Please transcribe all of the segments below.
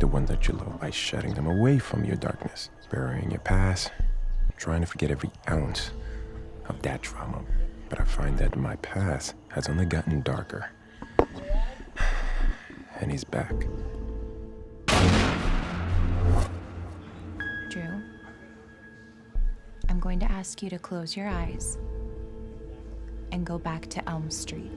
The ones that you love by shutting them away from your darkness, burying your past, trying to forget every ounce of that trauma. But I find that my past has only gotten darker. And he's back. Drew, I'm going to ask you to close your eyes and go back to Elm Street.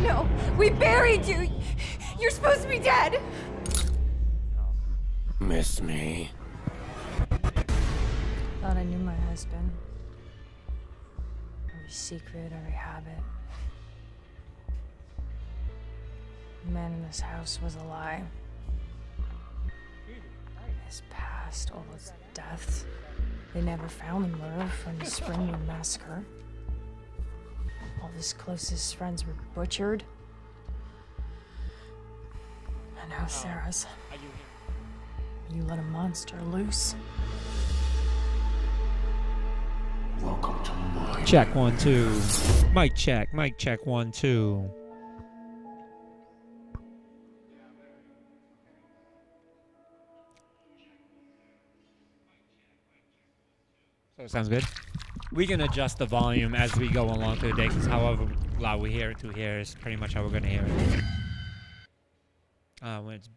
No, we buried you. You're supposed to be dead. Miss me. Thought I knew my husband. Every secret, every habit. The man in this house was a lie. His past, all his deaths. They never found the murder from the Springwood massacre. All his closest friends were butchered. And now Sarah's. You let a monster loose. Welcome to my... Check 1 2. Mic check 1 2. So it sounds good. We can adjust the volume as we go along through the day, because however loud we hear it to here is pretty much how we're gonna hear it. When it's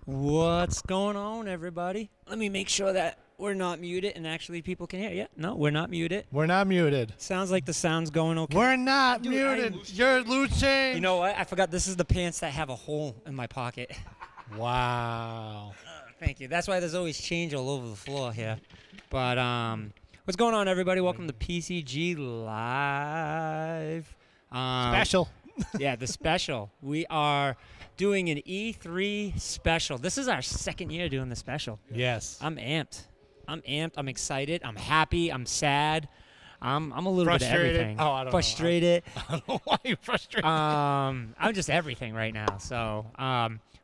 What's going on, everybody? Let me make sure that we're not muted and actually people can hear. Yeah, no, we're not muted. We're not muted. Sounds like the sound's going okay. We're not Dude, muted. You're loose change. You know what? I forgot this is the pants that have a hole in my pocket. Wow. Thank you. That's why there's always change all over the floor here. But what's going on, everybody? Welcome to PCG Live. Special. Yeah, the special. We are doing an E3 special. This is our second year doing the special. Yes. I'm amped. I'm excited. I'm happy. I'm sad. I'm a little bit of everything. Oh, I don't Frustrated. know. I don't know why you're frustrated. I'm just everything right now. So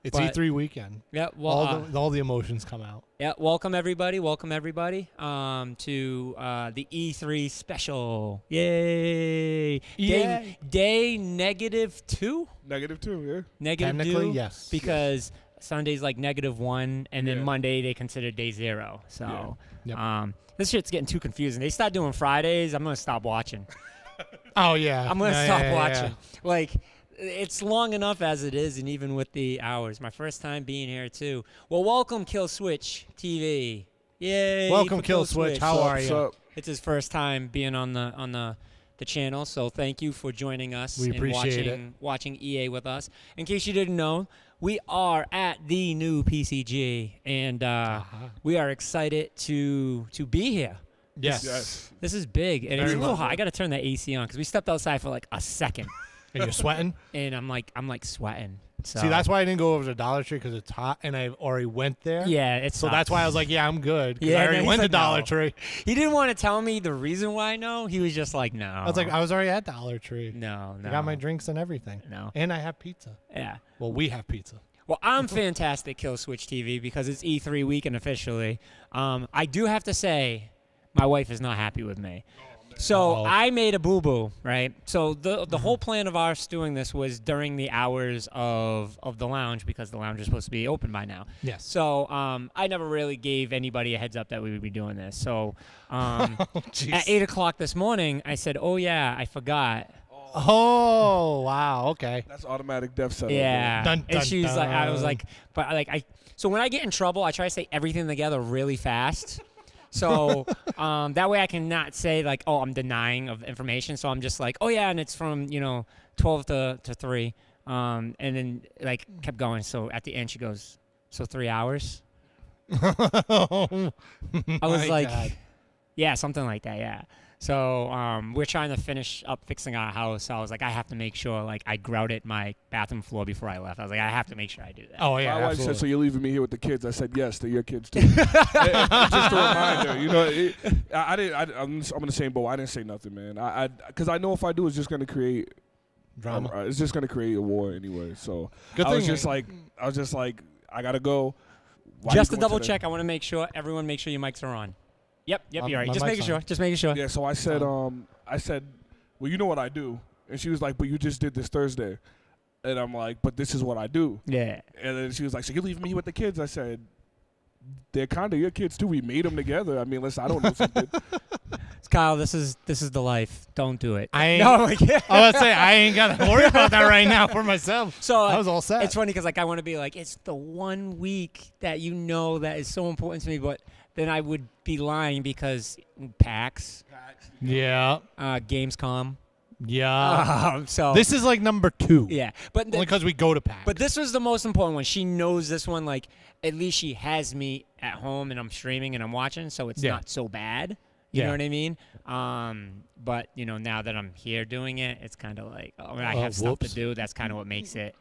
it's but- E3 weekend. yeah. Well, All the emotions come out. yeah. Welcome everybody. Welcome everybody. To the E3 special. Yay! Yay. Day -2. -2, yeah. Negative Technically, 2. yes. Because Sunday's like -1, and then Yeah. Monday they consider day 0. So, Yep. this shit's getting too confusing. They start doing Fridays. I'm gonna stop watching. Oh, yeah. I'm gonna Yeah, stop yeah, watching. yeah. Like, it's long enough as it is, and even with the hours. My first time being here too. Well, welcome Kill Switch TV. Yay! Welcome, for Kill Switch. How are What's you? up? It's his first time being on the channel, so thank you for joining us We and appreciate watching EA with us. In case you didn't know, we are at the new PCG, and we are excited to be here. Yes. Yes. This is big, and it's Very a little much. hot. I got to turn the AC on because we stepped outside for like a second, And you're sweating? and I'm like sweating. So. See, that's why I didn't go over to Dollar Tree, because it's hot, and I already went there. Yeah, it's So that's why I was like, yeah, I'm good. 'Cause Yeah, I no, already he's went to like, Dollar no. Tree. He didn't want to tell me the reason why. No, he was just like, no. I was like, I was already at Dollar Tree. no. I got my drinks and everything. No. And I have pizza. Yeah. Well, we have pizza. Well, I'm fantastic, Kill Switch TV, because it's E3 weekend officially. I do have to say, my wife is not happy with me. So Uh-oh. I made a boo-boo, right? So the whole plan of us doing this was during the hours of the lounge, because the lounge is supposed to be open by now. Yes. So I never really gave anybody a heads up that we would be doing this. So Jeez. at 8 o'clock this morning, I said, oh, yeah, I forgot. Oh, wow. Okay. That's automatic death setup. Yeah. Dun, And dun, she was like, I was dun. like, but like, so when I get in trouble, I try to say everything together really fast. So that way I can not say like, oh, I'm denying of information. So I'm just like, oh yeah, and it's from 12 to 3, and then like kept going. So at the end she goes, so 3 hours. I was My like, God. yeah, something like that, yeah. So we're trying to finish up fixing our house. So I was like, I have to make sure like I grouted my bathroom floor before I left. I was like, I have to make sure I do that. Oh, yeah. My wife absolutely. said, so you're leaving me here with the kids? I said, yes, they're your kids too. Just a reminder, I'm in the same boat. I didn't say nothing, man. Because I know if I do, it's just going to create Drama. It's just going to create a war anyway. So Good I was thing- just like, I got to go. Why Just you to going double today? check, I want to make sure everyone make sure your mics are on. Yep, you're right. My Just mic's making sure. on. Just making sure. Yeah, so I said, well, you know what I do. And she was like, but you just did this Thursday. And I'm like, but this is what I do. Yeah. And then she was like, so you're leaving me with the kids? I said, they're kind of your kids too. We made them together. I mean, listen, I don't know something. Kyle, this is the life. Don't do it. I ain't, No, like, yeah. I was gonna say, I ain't got to worry about that right now for myself. So I was all set. It's funny because like I want to be like, it's the one week that that is so important to me, but then I would be lying because PAX, Yeah. Gamescom. Yeah. So This is like number 2. yeah, but Only because we go to PAX. But this was the most important one. She knows this one. Like, at least she has me at home and I'm streaming and I'm watching, so it's Yeah. not so bad. You Yeah. know what I mean? But, now that I'm here doing it, it's kind of like, I have stuff whoops. to do. That's kind of what makes it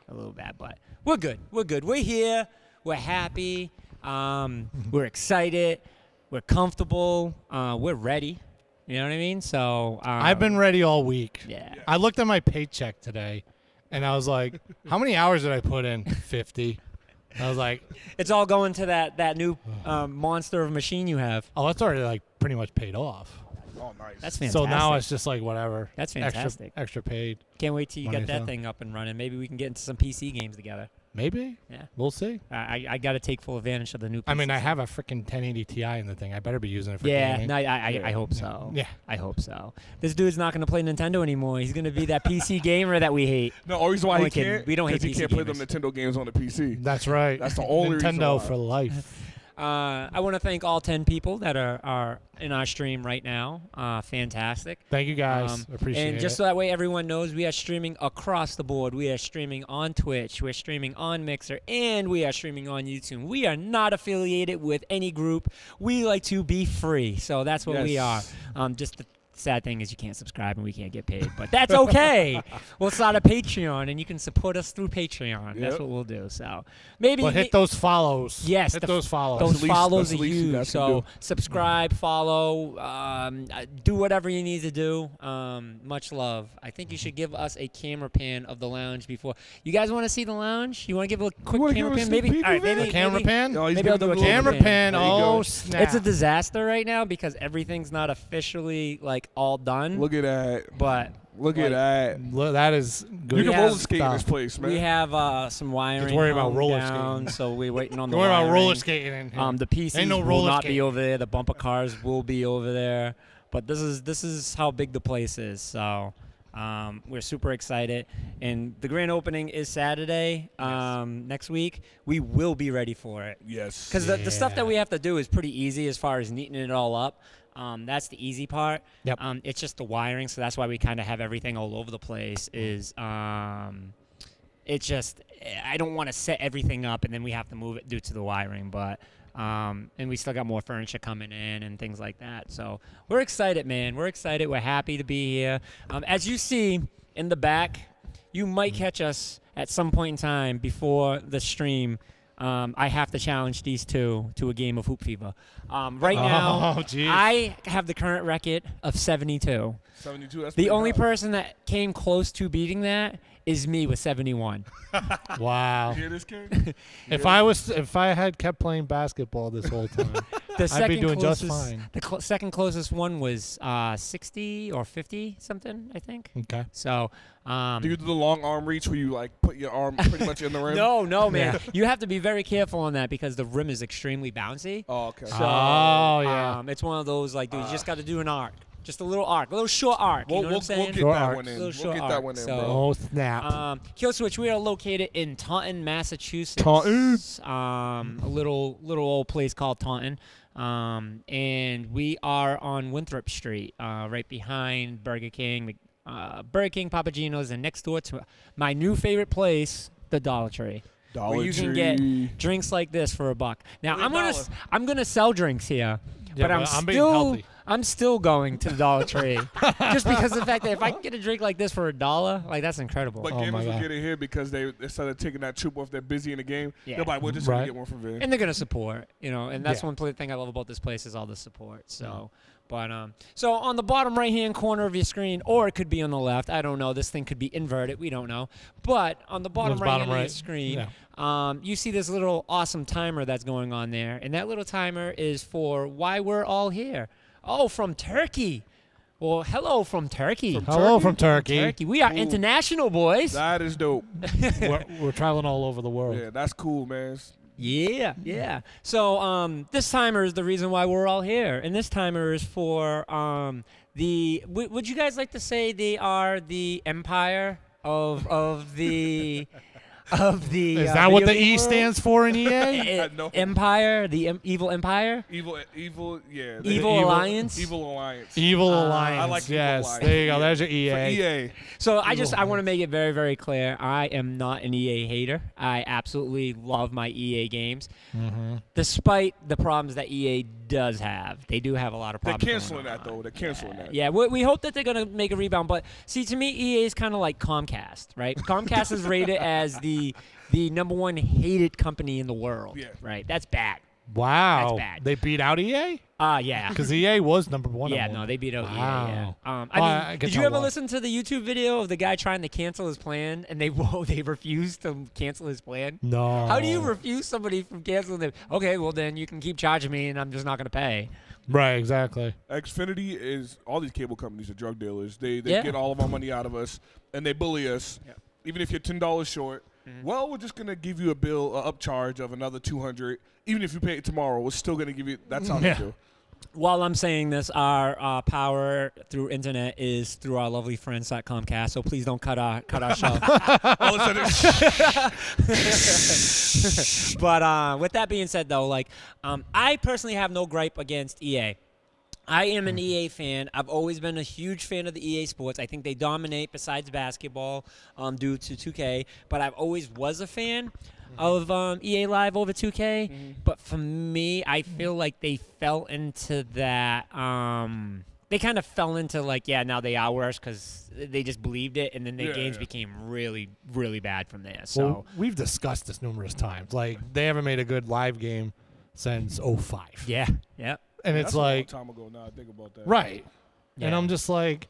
a little bad. But we're good. We're good. We're here. We're happy. We're excited. We're comfortable. We're ready. You know what I mean? So I've been ready all week. Yeah. I looked at my paycheck today, and I was like, how many hours did I put in? 50. I was like, It's all going to that new monster of a machine you have. oh, that's already like pretty much paid off. Oh, nice. That's fantastic. So now it's just like whatever. That's fantastic. Extra paid. Can't wait till you Money get that so. thing up and running. Maybe we can get into some PC games together. Maybe. Yeah. We'll see. I got to take full advantage of the new. I mean, I PCG. have a freaking 1080 Ti in the thing. I better be using it for Yeah, gaming. no, I hope so. Yeah. I hope so. This dude's not going to play Nintendo anymore. He's going to be that PC gamer that we hate. No, only reason why he Only kidding. can't. We don't hate 'cause he PC can't play gamers. them Nintendo games on the PC. That's right. That's the only reason Nintendo why. for life. I want to thank all 10 people that are in our stream right now. Fantastic. Thank you guys. Appreciate it. And just so that way everyone knows, we are streaming across the board. We are streaming on Twitch. We're streaming on Mixer. And we are streaming on YouTube. We are not affiliated with any group. We like to be free. So that's what we are. Just the sad thing is you can't subscribe and we can't get paid. But that's okay. We'll start a Patreon, and you can support us through Patreon. Yep. That's what we'll do. So maybe But hit those follows. Yes, Hit the- those follows. those That's the least- follows that's are the least you huge. guys can So do. subscribe, follow, do whatever you need to do. Much love. I think you should give us a camera pan of the lounge before. You guys want to see the lounge? You want to give a quick wanna camera give a pan? sneak Maybe. peek All right, of it? maybe A camera maybe- pan? Oh, he's Maybe I'll giving do a them Camera pan. pan. There you go. Oh, snap. It's a disaster right now because everything's not officially like all done. Look at that. But Look at that. Look, that is good. You can have roller skate in this stuff. place, man. we have some wiring. worried about hung roller down, skating. so we're waiting on the Don't worry about roller wiring. skating in here. The PCs Ain't no will roller not skating. be over there. The bumper cars will be over there. But this is how big the place is. So we're super excited. And the grand opening is Saturday next week. We will be ready for it. Yes. Because the stuff that Yeah. we have to do is pretty easy as far as neatening it all up. That's the easy part. Yep. It's just the wiring. So that's why we kind of have everything all over the place is it's just I don't want to set everything up and then we have to move it due to the wiring. But and we still got more furniture coming in and things like that. So we're excited, man. We're excited. We're happy to be here. As you see in the back, you might catch us at some point in time before the stream. I have to challenge these two to a game of Hoop Fever. Right now, Oh, jeez. I have the current record of 72. 72. That's The pretty only high. person that came close to beating that is me with 71. Wow. You hear this, kid? If I had kept playing basketball this whole time, The I'd second be doing just closest, fine. The second closest one was 60 or 50 something, I think. Okay. So, Do you do the long arm reach where you like put your arm pretty much in the rim? no, man. Yeah. You have to be very careful on that because the rim is extremely bouncy. Oh, okay. So, Oh, yeah. it's one of those like, dude, you just got to do an arc, just a little arc, a little short arc. You know what I'm saying? We'll get Short that arcs. one in. Little We'll short get that arc, one in, so- bro. Oh, snap. Kill Switch, we are located in Taunton, Massachusetts. Taunton. A little old place called Taunton. And we are on Winthrop Street, right behind Burger King, Papa Gino's, and next door to my new favorite place, the Dollar Tree. Dollar where you can Tree. get drinks like this for $1. Now $1. I'm gonna sell drinks here, Yeah, but I'm being healthy. I'm still going to the Dollar Tree just because of the fact that if I can get a drink like this for $1, like that's incredible. But Oh, my gamers will God. get it here because they instead of taking that troop off, they're busy in the game. Yeah. They're like, we're just gonna Right. get one from Vin. And they're gonna support, and that's Yeah. one thing I love about this place is all the support. So, but so on the bottom right-hand corner of your screen, or it could be on the left. I don't know. This thing could be inverted. We don't know. But on the bottom What's right-hand bottom of your right? screen, Yeah. you see this little awesome timer that's going on there, and that little timer is for why we're all here. Oh, from Turkey. Well, hello from Turkey. Hello from Turkey. Turkey. We are Ooh. international, boys. That is dope. we're traveling all over the world. Yeah, that's cool, man. Yeah. So this timer is the reason why we're all here, and this timer is for would you guys like to say they are the empire of the of the Is that what the video game E world? stands for in EA? No. Empire, the evil empire, Evil, yeah. evil alliance. Evil alliance. Evil Alliance. I like Evil yes, Alliance. there you go. Yeah. There's your For EA. EA. So I want to make it very, very clear. I am not an EA hater. I absolutely love my EA games, despite the problems that EA does have. They do have a lot of They're problems. canceling going that, on. though. They're canceling that. Yeah, we hope that they're going to make a rebound. But see, to me, EA is kind of like Comcast, right? Comcast is rated as the #1 hated company in the world, Yeah. right? That's bad. Wow. That's bad. They beat out EA? Yeah. Because EA was number one. Yeah, number no, one. they beat out EA. Wow. Yeah. Well, I can did you tell ever why. listen to the YouTube video of the guy trying to cancel his plan, and they refused to cancel his plan? No. How do you refuse somebody from canceling them? Okay, well then you can keep charging me, and I'm just not going to pay. Right, exactly. Xfinity is all these cable companies are drug dealers. They Yeah. get all of our money out of us and they bully us. Yeah. Even if you're $10 short, well, we're just gonna give you a bill, upcharge of another $200, even if you pay it tomorrow. We're still gonna give you. That's how they do. While I'm saying this, our power through internet is through our lovely friends at Comcast. So please don't cut our show. But with that being said, though, like I personally have no gripe against EA. I am an EA fan. I've always been a huge fan of the EA Sports. I think they dominate besides basketball due to 2K. But I've always was a fan of EA Live over 2K. But for me, I feel like they fell into that. They kind of fell into like, yeah, now they are worse because they just believed it, and then their games became really, really bad from there. So well, we've discussed this numerous times. Like they haven't made a good live game since 05. Yeah. Yep. And it's like a long time ago now. I think about that. Right. Yeah. And I'm just like,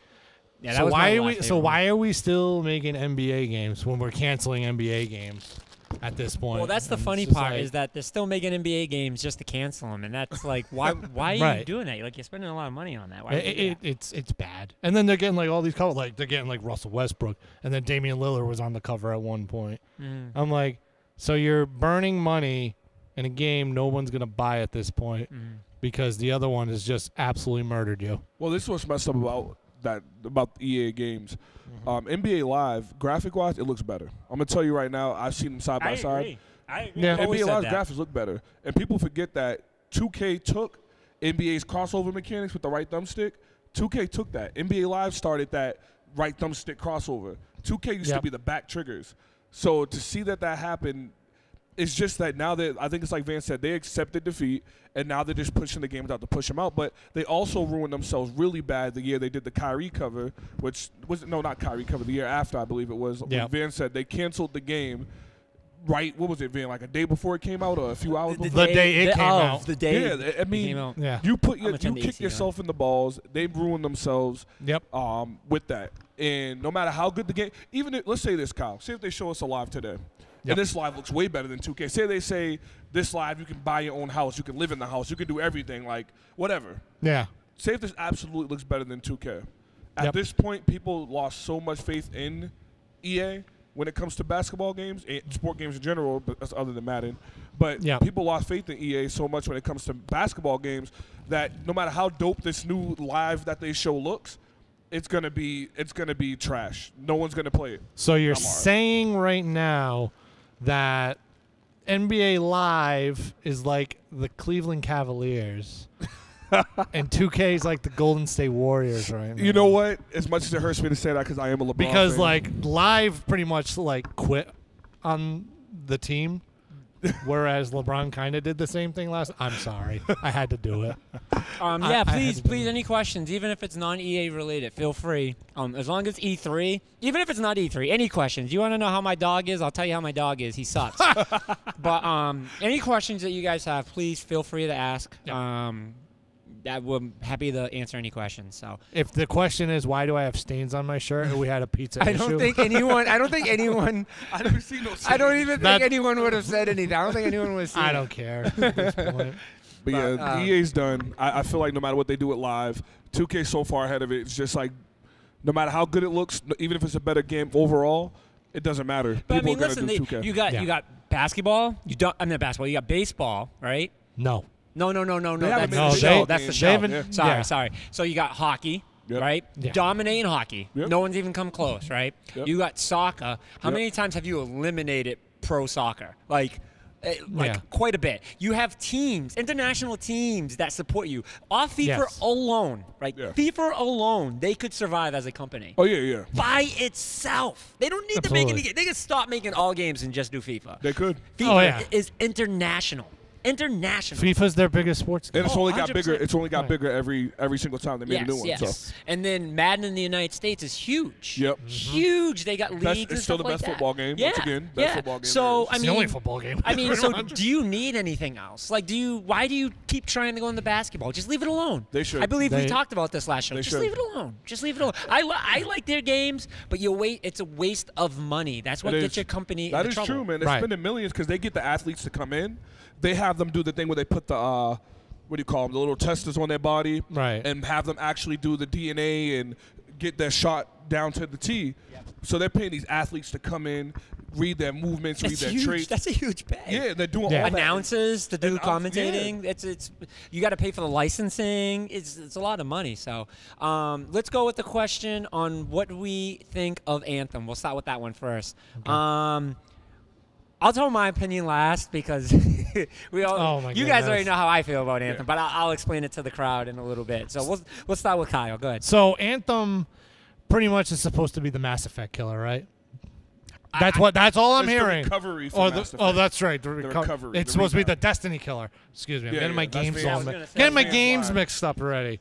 Yeah, that so was why my are last we? So favorite why are we still making NBA games when we're canceling NBA games at this point? Well, that's the And funny it's just part like- is that they're still making NBA games just to cancel them, and that's like, why are you Right. doing that? Like, you're spending a lot of money on that. Why would you do that? it's bad. And then they're getting like all these covers, like they're getting like Russell Westbrook, and then Damian Lillard was on the cover at one point. I'm like, so you're burning money in a game no one's gonna buy at this point because the other one has just absolutely murdered you. Well, this is what's messed up about EA games. NBA Live, graphic-wise, it looks better. I'm gonna tell you right now. I've seen them side by side. I agree. Yeah. I've always NBA said Live that. graphics look better, and people forget that 2K took NBA's crossover mechanics with the right thumbstick. 2K took that. NBA Live started that right thumbstick crossover. 2K used to be the back triggers. So to see that happened, it's just that now that I think it's like Van said, they accepted defeat, and now they're just pushing the games out to push them out. But they also ruined themselves really bad the year they did the Kyrie cover, which was not Kyrie cover, the year after I believe it was. Yeah. When Van said they canceled the game. Right, what was it, Van? Like a day before it came out, or a few hours before? The day it came out. The day Yeah, I it mean, came out. Yeah. you turn the kick AC on. yourself in the balls. They've ruined themselves. Yep. With that, and no matter how good the game, even if, let's say this, Kyle. Say if they show us a live today, and this live looks way better than 2K. Say they say this live, you can buy your own house, you can live in the house, you can do everything, like whatever. Yeah. Say if this absolutely looks better than 2K. At Yep. this point, people lost so much faith in EA when it comes to basketball games and sport games in general, but that's other than Madden. But people lost faith in EA so much when it comes to basketball games that no matter how dope this new live that they show looks, it's gonna be trash. No one's gonna play it. So you're saying right now that NBA Live is like the Cleveland Cavaliers and 2K is like the Golden State Warriors right now. You know what? As much as it hurts me to say that because I am a LeBron Because fan. like Live pretty much like quit on the team, whereas LeBron kind of did the same thing last. I'm sorry, I had to do it. Yeah, please, any questions, even if it's non-EA related, feel free. As long as it's E3, even if it's not E3, any questions. You want to know how my dog is? I'll tell you how my dog is. He sucks. But any questions that you guys have, please feel free to ask. We're happy to answer any questions. So If the question is why do I have stains on my shirt, or we had a pizza I issue, don't think anyone. I don't even think anyone would have said anything. I don't think anyone would have said. I don't care at this point. But yeah, EA's done. I feel like no matter what they do with Live, 2K so far ahead of it. It's just like no matter how good it looks, even if it's a better game overall, it doesn't matter. But People I mean, are gonna listen, do 2K. you got basketball. I'm not basketball. You got baseball, right? No. No. haven't That's made the a show. show. That's the They show. haven't- Sorry. So you got hockey, right? Yeah. Dominating hockey. Yep. No one's even come close, right? Yep. You got soccer. How Yep. many times have you eliminated pro soccer? Like quite a bit. You have teams, international teams that support you. Off FIFA Yes. alone, right? Yeah. FIFA alone, they could survive as a company. Oh yeah. By itself. They don't need to make Absolutely. any. They could stop making all games and just do FIFA. They could. FIFA Oh, yeah. is international. FIFA's their biggest sports game. And it's only got 100%. bigger. It's only got Right. bigger every single time they made a new one. Yes. So And then Madden in the United States is huge. Yep. Huge. They got leagues Best- and it's still stuff the best like that. football game. Yeah. Once again, best yeah. football game So there is. I It's mean, the only football game. I mean, so do you need anything else? Like, why do you keep trying to go into basketball? Just leave it alone. They should. I believe we They- talked about this last show. They Just should. leave it alone. Just leave it alone. I like their games, but it's a waste of money. That's what It gets is. your company That into is trouble. true, man. They're Right. spending millions because they get the athletes to come in. They have them do the thing where they put the what do you call them? The little testers on their body, Right. And have them actually do the DNA and get their shot down to the T. So they're paying these athletes to come in, read their movements, read their huge. traits. That's a huge pay. Yeah, they're doing all that. Announcers to do And, commentating. It's you got to pay for the licensing. It's a lot of money. So let's go with the question on what we think of Anthem. We'll start with that one first. Okay. I'll tell my opinion last because we all. Oh my you guys goodness. already know how I feel about Anthem, but I'll explain it to the crowd in a little bit. So we'll start with Kyle. Go ahead. So Anthem pretty much is supposed to be the Mass Effect killer, right? That's all I'm It's hearing. The recovery from Mass Effect. That's right. The recovery. It's the supposed to be the rebound. Destiny killer. Excuse me. I'm Yeah, getting my yeah, that's games Van's- all I was gonna say, getting my that's games Van's mixed up already.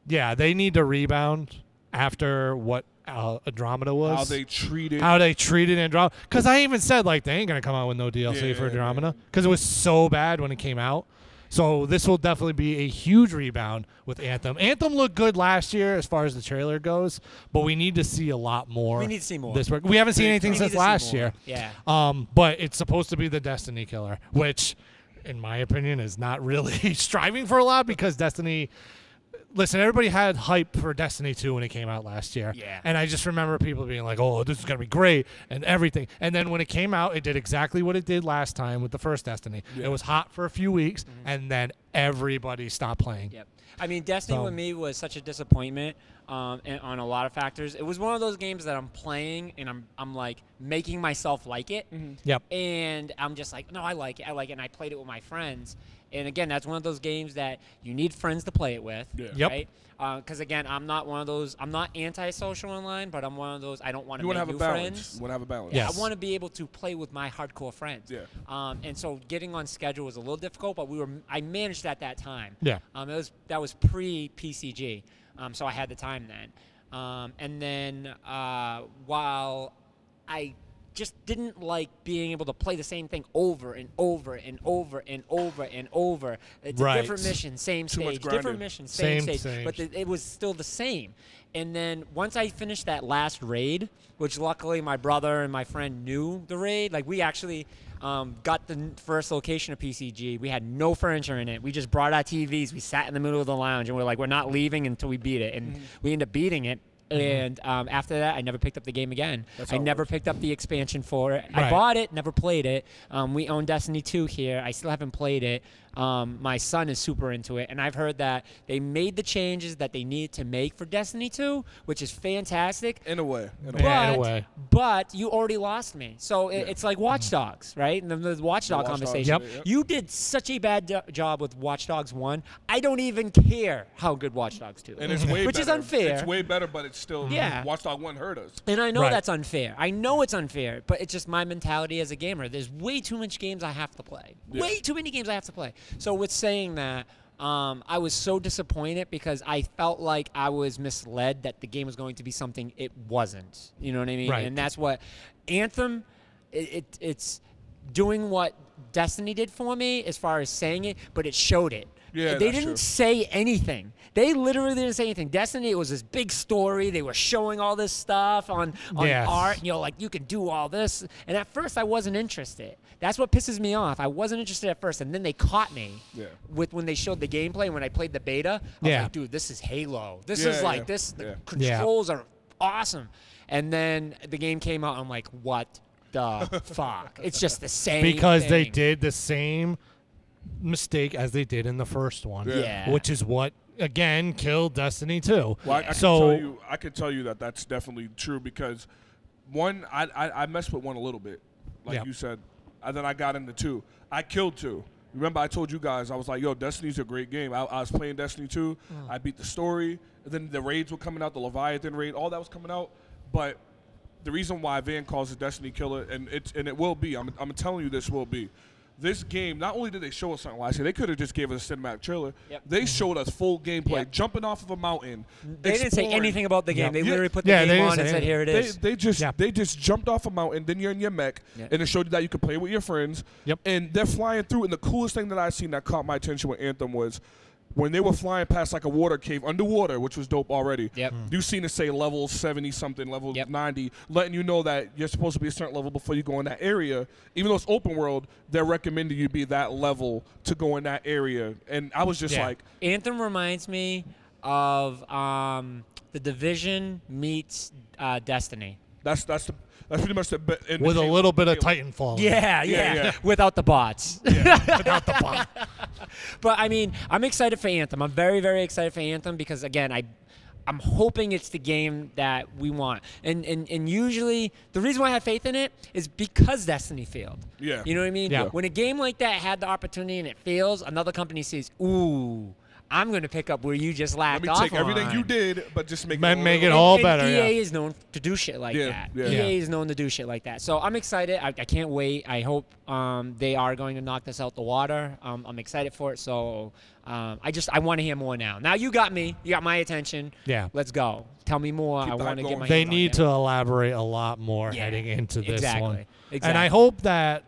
Yeah, they need to rebound after what Andromeda was. How they treated. Andromeda. Because I even said, like, they ain't going to come out with no DLC for Andromeda. Because it was so bad when it came out. So this will definitely be a huge rebound with Anthem. Anthem looked good last year as far as the trailer goes, but we need to see a lot more. We need to see more. We haven't seen anything We need since to see last more. year. Yeah. But it's supposed to be the Destiny killer, which, in my opinion, is not really striving for a lot because Destiny. Listen, everybody had hype for Destiny 2 when it came out last year. Yeah. And I just remember people being like, oh, this is going to be great and everything. And then when it came out, it did exactly what it did last time with the first Destiny. Yeah. It was hot for a few weeks, and then everybody stopped playing. Yep. I mean, Destiny with me was such a disappointment and on a lot of factors. It was one of those games that I'm playing and I'm like making myself like it. Yep. And I'm just like, no, I like it. And I played it with my friends. And again, that's one of those games that you need friends to play it with. Yeah. Yep. Right? Because again, I'm not one of those. I'm not anti-social online, but I'm one of those. I don't want to You want make to have new a balance. friends. You want to have a balance. Yes. I want to be able to play with my hardcore friends. Yeah. And so getting on schedule was a little difficult, but I managed at that time. Yeah. That was pre PCG, so I had the time then. And then while I just didn't like being able to play the same thing over and over and over and over and over. It's Right. a different mission, same Too much stage. grinding. Different mission, same Same stage. stage. But it was still the same. And then once I finished that last raid, which luckily my brother and my friend knew the raid, like we actually got the first location of PCG. We had no furniture in it. We just brought our TVs. We sat in the middle of the lounge, and we're like, we're not leaving until we beat it. And we ended up beating it. And after that, I never picked up the game again. That's I how it never works. picked up the expansion for it. Right. I bought it, never played it. We own Destiny 2 here. I still haven't played it. My son is super into it, and I've heard that they made the changes that they needed to make for Destiny 2, which is fantastic. In a way. Yeah, in a way. But you already lost me. So it's like Watch Dogs, right? And the Watch Dog Watch Dogs, conversation. yep. You did such a bad job with Watch Dogs 1. I don't even care how good Watch Dogs 2 is. And it's way Which better. is unfair. It's way better, but it's still. Yeah. Watch Dog 1 hurt us. And I know Right. that's unfair. I know it's unfair, but it's just my mentality as a gamer. There's way too much games I have to play. Yeah. Way too many games I have to play. So with saying that, I was so disappointed because I felt like I was misled that the game was going to be something it wasn't. You know what I mean? Right. And that's what Anthem, it's doing what Destiny did for me as far as saying it, but it showed it. Yeah, they that's didn't true. say anything. They literally didn't say anything. Destiny, it was this big story. They were showing all this stuff on Yes. art. You know, like you can do all this. And at first, I wasn't interested. That's what pisses me off. I wasn't interested at first, and then they caught me Yeah. with when they showed the gameplay. When I played the beta, I was Yeah. like, dude, this is Halo. This Yeah, is like yeah, this. The yeah. controls are awesome. And then the game came out. I'm like, what the fuck? It's just the same. Because they thing. did the same mistake as they did in the first one. Yeah. Which is what, again, killed Destiny 2. Well, I can tell you that that's definitely true because one, I messed with one a little bit, like Yeah. you said, and then I got into 2. I killed 2. Remember, I told you guys, I was like, yo, Destiny's a great game. I was playing Destiny 2. I beat the story. And then the raids were coming out, the Leviathan raid, all that was coming out. But the reason why Van calls it Destiny Killer, and it will be, I'm telling you this will be, this game, not only did they show us something last year, they could have just gave us a cinematic trailer. Yep. They showed us full gameplay, Yep. jumping off of a mountain. They didn't say exploring. anything about the game. Yeah. They Yeah. literally put the Yeah, they game didn't on say and said, anything. here it is. They just jumped off a mountain. Then you're in your mech, Yeah. and it showed you that you could play with your friends. Yep. And they're flying through. And the coolest thing that I seen that caught my attention with Anthem was when they were flying past like a water cave underwater, which was dope already. Yep. You seen it say level 70 something, level Yep. 90, letting you know that you're supposed to be a certain level before you go in that area. Even though it's open world, they're recommending you be that level to go in that area. And I was just Yeah. like, Anthem reminds me of The Division meets Destiny. That's pretty much the with a little bit of Titanfall. Yeah. Without the bots. Without the bot. But I mean, I'm excited for Anthem. I'm very, very excited for Anthem because again, I'm hoping it's the game that we want. And usually the reason why I have faith in it is because Destiny failed. Yeah. You know what I mean? Yeah. When a game like that had the opportunity and it fails, another company says, ooh, I'm going to pick up where you just lacked off. Let me take everything on. you did, but just make it all better. EA is known to do shit like that. Yeah. EA is known to do shit like that. So I'm excited. I can't wait. I hope they are going to knock this out the water. I'm excited for it. So I want to hear more now. Now you got me. You got my attention. Yeah. Let's go. Tell me more. Keep I the want to hype get my. going. They hands on need it. to elaborate a lot more Yeah, heading into this one. Exactly. And I hope that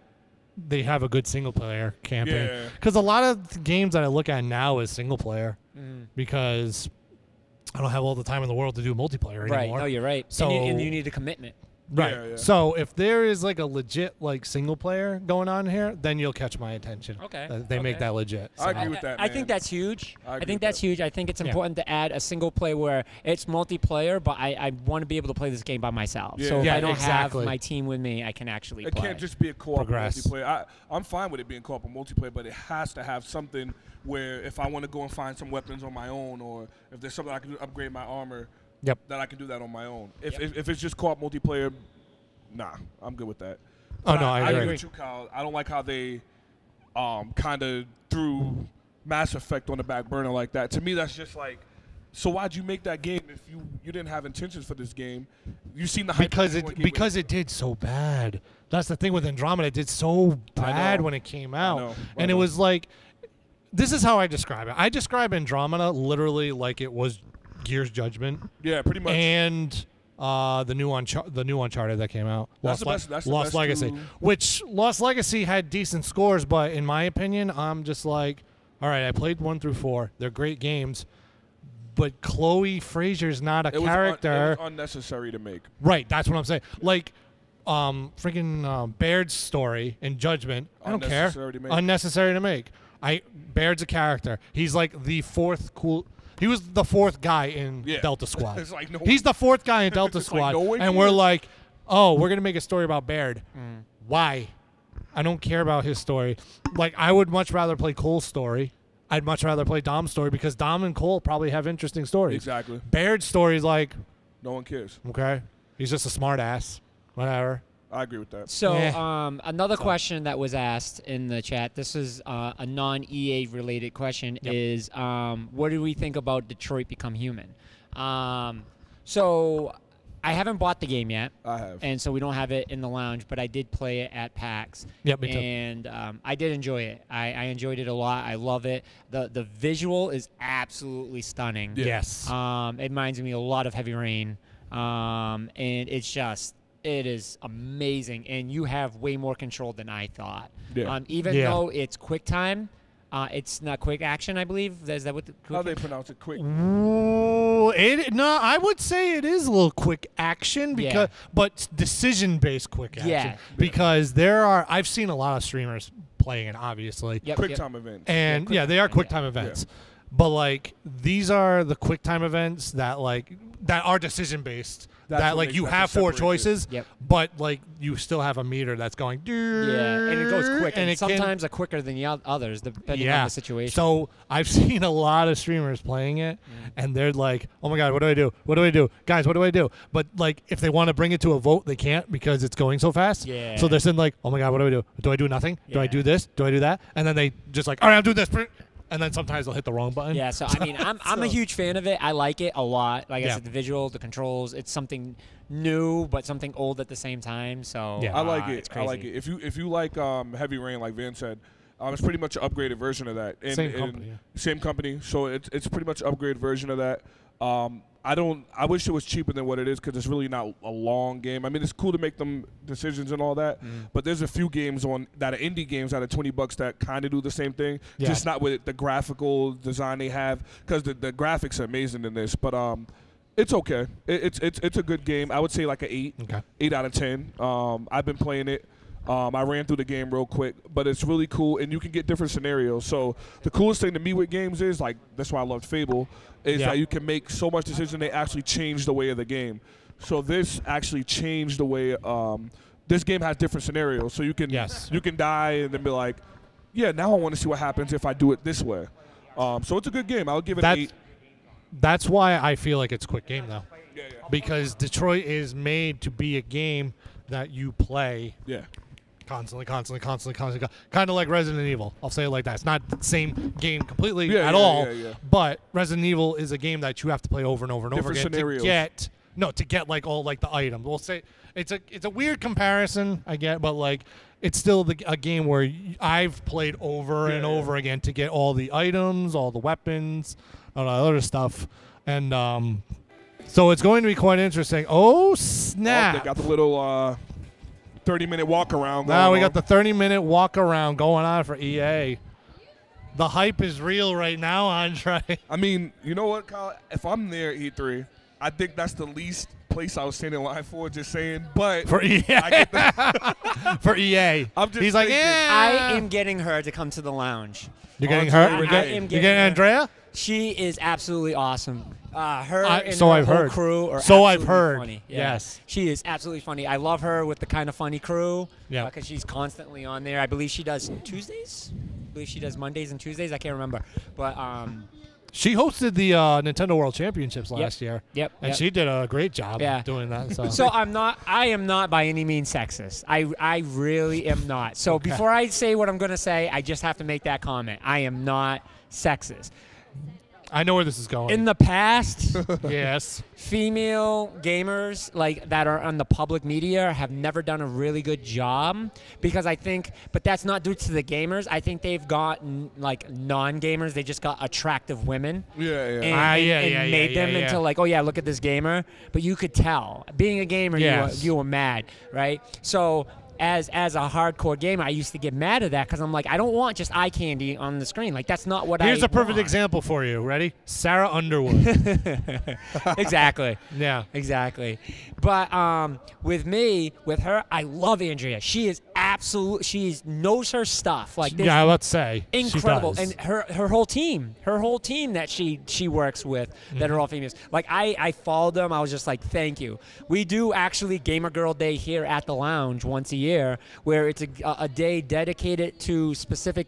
they have a good single player campaign. Yeah. Because a lot of the games that I look at now is single player Mm. because I don't have all the time in the world to do multiplayer Right. anymore. No, you're right. So- and you need a commitment. Right. Yeah. So if there is like a legit like single player going on here, then you'll catch my attention. Okay. They make Okay. that legit. I agree with that, I think man. that's huge. I I agree think with that's that. huge. I think it's Yeah. important to add a single player where it's multiplayer, but I want to be able to play this game by myself. Yeah. So if Yeah, I don't exactly. have my team with me, I can actually It play. can't just be a co-op or Progress. multiplayer. I'm fine with it being co-op or multiplayer, but it has to have something where if I want to go and find some weapons on my own, or if there's something I can do to upgrade my armor, Yep. that I can do that on my own. If it's just co-op multiplayer, nah, I'm good with that. Oh, But no, I agree. with you, Kyle. I don't like how they kind of threw Mass Effect on the back burner like that. To me, that's just like, so why'd you make that game if you didn't have intentions for this game? You seen the hype Because it did so bad. That's the thing with Andromeda. It did so bad know. when it came out. know. And it was like, this is how I describe it. I describe Andromeda literally like it was Gears Judgment Yeah, pretty much. and the new Uncharted that came out. That's the best- that's the Lost best Legacy. two. Which Lost Legacy had decent scores, but in my opinion, I'm just like, all right, I played 1 through 4. They're great games. But Chloe Frazier's not a character. It was unnecessary to make. Right, that's what I'm saying. Like, freaking Baird's story in Judgment. I don't care. Unnecessary to make. Unnecessary to make. Baird's a character. He's like the fourth cool. He was the fourth guy in Yeah. Delta Squad. It's like no He's the fourth guy in Delta It's like Squad, no one and we're cares. like, oh, we're gonna make a story about Baird. Why? I don't care about his story. Like, I would much rather play Cole's story. I'd much rather play Dom's story because Dom and Cole probably have interesting stories. Exactly. Baird's story is like, No one cares. okay, he's just a smart ass. Whatever. I agree with that. So Yeah. another question that was asked in the chat, this is a non-EA related question, Yep. is what do we think about Detroit Become Human? So I haven't bought the game yet, I have. and so we don't have it in the lounge, but I did play it at PAX. Yep, me too. And I did enjoy it. I enjoyed it a lot. I love it. The visual is absolutely stunning. Yeah. Yes. It reminds me a lot of Heavy Rain, and it is amazing, and you have way more control than I thought. Yeah. Even Yeah. though it's quick time, it's not quick action, I believe. Is that what the How they pronounce it? Quick. Ooh, no, I would say it is a little quick action because, Yeah. but decision-based quick action. Yeah. Because I've seen a lot of streamers playing it, obviously, Yep, Quick yep. time event. and quick yeah, they are time, quick yeah. time events. But like these are the quick time events that are decision-based. That's That what like makes- you that's have what 4 separates it. choices, Yep. but like you still have a meter that's going. Yeah, and it goes quick, and it can- sometimes are quicker than the others, depending on the situation. So I've seen a lot of streamers playing it, and they're like, "Oh my god, what do I do? What do I do, guys? What do I do?" But like, if they want to bring it to a vote, they can't because it's going so fast. Yeah. So they're saying like, "Oh my god, what do I do? Do I do nothing? Do I Yeah. do this? Do I do that?" And then they just like, "All right, I'll do this." And then sometimes they'll hit the wrong button. Yeah, so I mean, I'm a huge fan of it. I like it a lot. Like I Yeah. said, the visual, the controls, it's something new but something old at the same time. So Yeah. I like it's it. I crazy. like it. If you like Heavy Rain, like Van said, it's pretty much an upgraded version of that. And, Same and company, yeah. Same company. So it's pretty much an upgraded version of that. I wish it was cheaper than what it is because it's really not a long game. I mean, it's cool to make them decisions and all that, but there's a few games that are indie games that are $20 that kind of do the same thing, Yeah. just not with the graphical design they have because the graphics are amazing in this. But it's okay. It's a good game. I would say like an 8, Okay. 8 out of 10. I've been playing it. I ran through the game real quick, but it's really cool, and you can get different scenarios. So the coolest thing to me with games is, like, that's why I loved Fable, is Yeah. that you can make so much decision they actually change the way of the game. So this actually changed the way this game has different scenarios. So you can you can die and then be like, yeah, now I want to see what happens if I do it this way. So it's a good game. I'll give it an 8. That's why I feel like it's a quick game, though. Yeah. Because Detroit is made to be a game that you play Yeah. constantly. Kind of like Resident Evil. I'll say it like that. It's not the same game completely Yeah, at yeah, all. yeah, yeah. But Resident Evil is a game that you have to play over and over and over Different again scenarios. to get like all like the items. We'll say it's a weird comparison, I get, but like it's still a game where I've played over and over again to get all the items, all the weapons, all the other stuff, and so it's going to be quite interesting. Oh snap! They got the little 30-minute walk around. Now we got the 30-minute walk around going on for EA. The hype is real right now, Andre. I mean, you know what, Kyle? If I'm there at E3, I think that's the least place I was standing in line for, just saying. But For EA. I get that. For EA. I'm just He's like, thinking. yeah. I am getting her to come to the lounge. You're getting Andre, her? I You're am getting getting her. Andrea? She is absolutely awesome. Her and so her I've whole heard. crew are So I've absolutely heard. funny. Yeah. Yes. She is absolutely funny. I love her with the kind of funny crew. Yeah. Because she's constantly on there. I believe she does Tuesdays. I believe she does Mondays and Tuesdays. I can't remember. But She hosted the Nintendo World Championships last year. Yep. And she did a great job doing that. So, So I am not by any means sexist. I really am not. So before I say what I'm going to say, I just have to make that comment. I am not sexist. I know where this is going. In the past, yes. female gamers like that are on the public media have never done a really good job because I think, but that's not due to the gamers. I think they've got like non-gamers. They just got attractive women. Yeah, yeah. And made them into like, oh yeah, look at this gamer. But you could tell, being a gamer, you were mad, right? So. As a hardcore gamer, I used to get mad at that because I'm like, I don't want just eye candy on the screen. Like, that's not what I want. Here's a perfect example for you. Ready? Sarah Underwood. Exactly. Yeah. Exactly. But with her, I love Andrea. She is she knows her stuff. Like this, yeah, let's say incredible. She does. And her whole team that she works with that are all females. Like I followed them. I was just like, thank you. We do actually Gamer Girl Day here at the lounge once a year, where it's a day dedicated to specific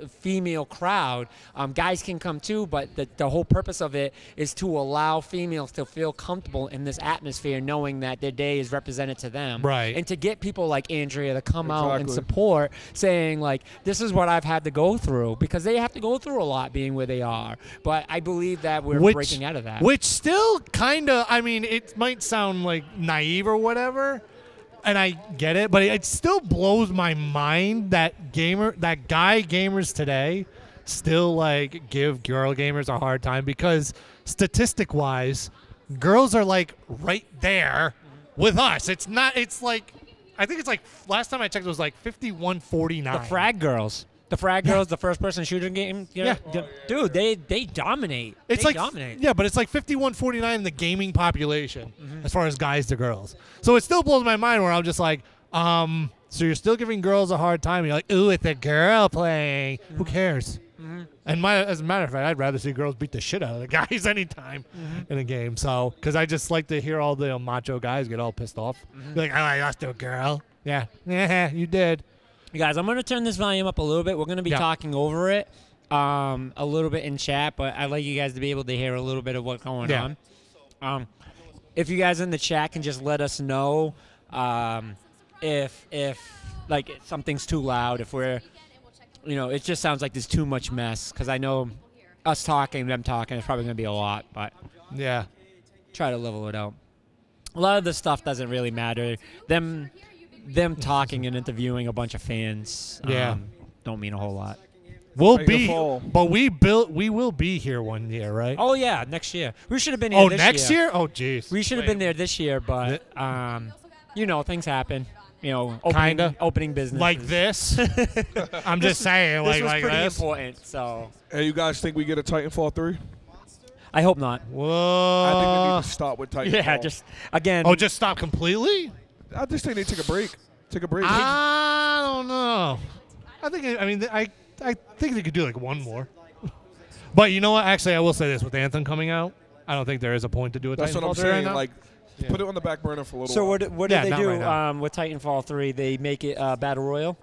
female crowd. Guys can come too, but the whole purpose of it is to allow females to feel comfortable in this atmosphere, knowing that their day is represented to them. Right. And to get people like Andrea to come out and support, saying like, this is what I've had to go through, because they have to go through a lot being where they are. But I believe that we're breaking out of that. Which still kind of, I mean, it might sound like naive or whatever, and I get it, but it still blows my mind that guy gamers today still like give girl gamers a hard time, because statistic-wise, girls are like right there with us. It's like, I think it's like, last time I checked, it was like 51-49. The Frag Girls. The Frag Girls, the first-person shooter game. Dude, they dominate. Dominate. Yeah, but it's like 51-49 in the gaming population as far as guys to girls. So it still blows my mind where I'm just like, so you're still giving girls a hard time. You're like, ooh, it's a girl playing. Who cares? And as a matter of fact, I'd rather see girls beat the shit out of the guys anytime in a game. So, because I just like to hear all the macho guys get all pissed off. Be like, oh, I lost to a girl. Yeah, you did. You guys, I'm going to turn this volume up a little bit. We're going to be talking over it a little bit in chat, but I'd like you guys to be able to hear a little bit of what's going on. If you guys in the chat can just let us know if like something's too loud, if we're, it just sounds like there's too much mess, because I know us talking, them talking, it's probably going to be a lot, but yeah, try to level it out. A lot of this stuff doesn't really matter. Them talking and interviewing a bunch of fans don't mean a whole lot. We will be here one year, right? Oh yeah, next year. We should have been here this next year? Oh jeez. We should have been there this year, but things happen. Opening business like this. I'm just saying, this was pretty this. important. So, Hey, you guys think we get a Titanfall 3? I hope not. Whoa. I think we need to stop with Titanfall. Yeah, just again. Oh, just stop completely? I just think they take a break. I don't know. I think they could do like one more. But you know what? Actually, I will say this: with Anthem coming out, I don't think there is a point to do it. That's what I'm saying. Like, Put it on the back burner for a little So while. what did they not do right now. with Titanfall 3? They make it Battle Royal?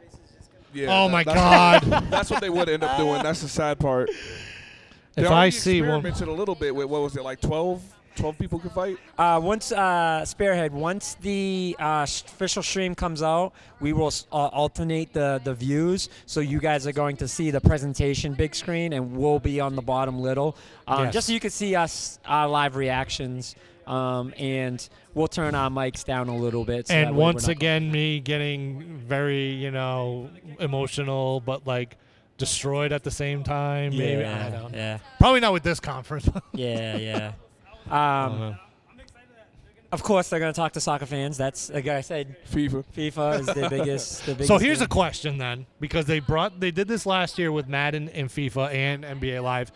Yeah, Oh my that's God! That's what they would end up doing. That's the sad part. They If already I see one, experimented a little bit with, what was it, like 12 people could fight? Once Spearhead, once the official stream comes out, we will alternate the views. So you guys are going to see the presentation big screen, and we'll be on the bottom little, Yes. just so you can see us, our live reactions. And we'll turn our mics down a little bit. So that and way we're once not- again, me getting very, emotional, but like destroyed at the same time. Maybe I don't. Yeah, Probably not with this conference. yeah. I don't know. Of course, they're going to talk to soccer fans. That's like I said. FIFA. FIFA is the biggest. So here's a game. question then, because they did this last year with Madden and FIFA and NBA Live.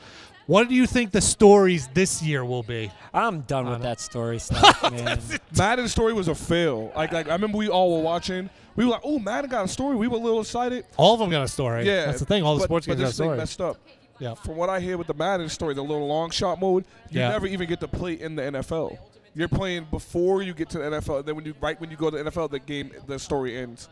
What do you think the stories this year will be? I'm done with that story stuff, man. Madden's story was a fail. Like I remember we all were watching. We were like, oh, Madden got a story. We were a little excited. All of them got a story. Yeah. That's the thing. All the sports but games got a this thing story. messed up. Yeah. From what I hear with the Madden story, the little long shot mode, you Yeah. never even get to play in the NFL. You're playing before you get to the NFL. And then when you go to the NFL, the story ends.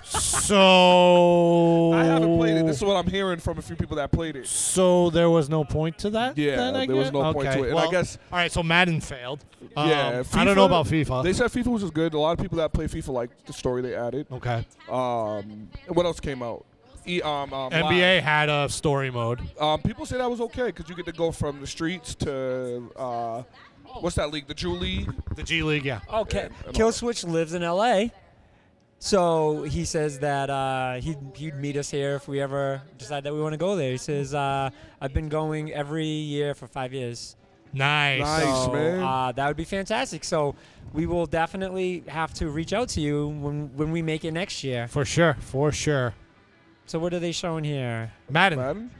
So I haven't played it. This is what I'm hearing from a few people that played it. So there was no point to that? Yeah, then, I there was guess? no point Okay. to it. And Well, I guess all right, so Madden failed. yeah, I don't know FIFA, about FIFA. They said FIFA was just good. A lot of people that play FIFA like the story they added. Okay. And what else came out? NBA had a story mode. People say that was okay because you get to go from the streets to what's that league? The Drew League. The G League, yeah. Okay, Yeah, Killswitch lives in LA, so he says that he'd meet us here if we ever decide that we want to go there. He says I've been going every year for 5 years. Nice. Nice. So, man. that would be fantastic. So we will definitely have to reach out to you when we make it next year. For sure. For sure. So what are they showing here? Madden. Madden?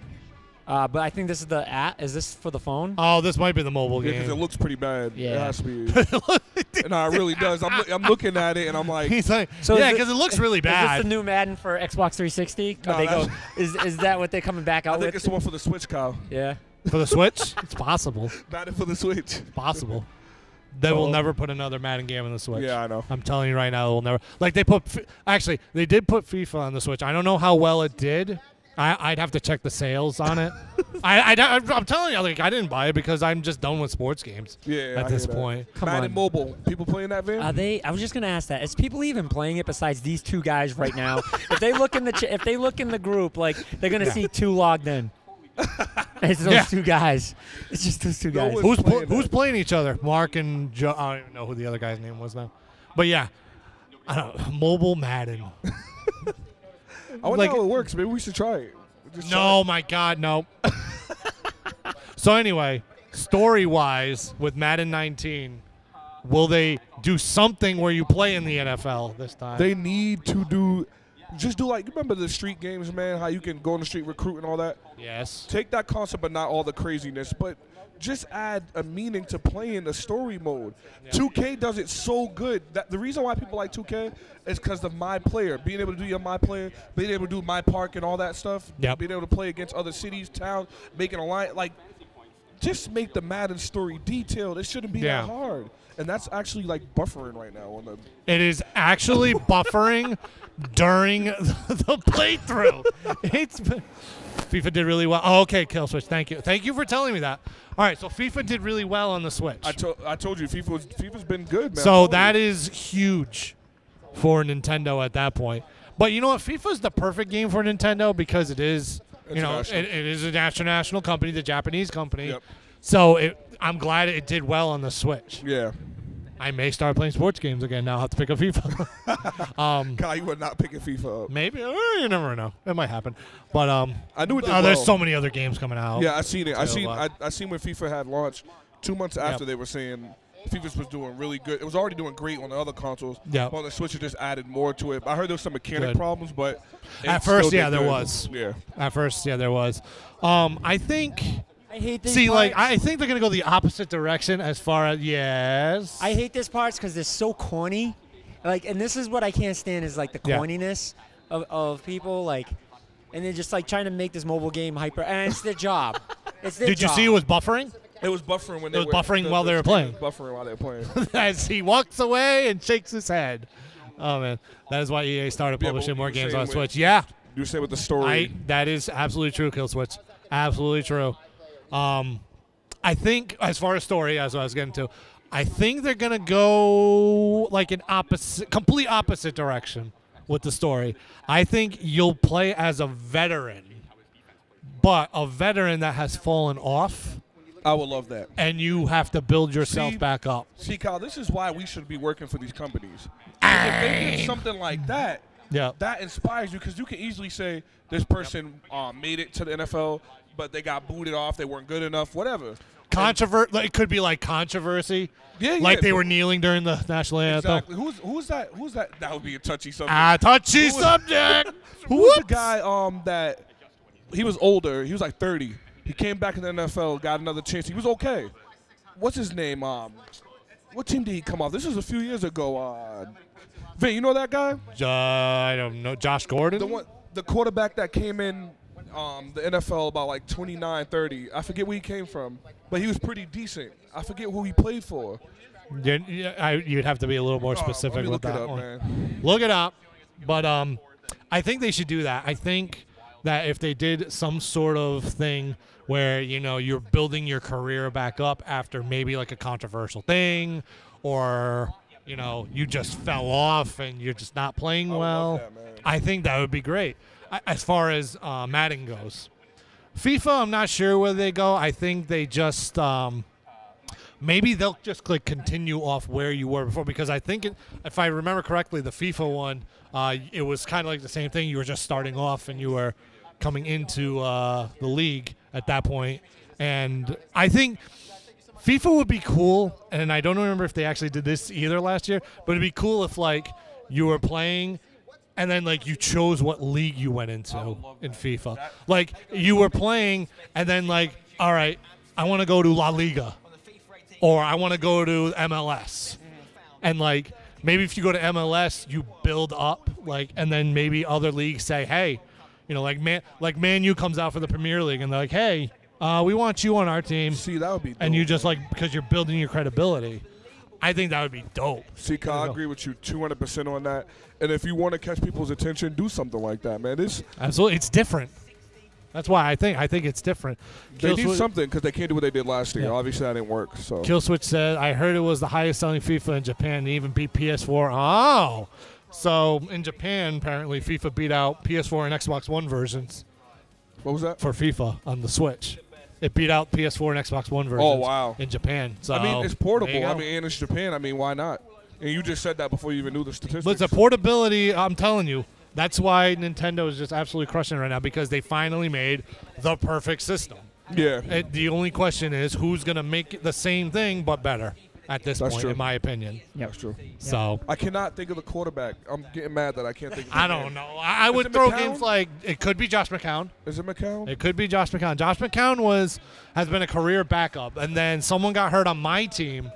But I think this is the app. Is this for the phone? Oh, this might be the mobile Yeah, because it game. looks pretty bad. It Yeah. has to be. No, it really does. I'm looking at it and I'm like, He's like, So yeah, is it- because it looks really Is this bad. the new Madden for Xbox 360? No, Is that what they're coming back I out think with? it's the one for the Switch, Kyle. Yeah. For the Switch? It's possible. Madden for the Switch. Possible. They will never put another Madden game on the Switch. Yeah, I know. I'm telling you right now, they'll never. Like they put, actually, they did put FIFA on the Switch. I don't know how well it did. I'd have to check the sales on it. I'm telling you, like I didn't buy it because I'm just done with sports games. Yeah, at I this hear that. point. Come Madden on. Mobile. People playing that, Van? Are they? I was just gonna ask that. Is people even playing it besides these two guys right now? If they look in the group, like they're gonna see two logged in. It's those two guys. It's just those two guys. one- Who's playing each other? Mark and Joe. I don't even know who the other guy's name was now. But yeah, I don't know, mobile Madden. I wonder like- how it works. Maybe we should try it. Just No, my God, no. So anyway, story-wise, with Madden 19, will they do something where you play in the NFL this time? They need to just do like, you remember the street games, man, how you can go on the street, recruit and all that? Yes. Take that concept, but not all the craziness, but just add a meaning to playing the story mode. 2K does it so good. That the reason why people like 2K is because of my player, being able to do your my player, being able to do my park and all that stuff. Yep. Being able to play against other cities, towns, making a line, like, just make the Madden story detailed. It shouldn't be Yeah. that hard. And that's actually like buffering right now on the. It is actually buffering during the playthrough. FIFA did really well. Oh, okay, Kill Switch. Thank you. Thank you for telling me that. All right, so FIFA did really well on the Switch. I told you FIFA's been good, man. So that is huge for Nintendo at that point. But you know what? FIFA's the perfect game for Nintendo because it is, it International. is a international company, the Japanese company. Yep. So I'm glad it did well on the Switch. Yeah. I may start playing sports games again now. I'll have to pick up FIFA. Kyle, you were not picking FIFA up. Maybe. You never know. It might happen. But I knew it did there's well. so many other games coming out. Yeah, I seen it. I So, seen when FIFA had launched 2 months after Yep. they were saying FIFA was doing really good. It was already doing great on the other consoles. Yep. On the Switch, it just added more to it. I heard there was some mechanic Good. problems, but At it first, still yeah, did there good. was. Yeah. At first, yeah, there was. I think. I hate these See, like, parts. I think they're gonna go the opposite direction as far as yes. I hate this parts because they're so corny. Like, and this is what I can't stand is like the Yeah. corniness of people. Like, and they're just like trying to make this mobile game hyper. And it's their job. It's their Did you job. see it was buffering? It was buffering when It was buffering while they were playing. Buffering while they were playing. As he walks away and shakes his head. Oh man, that is why EA started Yeah, publishing but more you were games saying on with- Switch. Yeah, You say with the story. that is absolutely true, Killswitch. Absolutely true. I think as far as story, as I was getting to, I think they're gonna go like an complete opposite direction with the story. I think you'll play as a veteran, but a veteran that has fallen off, I would love that. and you have to build yourself See- back up. See, Kyle, this is why we should be working for these companies. If they did something like that, Yeah. that inspires you because you can easily say this person made it to the NFL, but they got booted off, they weren't good enough, whatever. It could be like controversy. Yeah, Like yeah. they were kneeling during the national anthem. Exactly. Who's that? Who's that? That would be a touchy subject. Touchy Who was- subject. Who was the Whoops. guy that he was older? He was like 30. He came back in the NFL, got another chance. He was okay. What's his name? What team did he come off? This was a few years ago. Vin, you know that guy? I don't know. Josh Gordon. The quarterback that came in the NFL about like 29, 30. I forget where he came from, but he was pretty decent. I forget who he played for. You'd have to be a little more Let specific me with look it that up, one. man. Look it up. But I think they should do that. I think that if they did some sort of thing where, you're building your career back up after maybe like a controversial thing or, you just fell off and you're just not playing would well, love that, man. I think that would be great. As far as Madden goes. FIFA, I'm not sure where they go. I think they just maybe they'll just continue off where you were before, because I think if I remember correctly, the FIFA one, it was kind of like the same thing. You were just starting off and you were coming into the league at that point. And I think FIFA would be cool, and I don't remember if they actually did this either last year, but it'd be cool if you were playing and then you chose what league you went into in FIFA. Like you were playing and then all right, I want to go to La Liga or I want to go to MLS. And maybe if you go to MLS, you build up and then maybe other leagues say, hey, Man U comes out for the Premier League and they're like, hey, we want you on our team. See, that would be dope. And you just because you're building your credibility. I think that would be dope. See, Kyle, I agree with you 200% on that. And if you want to catch people's attention, do something like that, man. Absolutely, it's different. That's why I think it's different. They need something because they can't do what they did last year. Yeah. Obviously, that didn't work. So Killswitch said, I heard it was the highest selling FIFA in Japan and even beat PS4. Oh, so in Japan, apparently FIFA beat out PS4 and Xbox One versions what was that? for FIFA on the Switch. It beat out PS4 and Xbox One versions. Oh, wow. In Japan. So I mean, it's there portable. you go. I mean, and it's Japan. I mean, why not? And you just said that before you even knew the statistics. But the portability, I'm telling you, that's why Nintendo is just absolutely crushing it right now, because they finally made the perfect system. Yeah. The only question is who's going to make it the same thing but better at this That's point, true. in my opinion. That's true. So I cannot think of the quarterback. I'm getting mad that I can't think of his I name. don't know. I would it throw McCown? games it could be Josh McCown. Is it McCown? It could be Josh McCown. Josh McCown has been a career backup, and then someone got hurt on my team,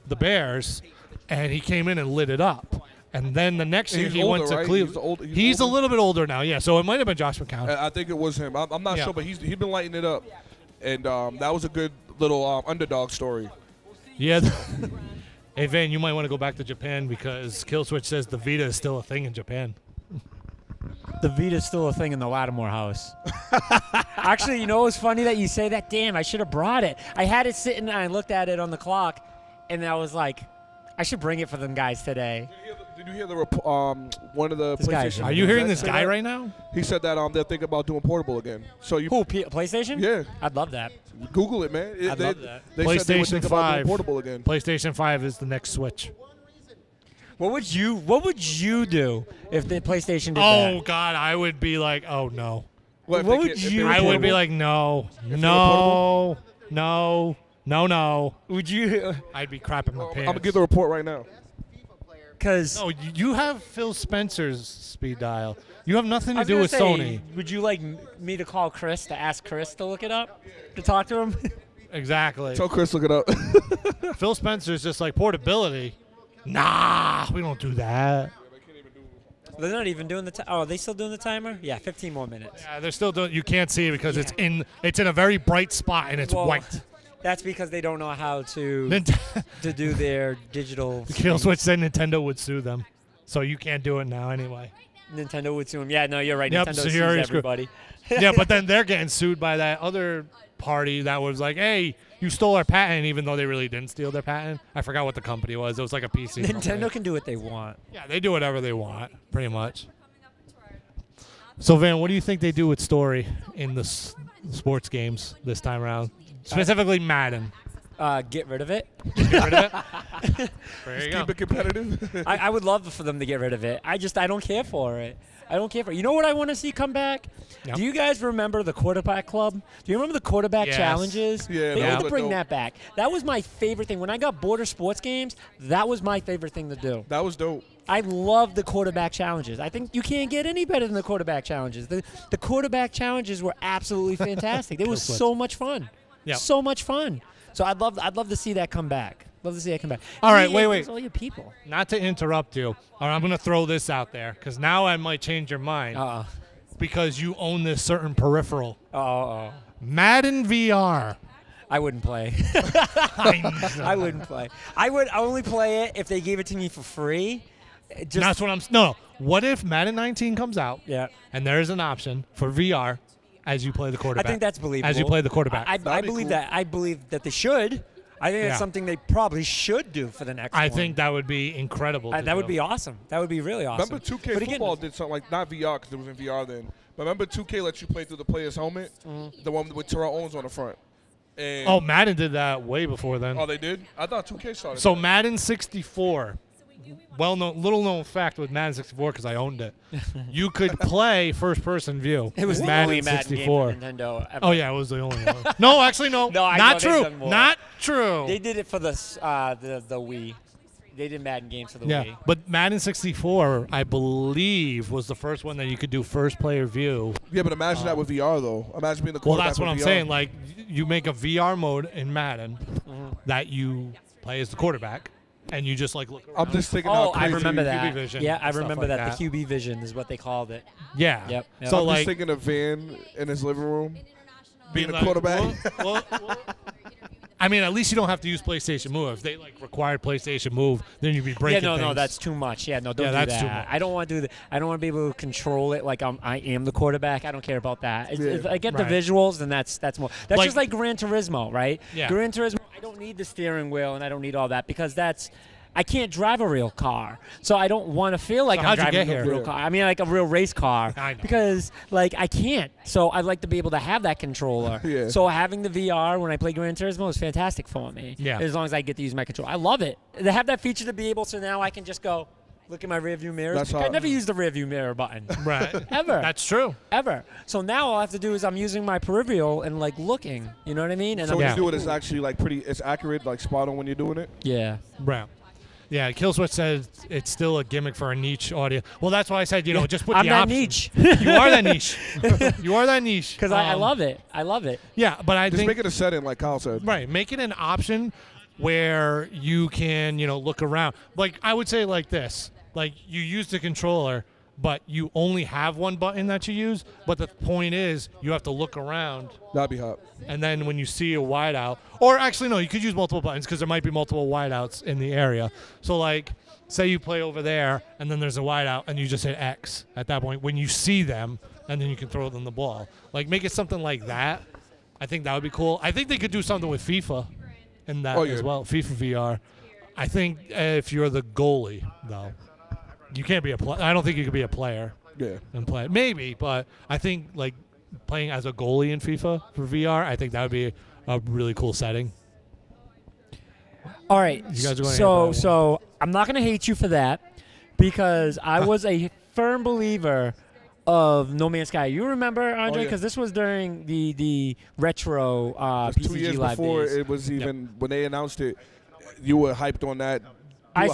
the Bears, and he came in and lit it up. And then the next year He's he older, went to right? Cleveland. He's a older? little bit older now, yeah. So it might have been Josh McCown. I think it was him. I'm not Yeah. sure, but he's been lighting it up. And that was a good little underdog story. Yeah. Hey, Van, you might want to go back to Japan because Killswitch says the Vita is still a thing in Japan. The Vita's still a thing in the Lattimore house. Actually, it was funny that you say that. Damn, I should have brought it. I had it sitting and I looked at it on the clock, and I was like, I should bring it for them guys today. Did you hear the one of the This guy's- PlayStation? Are you hearing execs this say guy that? right now? He said that they're thinking about doing portable again. So you Who, PlayStation? Yeah. I'd love that. Google it, man. I'd love that. They said they would PlayStation think about doing 5. portable again. PlayStation 5 is the next Switch. What would you do if the PlayStation did Oh, that? God, I would be like, oh, no. If What they would get- if you- they were I would be portable? like, no, they were no, no, no, no. Would you? I'd be crapping my I'm pants. gonna give the report right now. Because No, you have Phil Spencer's speed dial. You have nothing to do with Sony. Would you like me to call Chris to ask Chris to look it up, to talk to him? Exactly. Tell Chris look it up. Phil Spencer's just like portability. Nah, we don't do that. They're not even doing the. Are they still doing the timer? Yeah, 15 more minutes. Yeah, they're still doing. You can't see it because it's in a very bright spot and it's Well, white. That's because they don't know how to Nint- do their digital. Kill things. Switch said Nintendo would sue them, so you can't do it now anyway. Nintendo would sue them. Yeah, no, you're right. Yep, Nintendo so sues you're already screwed. everybody. Yeah, but then they're getting sued by that other party that was like, "Hey, you stole our patent," even though they really didn't steal their patent. I forgot what the company was. It was like a PC. Nintendo company. can do what they want. Yeah, they do whatever they want, pretty much. So, Van, what do you think they do with story in the sports games this time around? Specifically Madden. Get rid of it. Get rid of it? There you go. Keep it competitive. I would love for them to get rid of it. I don't care for it. I don't care for it. You know what I want to see come back? Yep. Do you guys remember the quarterback club? Do you remember the quarterback Yes. challenges? Yeah, they that need to was bring dope. that back. That was my favorite thing. When I got bored of sports games, that was my favorite thing to do. That was dope. I love the quarterback challenges. I think you can't get any better than the quarterback challenges. The quarterback challenges were absolutely fantastic. It was Switch. so much fun. Yep. So much fun. So I'd love to see that come back. Love to see that come back. All right, EA, wait. there's all your people. Not to interrupt you, or I'm going to throw this out there, because now I might change your mind, because you own this certain peripheral. Madden VR. I wouldn't play. I wouldn't play. I would only play it if they gave it to me for free. That's what I'm. No. What if Madden 19 comes out? Yeah. And there is an option for VR as you play the quarterback. I think that's believable. As you play the quarterback. I That'd be believe cool. that. I believe that they should. I think Yeah. it's something they probably should do for the next I one. think that would be incredible. That would be awesome. That would be really awesome. Remember 2K But again, Football did something like, not VR because it was in VR then, but remember 2K let you play through the player's helmet? The one with Terrell Owens on the front. And Oh, Madden did that way before then. Oh, they did? I thought 2K started So that. Madden 64, little known fact with Madden 64 because I owned it. You could play first person view. It was the Madden only Madden 64. game for Nintendo ever. Oh yeah, it was the only one. No, actually no. No, I not know they've true. done more. Not true. They did it for the Wii. They did Madden games for the Yeah, Wii. but Madden 64, I believe, was the first one that you could do first player view. Yeah, but imagine that with VR, though. Imagine being the Well, quarterback that's what I'm with VR. saying. Like, you make a VR mode in Madden that you play as the quarterback, and you just like look around. I'm just thinking Oh, how I crazy. remember QB that. vision Yeah, I and stuff remember like that. that. The QB vision is what they called it. Yeah. Yep. So I'm like, just thinking of Van in his living room being a like, quarterback. well, I mean, at least you don't have to use PlayStation Move. If they like required PlayStation Move, then you'd be breaking. Yeah, no, things. that's too much. Yeah, no, don't Yeah, do that's that. too much. I don't want to do that. I don't want to be able to control it like I am the quarterback. I don't care about that. If I get Right. the visuals, then that's more. That's Like- just like Gran Turismo, right? Yeah. Gran Turismo. I don't need the steering wheel and I don't need all that because I can't drive a real car, so I don't want to feel like So I'm how'd you driving get a here? real car. I mean, like a real race car, I know. because like I can't. So I'd like to be able to have that controller. Yeah. So having the VR when I play Gran Turismo is fantastic for me. Yeah. As long as I get to use my controller, I love it. They have that feature to be able to now I can just go look in my rearview mirror. That's I how- never used the rearview mirror button. right. Ever. That's true. Ever. So now all I have to do is I'm using my peripheral and like looking. You know what I mean? And So I'm when Yeah. you do it, it's actually like it's accurate, like spot on when you're doing it. yeah. Right. Yeah, Killswitch says it's still a gimmick for a niche audience. Well, that's why I said, just put I'm the that option. niche. You are that niche. You are that niche. Because I love it. I love it. Yeah, but I Just think make it a setting, like Kyle said. right, make it an option where you can, look around. Like I would say like this. Like you use the controller, but you only have one button that you use, but the point is you have to look around. That'd be hot. And then when you see a wideout, or actually no, you could use multiple buttons because there might be multiple wideouts in the area. So like, say you play over there, and then there's a wideout, and you just hit X at that point when you see them, and then you can throw them the ball. Like make it something like that. I think that would be cool. I think they could do something with FIFA in that Oh, yeah. as well. FIFA VR. I think if you're the goalie though, you can't be a player. I don't think you could be a player Yeah. and play. Maybe, but I think like playing as a goalie in FIFA for VR, I think that would be a really cool setting. All right. You guys are gonna so hate that so I'm not going to hate you for that because I was a firm believer of No Man's Sky. You remember, Andre? yeah. Because this was during the retro That's PCG 2 years Live before days. it was even when they announced it. You were hyped on that. I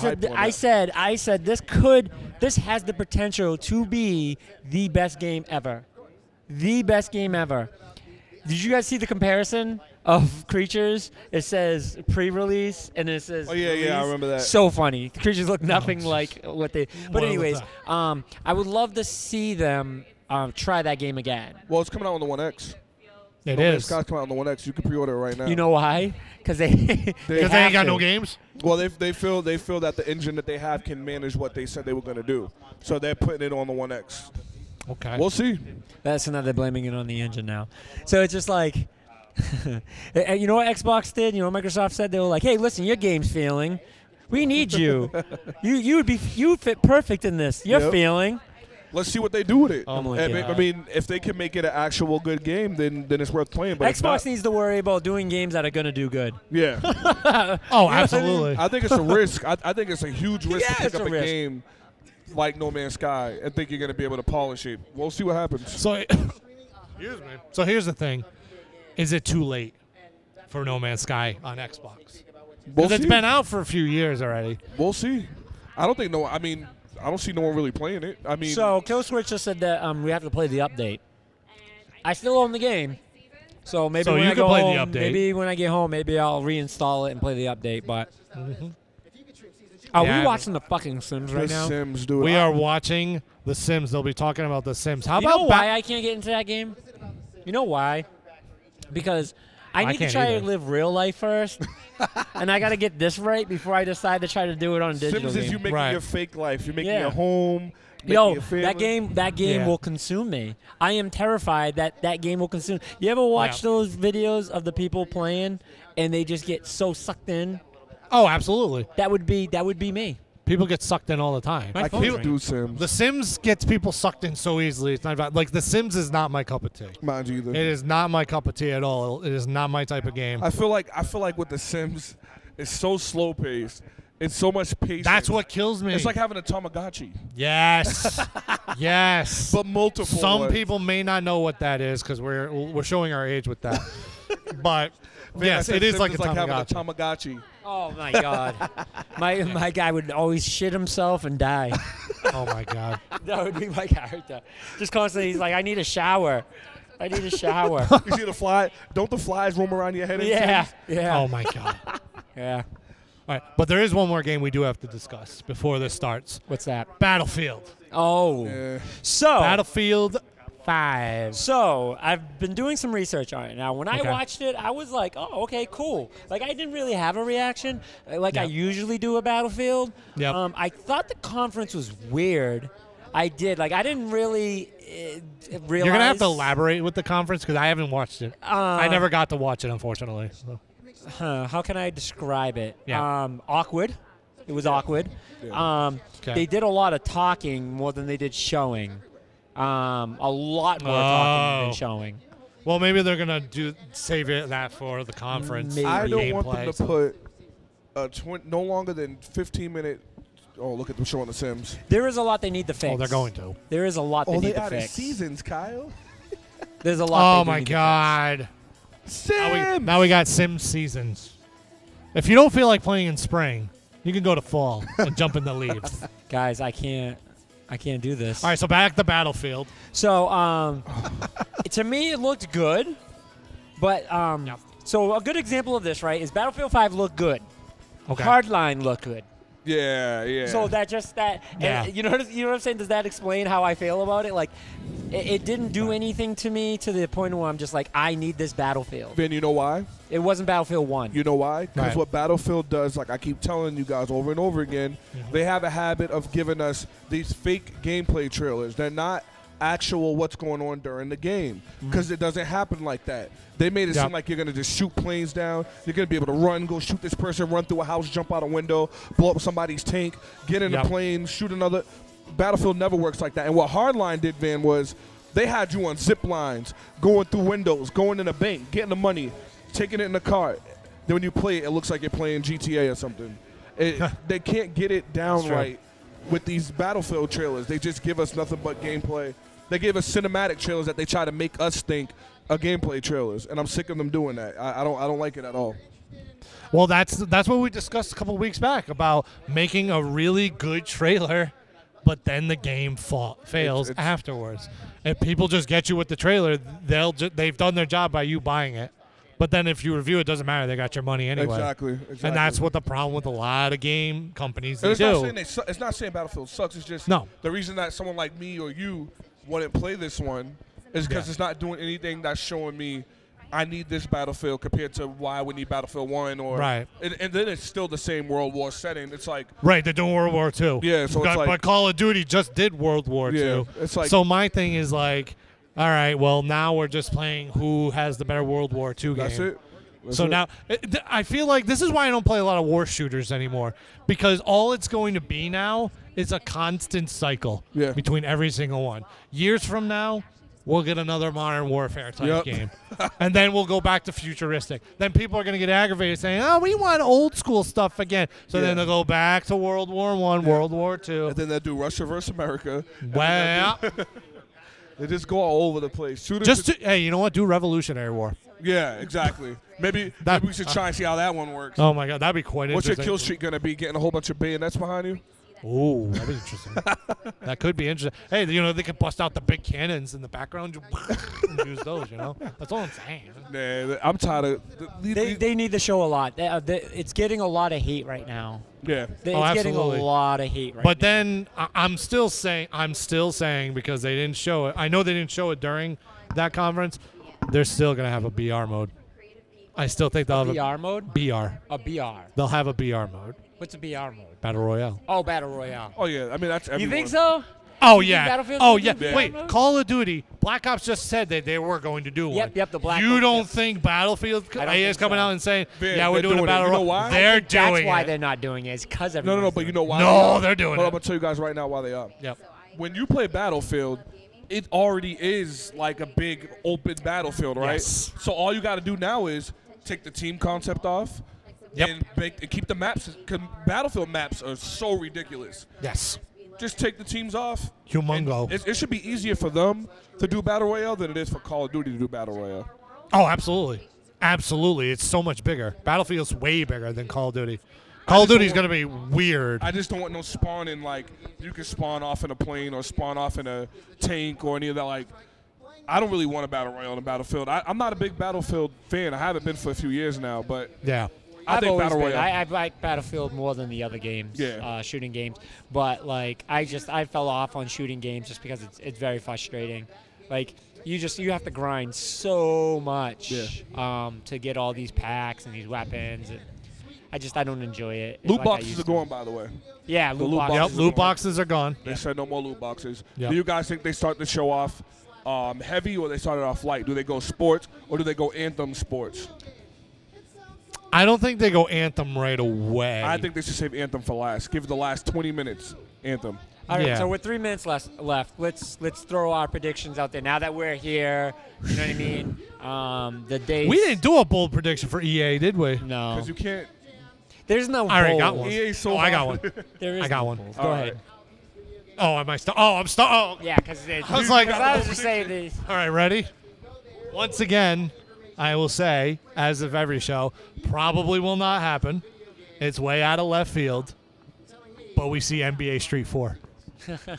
said this has the potential to be the best game ever. The best game ever. Did you guys see the comparison of creatures? It says pre-release and it says Oh, yeah, yeah, I release. remember that. So funny. The creatures look nothing like what they. But What was anyways, that? I would love to see them try that game again. Well, it's coming out on the One X. It No Man's is. Sky's coming out on the One X. You can pre-order it right now. You know why? Because they Because they ain't have got to. no games. Well, they feel that the engine that they have can manage what they said they were going to do, so they're putting it on the One X. Okay. We'll see. That's another blaming it on the engine now. So it's just like, and you know what Xbox did? You know what Microsoft said? They were like, hey, listen, your game's failing. We need you. you would fit perfect in this. You're Yep. failing. Let's see what they do with it. Oh my I mean, if they can make it an actual good game, then it's worth playing. But if Xbox not, needs to worry about doing games that are going to do good. yeah, Oh, absolutely. I think it's a risk. I think it's a huge risk Yeah, to it's pick up a a risk. game like No Man's Sky and think you're going to be able to polish it. We'll see what happens. So, excuse me. So here's the thing: is it too late for No Man's Sky on Xbox? We'll Because it's see. been out for a few years already. We'll see. I don't think I don't see no one really playing it. I mean, So Kill Switch just said that we have to play the update. I still own the game. So maybe So when you I can go play the home, update. maybe when I get home, maybe I'll reinstall it and play the update. But are Yeah, we watching the fucking Sims right the now? Sims, dude. We are watching The Sims. They'll be talking about The Sims. How You about know why I can't get into that game? You know why? Because I need to can't try either. to live real life first, and I got to get this right before I decide to try to do it on a digital Sims is game. you making Right. your fake life. You're making Yeah. your home. Making Yo, your family. that game Yeah. will consume me. I am terrified that game will consume. You ever watch Yeah. those videos of the people playing and they just get so sucked in? Oh, absolutely. That would be me. People get sucked in all the time. My I phone's can't ringing. do Sims. The Sims gets people sucked in so easily. It's not about, like The Sims is not my cup of tea. Mind you, either. It is not my cup of tea at all. It is not my type of game. I feel like with The Sims, it's so slow paced. It's so much patience. That's what kills me. It's like having a Tamagotchi, yes, yes. but multiple. Some ones. people may not know what that is because we're showing our age with that. But Man, I yes, said it is Sims like a having a Tamagotchi. Tamagotchi. Oh my god, my guy would always shit himself and die. Oh my god. That would be my character. Just constantly, he's like, I need a shower. I need a shower. You see the fly? Don't the flies roam around your head? in yeah, Sims? yeah, Oh my god. yeah. All right, but there is one more game we do have to discuss before this starts. What's that? Battlefield. Oh, Yeah. so Battlefield 5. So I've been doing some research on it. Now, when I Okay. watched it, I was like, "Oh, okay, cool." Like I didn't really have a reaction, like I Yep. usually do a Battlefield. Yep. I thought the conference was weird. I did. Like I didn't really realize. You're gonna have to elaborate with the conference because I haven't watched it. I never got to watch it, unfortunately. So. How can I describe it? Yeah. Awkward. It was awkward. Okay. They did a lot of talking more than they did showing. A lot more talking than Oh. showing. Well, maybe they're gonna save that for the conference. Maybe. I don't want gameplay, them to so- put no longer than 15-minute. Oh, look at them showing The Sims. There is a lot they need to fix. Oh, they're going to. There is a lot they Oh, they need to added fix. seasons, Kyle. There's a lot. Oh they my need to god. Sims. Now we got Sims seasons. If you don't feel like playing in spring, you can go to fall and jump in the leaves. fix. Guys, I can't do this. All right, so back to Battlefield. So, to me, it looked good, but Yep. so a good example of this, right, is Battlefield 5 looked good. Okay. Hardline looked good. Yeah. So that Yeah. and you know what I'm saying? Does that explain how I feel about it? Like, it didn't do anything to me to the point where I'm just like, I need this Battlefield. Vin, you know why? It wasn't Battlefield 1. You know why? Because Right. what Battlefield does, like I keep telling you guys over and over again, they have a habit of giving us these fake gameplay trailers. They're not actual what's going on during the game because it doesn't happen like that. They made it Yep. seem like you're going to just shoot planes down. You're going to be able to run, go shoot this person, run through a house, jump out a window, blow up somebody's tank, get in Yep. a plane, shoot another. Battlefield never works like that. And what Hardline did, Van, was they had you on zip lines, going through windows, going in a bank, getting the money, taking it in the car. Then when you play it, it looks like you're playing GTA or something. They can't get it down true. right with these Battlefield trailers. They just give us nothing but gameplay. They give us cinematic trailers that they try to make us think are gameplay trailers, and I'm sick of them doing that. I don't like it at all. Well, that's what we discussed a couple weeks back about making a really good trailer, but then the game fails It's- afterwards. If people just get you with the trailer, they've done their job by you buying it. But then if you review it, doesn't matter. They got your money anyway. Exactly. And that's what the problem with a lot of game companies And they it's not do. saying it's not saying Battlefield sucks. It's just No. the reason that someone like me or you wouldn't play this one is because Yeah. it's not doing anything that's showing me I need this Battlefield compared to why we need Battlefield 1 or Right. And then it's still the same World War setting. It's like Right, they're doing World War II. Yeah, so it's like- but Call of Duty just did World War Yeah, II. it's like- so my thing is like, all right, well now we're just playing who has the better World War II game. that's it. That's So it. now, I feel like this is why I don't play a lot of war shooters anymore, because all it's going to be now is a constant cycle Yeah. between every single one. Years from now, we'll get another Modern Warfare type Yep. game, and then we'll go back to futuristic. Then people are going to get aggravated saying, "Oh, we want old school stuff again." So then Yeah. they'll go back to World War I, World War II. And then they do Russia versus America. Well, They just go all over the place. Shooters just to, hey, you know what? Do Revolutionary War. yeah, exactly. Maybe we should try and see how that one works. Oh my God, that'd be quite What's your interesting. kill streak gonna be? Getting a whole bunch of bayonets behind you? Oh, that'd be interesting. That could be interesting. Hey, you know, they could bust out the big cannons in the background and use those, you know? That's all I'm saying. Nah, I'm tired of. They need the show a lot. It's getting a lot of hate right now. Yeah. It's getting a absolutely. lot of hate right But now. then I'm still saying because they didn't show it. I know they didn't show it during that conference. They're still going to have a BR mode. I still think they'll have BR mode? BR. A BR. They'll have a BR mode. What's a BR mode? Battle Royale. Oh, Battle Royale. Oh yeah. I mean that's everyone. You think so? Oh, You think yeah. Battlefield's Oh, gonna yeah. do BR Wait, mode? Call of Duty. Black Ops just said that they were going to do one. Yep, the Black You Ops, don't yep. think Battlefield I don't is think coming so. out and saying, Yeah, yeah, we're they're doing a doing it. Battle You know Royale? why? They're That's doing why it. they're not doing it. It's because No, but you know why? No, they're doing Hold on, it. I'm gonna tell you guys right now why they are. Yep. When you play Battlefield, it already is like a big open battlefield, right? Yes. So all you got to do now is take the team concept off. Yep. And keep the maps. Cause Battlefield maps are so ridiculous. Yes. Just take the teams off. Humongo. It should be easier for them to do Battle Royale than it is for Call of Duty to do Battle Royale. Oh, absolutely. Absolutely. It's so much bigger. Battlefield's way bigger than Call of Duty. Call of just Duty's don't going to be weird. I just don't want no spawning, like, you can spawn off in a plane or spawn off in a tank or any of that. Like, I don't really want a Battle Royale on a Battlefield. I'm not a big Battlefield fan. I haven't been for a few years now, but Yeah. I I've think always Battle been. Royale. I like Battlefield more than the other games, Yeah. shooting games. But like, I fell off on shooting games just because it's very frustrating. Like, you have to grind so much to get all these packs and these weapons. And I don't enjoy it. Loot like I boxes used are to. going, by the way. Yeah, loot loot boxes. Yep, boxes loot boxes are gone. They said no more loot boxes. Yep. Do you guys think they start the show off heavy or they started off light? Do they go sports or do they go Anthem sports? I don't think they go Anthem right away. I think they should save Anthem for last. Give the last 20 minutes Anthem. All right, Yeah. so with 3 minutes left, let's throw our predictions out there. Now that we're here, you know what I mean? The days. We didn't do a bold prediction for EA, did we? No. Because you can't. There's no. I already bold. got one. EA so Oh, I got hard. one. There is I got no one. bold. Go All ahead. Oh, am I stuck? Oh, I'm stuck. Oh. Yeah, because I was like- I was just saying this. All right, ready? Once again, I will say, as of every show, probably will not happen. It's way out of left field. But we see NBA Street 4.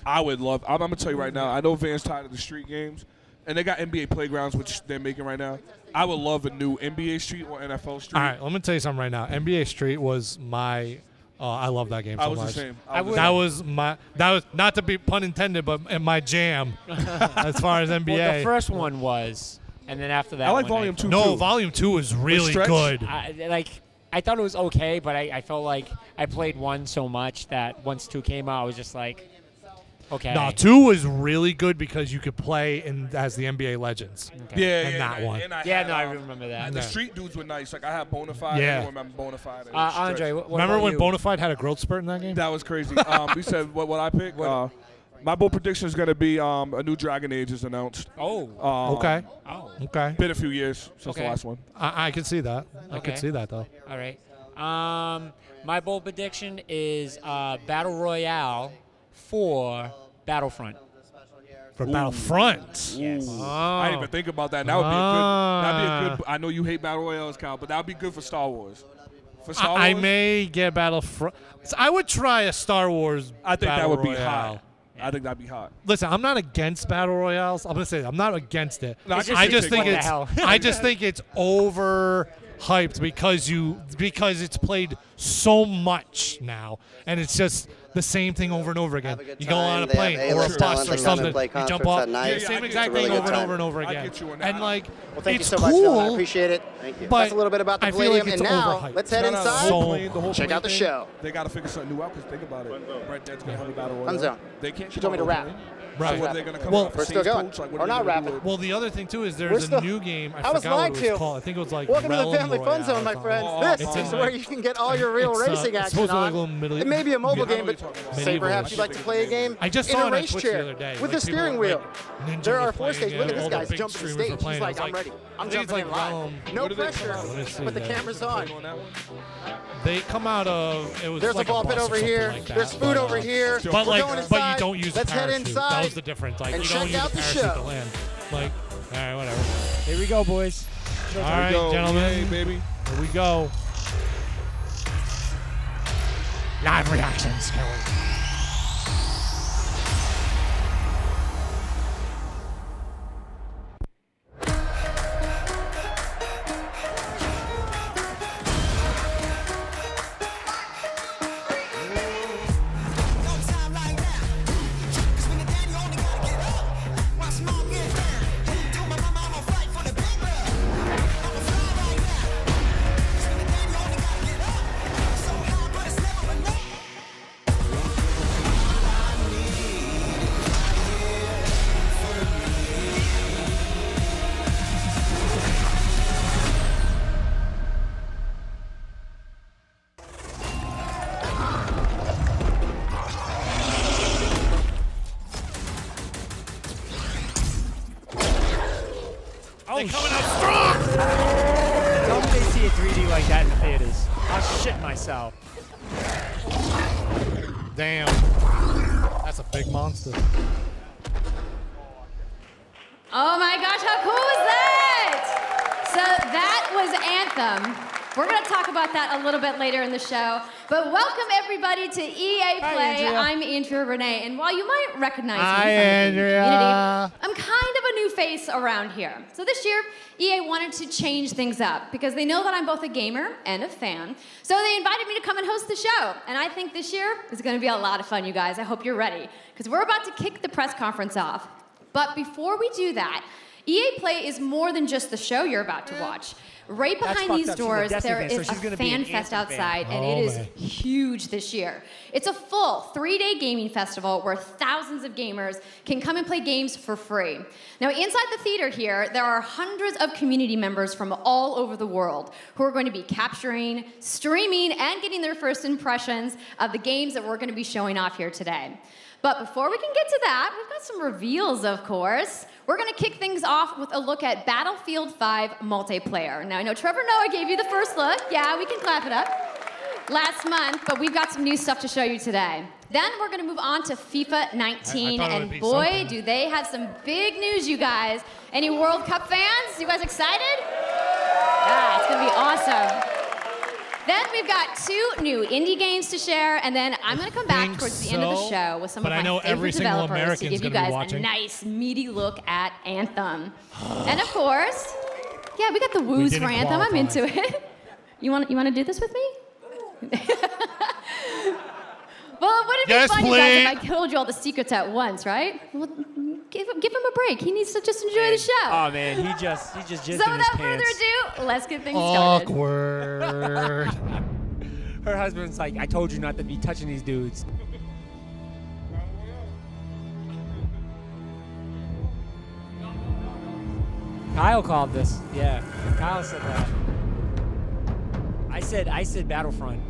I would love. I'm gonna tell you right now. I know Van's tired of the street games, and they got NBA playgrounds, which they're making right now. I would love a new NBA Street or NFL Street. All right, let me tell you something right now. NBA Street was my. I love that game so I was much. the same. I would- That was not to be pun intended, but my jam as far as NBA. Well, the first one was, and then after that, I like one, Volume 2 no, too. Volume 2 is really Stretch? good. I thought it was okay, but I felt like I played one so much that once 2 came out, I was just like, okay. No, 2 was really good because you could play as the NBA Legends. Okay. Yeah, And that one. And I Yeah, had, no, I remember that. The street dudes were nice. Like I had Bonafide. Yeah. I remember Bonafide. and Andre, Stretch. what Remember about when you? Bonafide had a growth spurt in that game? That was crazy. We said what I picked. My bold prediction is gonna be a new Dragon Age is announced. Oh. Okay. Oh. Okay. Been a few years since the Okay. last one. I can see that. I Okay. can see that, though. All right. My bold prediction is Battle Royale for Battlefront. For Battlefront. Yes. I didn't even think about that. That would be a good. That'd be a good. I know you hate battle royales, Kyle, but that would be good for Star Wars. For Star Wars, I may get Battlefront. So I would try a Star Wars. I think that Battle would be Royale. hot. I think that'd be hot. Listen, I'm not against battle royales. I'm gonna say I'm not against it. No, It's I I just just think what the it's hell? I just think it's overhyped because it's played so much now, and it's just the same thing over and over again. Have a good You go on a time. They plane have or a A-list bus talent or that come and something. play You jump concerts off, at night. the same It's a exact really thing good over and time. over and over I again. get you on that. And like, Well, thank you it's so much, Dylan. I cool. appreciate it. Thank you. But That's a little bit about the I feel like Palladium, it's and now overhyped. let's head No, no, inside. the whole plane- the whole Check plane out the thing, show. They got to figure something new out because think about it. Red Dead's going to have a battle royale. Fun zone. They can't. She told me to rap. Right. So what are they going to come Well, out? we're still going. Like, Or not rapping. Well, the other thing too is We're there's still- a new game. I I was forgot what lied it was to. called. I think it was like Welcome to the Realm Family Fun Royale Zone, or my something. friends. Oh, This it's is in where like- you can get all your real it's, racing it's action supposed to be like on. a little middle. It may be a mobile Yeah, I know game, what but you're talking about. say Medieval. perhaps you'd like to play a game I just in saw a it on race Twitch the chair other day. with Like, a steering people, wheel. like, Ninja There was are 4 playing stages. it, Look at all this the guy's big jumping the streamers stage. were He's playing. like, I I'm was ready. I'm I think it's jumping in like live. Realm. No What do they come pressure, out with? Let me see but the that. camera's on. On that one? They come out of it was There's like a ball bus pit or over something here. like that, There's food but, over here. But We're like, going but inside. you don't use Let's the head parachute. inside That was the difference. Like and you don't check use out the the parachute to show. land. Like, all right, whatever. Here we go, boys. All right, Go. gentlemen. Yay, baby. Here we go. Live reactions. Oh, coming out strong! Tell me they see a 3D like that in the theaters. I'll shit myself. Damn. That's a big monster. Oh my gosh, how cool is that? So that was Anthem. We're going to talk about that a little bit later in the show. But welcome everybody to EA Play. Andrea. I'm Andrea Renee, and while you might recognize me Hi, from the Andrea. community, I'm kind of a new face around here. So this year, EA wanted to change things up because they know that I'm both a gamer and a fan. So they invited me to come and host the show. And I think this year is going to be a lot of fun, you guys. I hope you're ready because we're about to kick the press conference off. But before we do that, EA Play is more than just the show you're about to watch. Right That's behind fucked these up. She's a doors, Destiny there fan, so is she's a gonna be an fan fest Anthem fan. outside, and Oh, it is man. huge this year. It's a full 3-day gaming festival where thousands of gamers can come and play games for free. Now, inside the theater here, there are hundreds of community members from all over the world who are going to be capturing, streaming, and getting their first impressions of the games that we're going to be showing off here today. But before we can get to that, we've got some reveals, of course. We're going to kick things off with a look at Battlefield 5 multiplayer. Now, I know Trevor Noah gave you the first look. Yeah, we can clap it up. Last month, but we've got some new stuff to show you today. Then we're going to move on to FIFA 19, I thought it would and be boy, something. do they have some big news, you guys. Any World Cup fans? You guys excited? Yeah, it's going to be awesome. Then we've got 2 new indie games to share, and then I'm going to come back think towards the end of the so, show with some but of I my know favorite every single developers to American's give you gonna be guys a watching. nice, meaty look at Anthem. And of course, yeah, we got the woos for didn't Anthem. I'm qualify. into it. You want to do this with me? Well, it wouldn't Yes, be fun, you guys, please. if I told you all the secrets at once, right? Well, give him a break. He needs to just enjoy the show. Oh man, he just jizzed So in his without further pants. ado, let's get things started. Awkward. Her husband's like, I told you not to be touching these dudes. Kyle called this. Yeah, Kyle said that. I said Battlefront.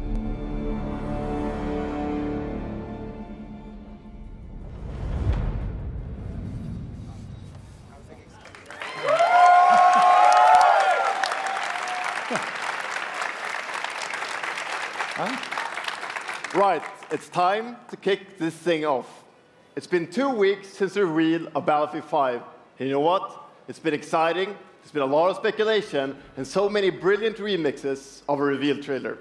Right, it's time to kick this thing off. It's been 2 weeks since the reveal of Battlefield 5. And you know what? It's been exciting, there's been a lot of speculation, and so many brilliant remixes of a reveal trailer.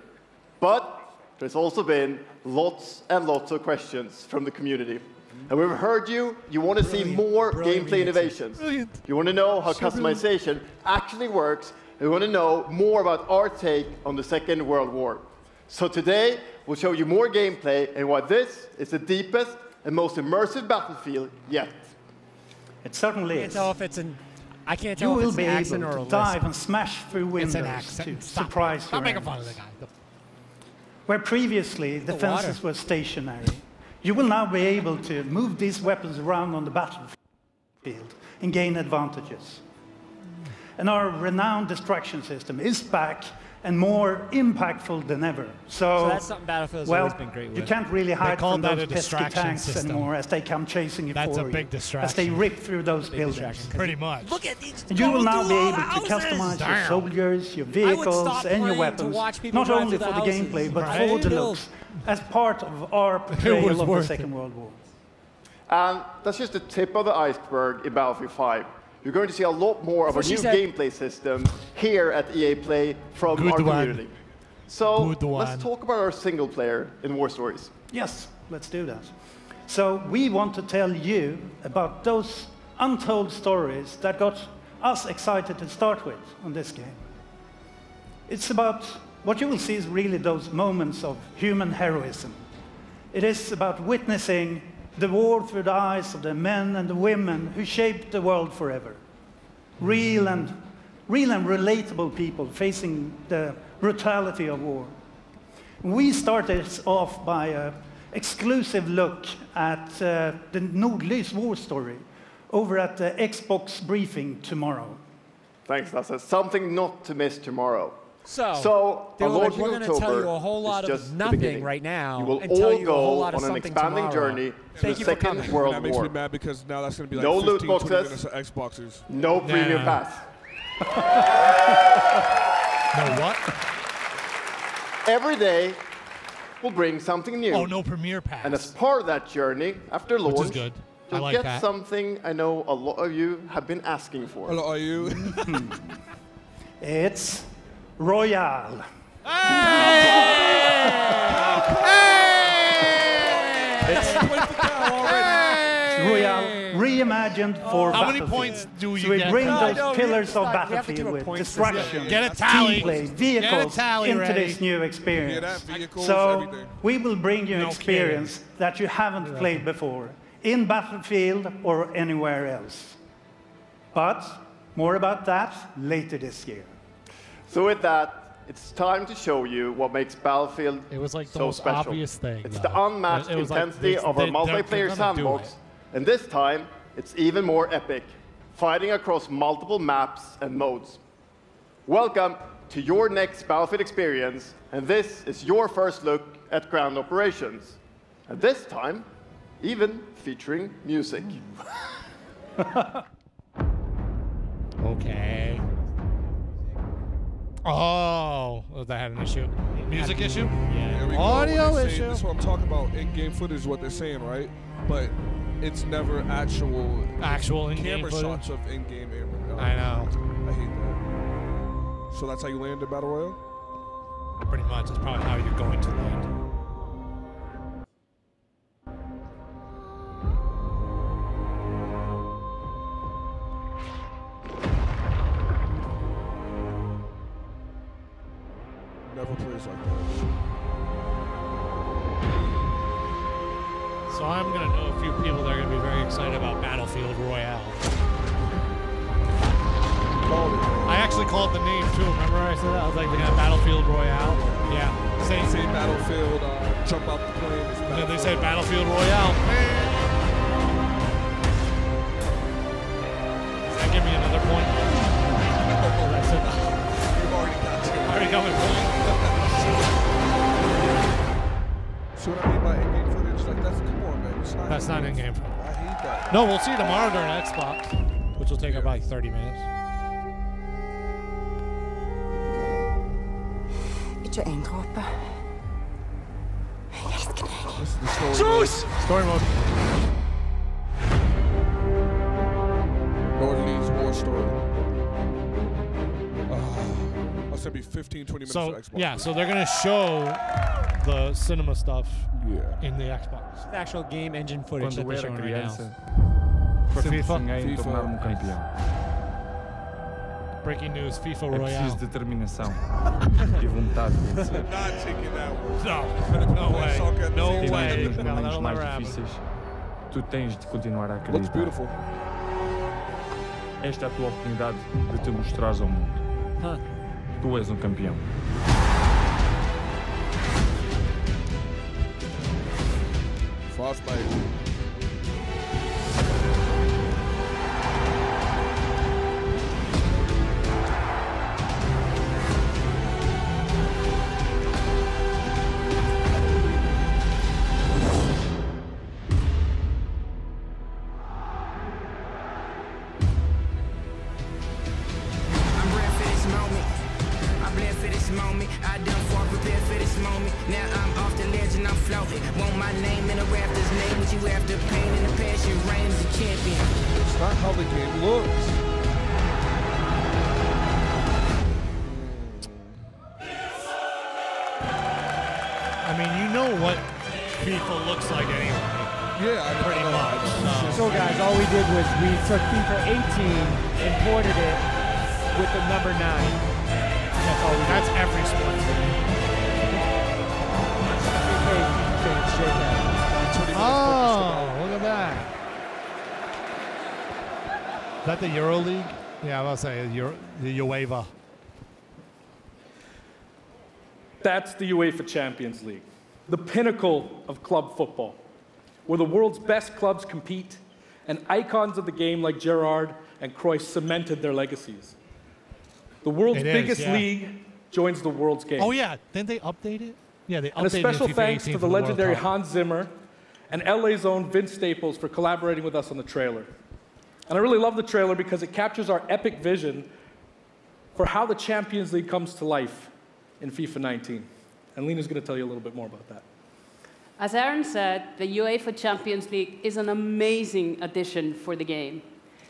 But there's also been lots and lots of questions from the community. And we've heard you want to see more gameplay innovations. You want to know how customization actually works, and you want to know more about our take on the Second World War. So today, we'll show you more gameplay and why this is the deepest and most immersive Battlefield yet. It certainly I can't is. tell if it's an. I can't You tell if will it's be an able accent or a to lisp. dive and smash through It's windows an accent. to Stop. surprise Stop your making fun of enemies. the guy. Where previously the The fences water. were stationary, you will now be able to move these weapons around on the battlefield and gain advantages. And our renowned distraction system is back and more impactful than ever. So that's something Battlefield's well, always been great with. you can't really hide call from that those a pesky distraction tanks system. anymore as they come chasing you That's for a big you, as distraction. they rip through those Big buildings. distraction. Pretty much. Look at these. And you will now be able to houses. customize your Damn. soldiers, your I would vehicles, stop and your playing to weapons, watch people not drive only through for the the houses. gameplay, but Right. for the looks, as part of our portrayal of the worth Second it. World War. And that's just the tip of the iceberg in Battlefield 5. You're going to see a lot more of our That's new what she said. gameplay system here at EA Play from Good our one. community. So Good one. let's talk about our single player in War Stories. Yes, let's do that. So we want to tell you about those untold stories that got us excited to start with on this game. It's about, what you will see is really those moments of human heroism. It is about witnessing the war through the eyes of the men and the women who shaped the world forever. Real and relatable people facing the brutality of war. We started off by an exclusive look at the Nordlys war story over at the Xbox briefing tomorrow. Thanks, Lasse. Something not to miss tomorrow. So they our were like, launching we're going to October tell you a whole lot is just of the nothing beginning. right now You will and tell all you a go whole lot of on an something expanding tomorrow. journey Thank to you the for Second coming. World That makes War. me mad because now that's going to be like No 15, loot 20 boxes. minutes of Xboxes. No premium pass. No what? Every day will bring something new. Oh, no Premiere Pass. And as part of that journey, after launch, Which is good. I you'll like get that. something I know a lot of you have been asking for. Hello, are you? It's Royale. Royale reimagined for How many Battlefield. points do you So we get? bring No, those no, pillars we of have to give Battlefield a with point system. destruction, Get a tally. team play, vehicles tally into ready. this new experience. Yeah, that vehicles, So everything. we will bring you an No experience that you haven't played before in Battlefield or anywhere else. But more about that later this year. So with that, it's time to show you what makes Battlefield It was like the so most special. obvious thing. It's though. the unmatched It was like, intensity this- of our they're multiplayer gonna do sandbox. it. And this time, it's even more epic, fighting across multiple maps and modes. Welcome to your next Battlefield experience, and this is your first look at ground operations. And this time, even featuring music. Okay. Oh, that had an issue. Music issue? There we go. Audio What they're saying- issue. That's what I'm talking about. In-game footage is what they're saying, right? But it's never actual In-game camera footage. shots of in-game camera. I know. I hate that. So that's how you land in Battle Royale? Pretty much. That's probably how you're going to land. Never plays like that. So I'm going to know a few people that are going to be very excited about Battlefield Royale. I actually called the name too. Remember I said that? I was like, yeah, Battlefield Royale. Yeah. Same Battlefield, jump out the plane. It's And then they Battlefield. said Battlefield Royale. Does that give me another point? I said, You've already got two. I already got my point. See what I mean by in-game footage? Like, come on, man. It's not That's not in-game. in-game. I hate that. No, we'll see tomorrow during Xbox, which will take about like 30 minutes. Ikke en dråpe. Jeg elsker deg. This is the story. Story mode. Nordlys War Story. That's gonna be 15, 20 minutes So of Xbox. yeah, so they're gonna show the cinema stuff Yeah. in the Xbox. The actual game engine footage that they're showing right now. For FIFA. FIFA. Breaking news, FIFA É Royale. preciso determinação e vontade de vencer. Not taking that word. No way. No E way. mesmo nos No, momentos that'll mais never happen. difíceis, tu tens de continuar a Looks acreditar. beautiful. Esta é a tua oportunidade de te mostrares ao mundo. Tu és um campeão. Frostbite. I'm bred for this moment. I bled for this moment. I done fought prepared for this moment. Now I'm off the ledge and I'm floating. Want my name in the rafters, name what you after pain and the passion reigns the champion. It's not how the game looks. I mean, you know what FIFA looks like anyway. Yeah, I Pretty much. So guys, all we did was we took FIFA 18 and ported it with the number 9. That's all we did. That's every sports game. Oh, look at that. Is that the Euro League? Yeah, I was going to say the UEFA. That's the UEFA Champions League, the pinnacle of club football, where the world's best clubs compete and icons of the game like Gerrard and Cruyff cemented their legacies. The world's biggest league joins the world's game. Oh, yeah. Didn't they update it? Yeah, they updated it. And a special in FIFA thanks 18 to for the World legendary Cup. Hans Zimmer and LA's own Vince Staples for collaborating with us on the trailer. And I really love the trailer because it captures our epic vision for how the Champions League comes to life in FIFA 19. And Lena's going to tell you a little bit more about that. As Aaron said, the UEFA Champions League is an amazing addition for the game.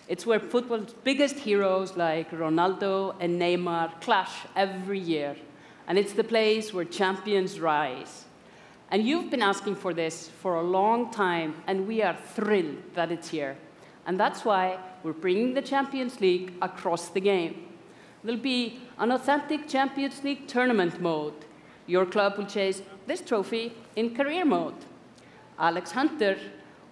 It's where football's biggest heroes like Ronaldo and Neymar clash every year. And it's the place where champions rise. And you've been asking for this for a long time, and we are thrilled that it's here. And that's why we're bringing the Champions League across the game. There'll be an authentic Champions League tournament mode. Your club will chase this trophy in career mode. Alex Hunter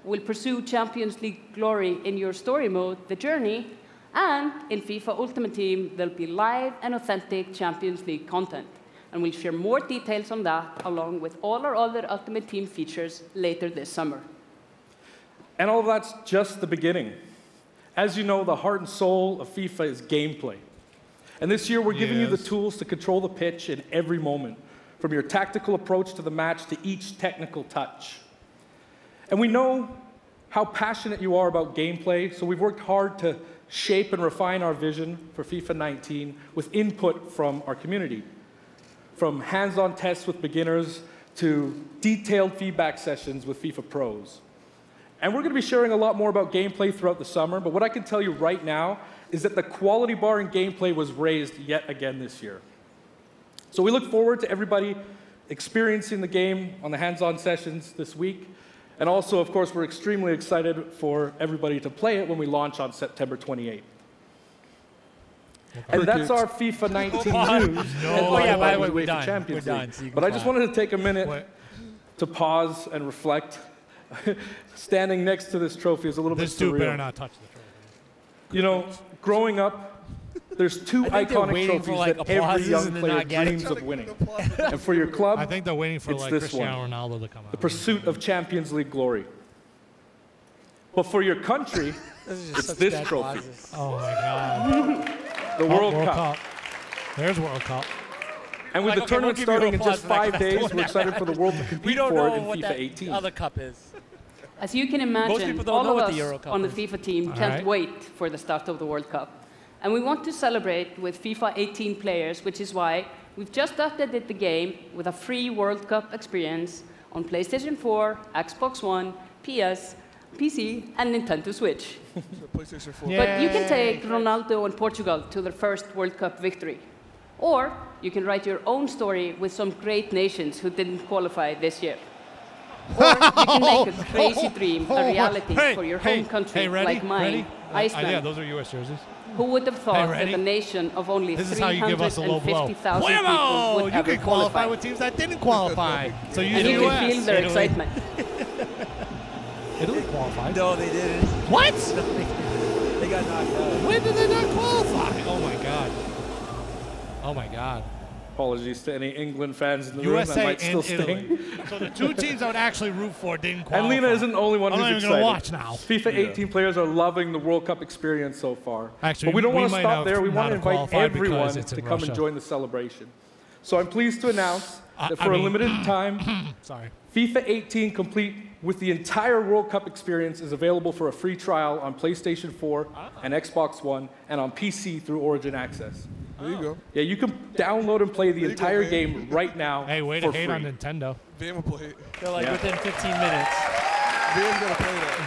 will pursue Champions League glory in your story mode, The Journey, and in FIFA Ultimate Team, there'll be live and authentic Champions League content. And we'll share more details on that, along with all our other Ultimate Team features later this summer. And all of that's just the beginning. As you know, the heart and soul of FIFA is gameplay. And this year, we're giving you the tools to control the pitch in every moment, from your tactical approach to the match to each technical touch. And we know how passionate you are about gameplay, so we've worked hard to shape and refine our vision for FIFA 19 with input from our community. From hands-on tests with beginners to detailed feedback sessions with FIFA pros. And we're going to be sharing a lot more about gameplay throughout the summer, but what I can tell you right now is that the quality bar in gameplay was raised yet again this year. So we look forward to everybody experiencing the game on the hands-on sessions this week. And also, of course, we're extremely excited for everybody to play it when we launch on September 28th. And that's our FIFA 19 news. Oh, yeah, by the way, we're UEFA done. Champions We're done, League. so you can But I just clap. wanted to take a minute to pause and reflect. Standing next to this trophy is a little bit surreal. This dude better not touch the trophy. You know, growing up, there's two I think they're iconic waiting for, trophies like, that every applauses young and they're player not getting dreams it. of winning. And for your club, I think they're waiting for it's like this Cristiano one, Ronaldo to come out. the pursuit of Champions League glory. But for your country, it's this trophy. Oh my God. The World Cup. There's World Cup. And with Like, the okay, tournament we'll give you starting in applause just for that 5 class. days, we're excited for the world to compete We don't for know it in what FIFA that 18. other cup is. As you can Most imagine, people don't all know of what us the Euro Cup on the is. FIFA team All can't right. wait for the start of the World Cup. And we want to celebrate with FIFA 18 players, which is why we've just updated the game with a free World Cup experience on PlayStation 4, Xbox One, PS, PC, and Nintendo Switch. PlayStation 4. But you can take Ronaldo and Portugal to their first World Cup victory. Or you can write your own story with some great nations who didn't qualify this year. Or you can make a crazy dream a reality for your home country like mine, Iceland. Yeah, those are U.S. jerseys. Who would have thought that a nation of only 350,000 people would you ever can qualify with teams that didn't qualify. So use the you U.S. can feel their excitement. Italy qualified. No, they didn't. What? They got knocked out. When did they not qualify? Oh my God. Oh my God. Apologies to any England fans in the USA room that might still and Italy. sting. So the two teams I would actually root for didn't qualify. And Lena isn't the only one who's I'm not excited. even going to watch now. FIFA 18 players are loving the World Cup experience so far. Actually, but we don't want to might stop there. We want to not have invite qualified everyone because it's to in come Russia. and join the celebration. So I'm pleased to announce that for a limited time, sorry, FIFA 18 complete with the entire World Cup experience is available for a free trial on PlayStation 4 and Xbox One and on PC through Origin Access. There you go. Yeah, you can download and play the entire game right now. Hey, way for to hate free. on Nintendo. Van will play it. They're like within 15 minutes. Van's gonna play that.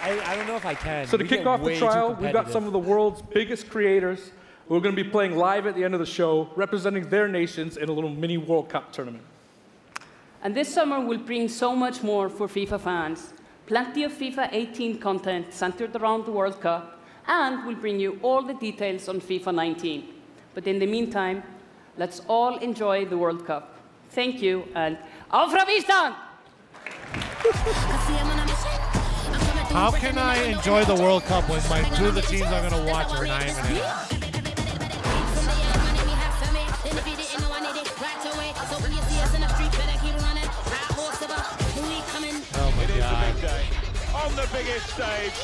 I don't know if I can. So to We kick get off the way too trial, we've got competitive. some of the world's biggest creators who are going to be playing live at the end of the show, representing their nations in a little mini World Cup tournament. And this summer will bring so much more for FIFA fans. Plenty of FIFA 18 content centered around the World Cup, and we'll bring you all the details on FIFA 19. But in the meantime, let's all enjoy the World Cup. Thank you, and auf Ravistan! How can I enjoy the World Cup when my two of the teams I'm going to watch are not even in it? Oh my God. On the biggest stage.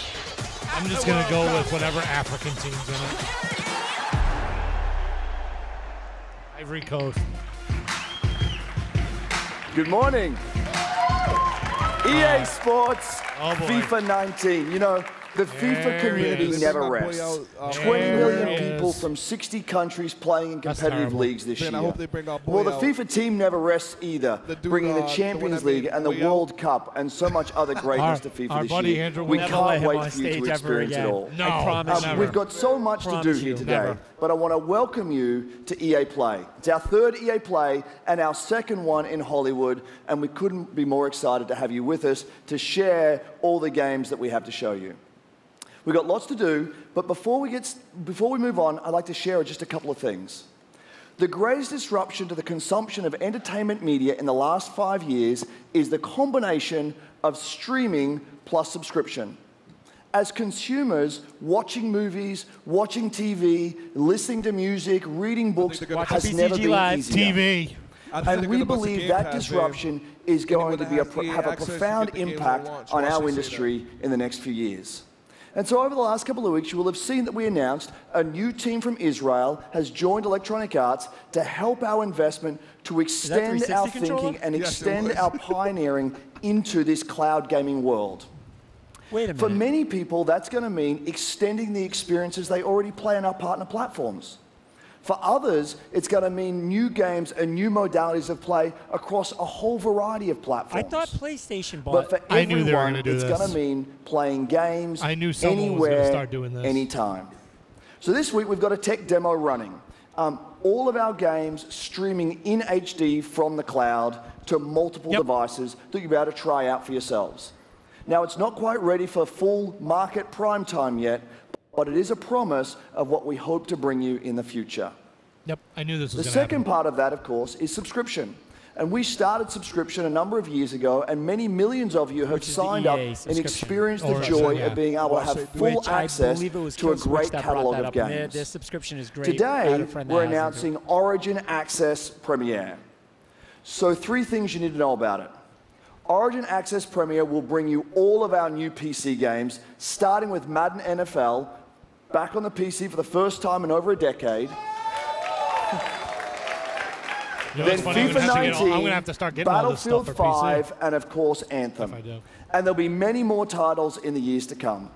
I'm just going to go with whatever African team's in it. Ivory Coast. Good morning. EA Sports, FIFA 19. You know, the FIFA community never rests. 20 million people from 60 countries playing in competitive leagues this year. Well, the FIFA team never rests either, bringing the Champions League and the World Cup and so much other greatness to FIFA this year. Andrew We will can't wait for you to experience it all. No, I promise We've got so much to do here today, but I want to welcome you to EA Play. It's our third EA Play and our second one in Hollywood, and we couldn't be more excited to have you with us to share all the games that we have to show you. We've got lots to do, but before we move on, I'd like to share just a couple of things. The greatest disruption to the consumption of entertainment media in the last 5 years is the combination of streaming plus subscription. As consumers, watching movies, watching TV, listening to music, reading books has never been easier. TV. And we believe that disruption is going to have a profound impact on our industry in the next few years. And so over the last couple of weeks, you will have seen that we announced a new team from Israel has joined Electronic Arts to help our investment to extend our thinking and extend our pioneering into this cloud gaming world. Wait a minute. For many people, that's going to mean extending the experiences they already play on our partner platforms. For others, it's going to mean new games and new modalities of play across a whole variety of platforms. I thought PlayStation But bought. for everyone, it's going to mean playing games anywhere, anytime. So this week, we've got a tech demo running. All of our games streaming in HD from the cloud to multiple devices that you'll be able to try out for yourselves. Now, it's not quite ready for full market prime time yet, but it is a promise of what we hope to bring you in the future. Yep, I knew this was going to happen. The second part of that, of course, is subscription. And we started subscription a number of years ago, and many millions of you have signed up and experienced the joy of being able to have full access to a great catalog of games. This subscription is great. Today, we're announcing Origin Access Premier. So 3 things you need to know about it. Origin Access Premier will bring you all of our new PC games, starting with Madden NFL, back on the PC for the first time in over a decade. Then FIFA 19, Battlefield 5, and of course Anthem. And there'll be many more titles in the years to come.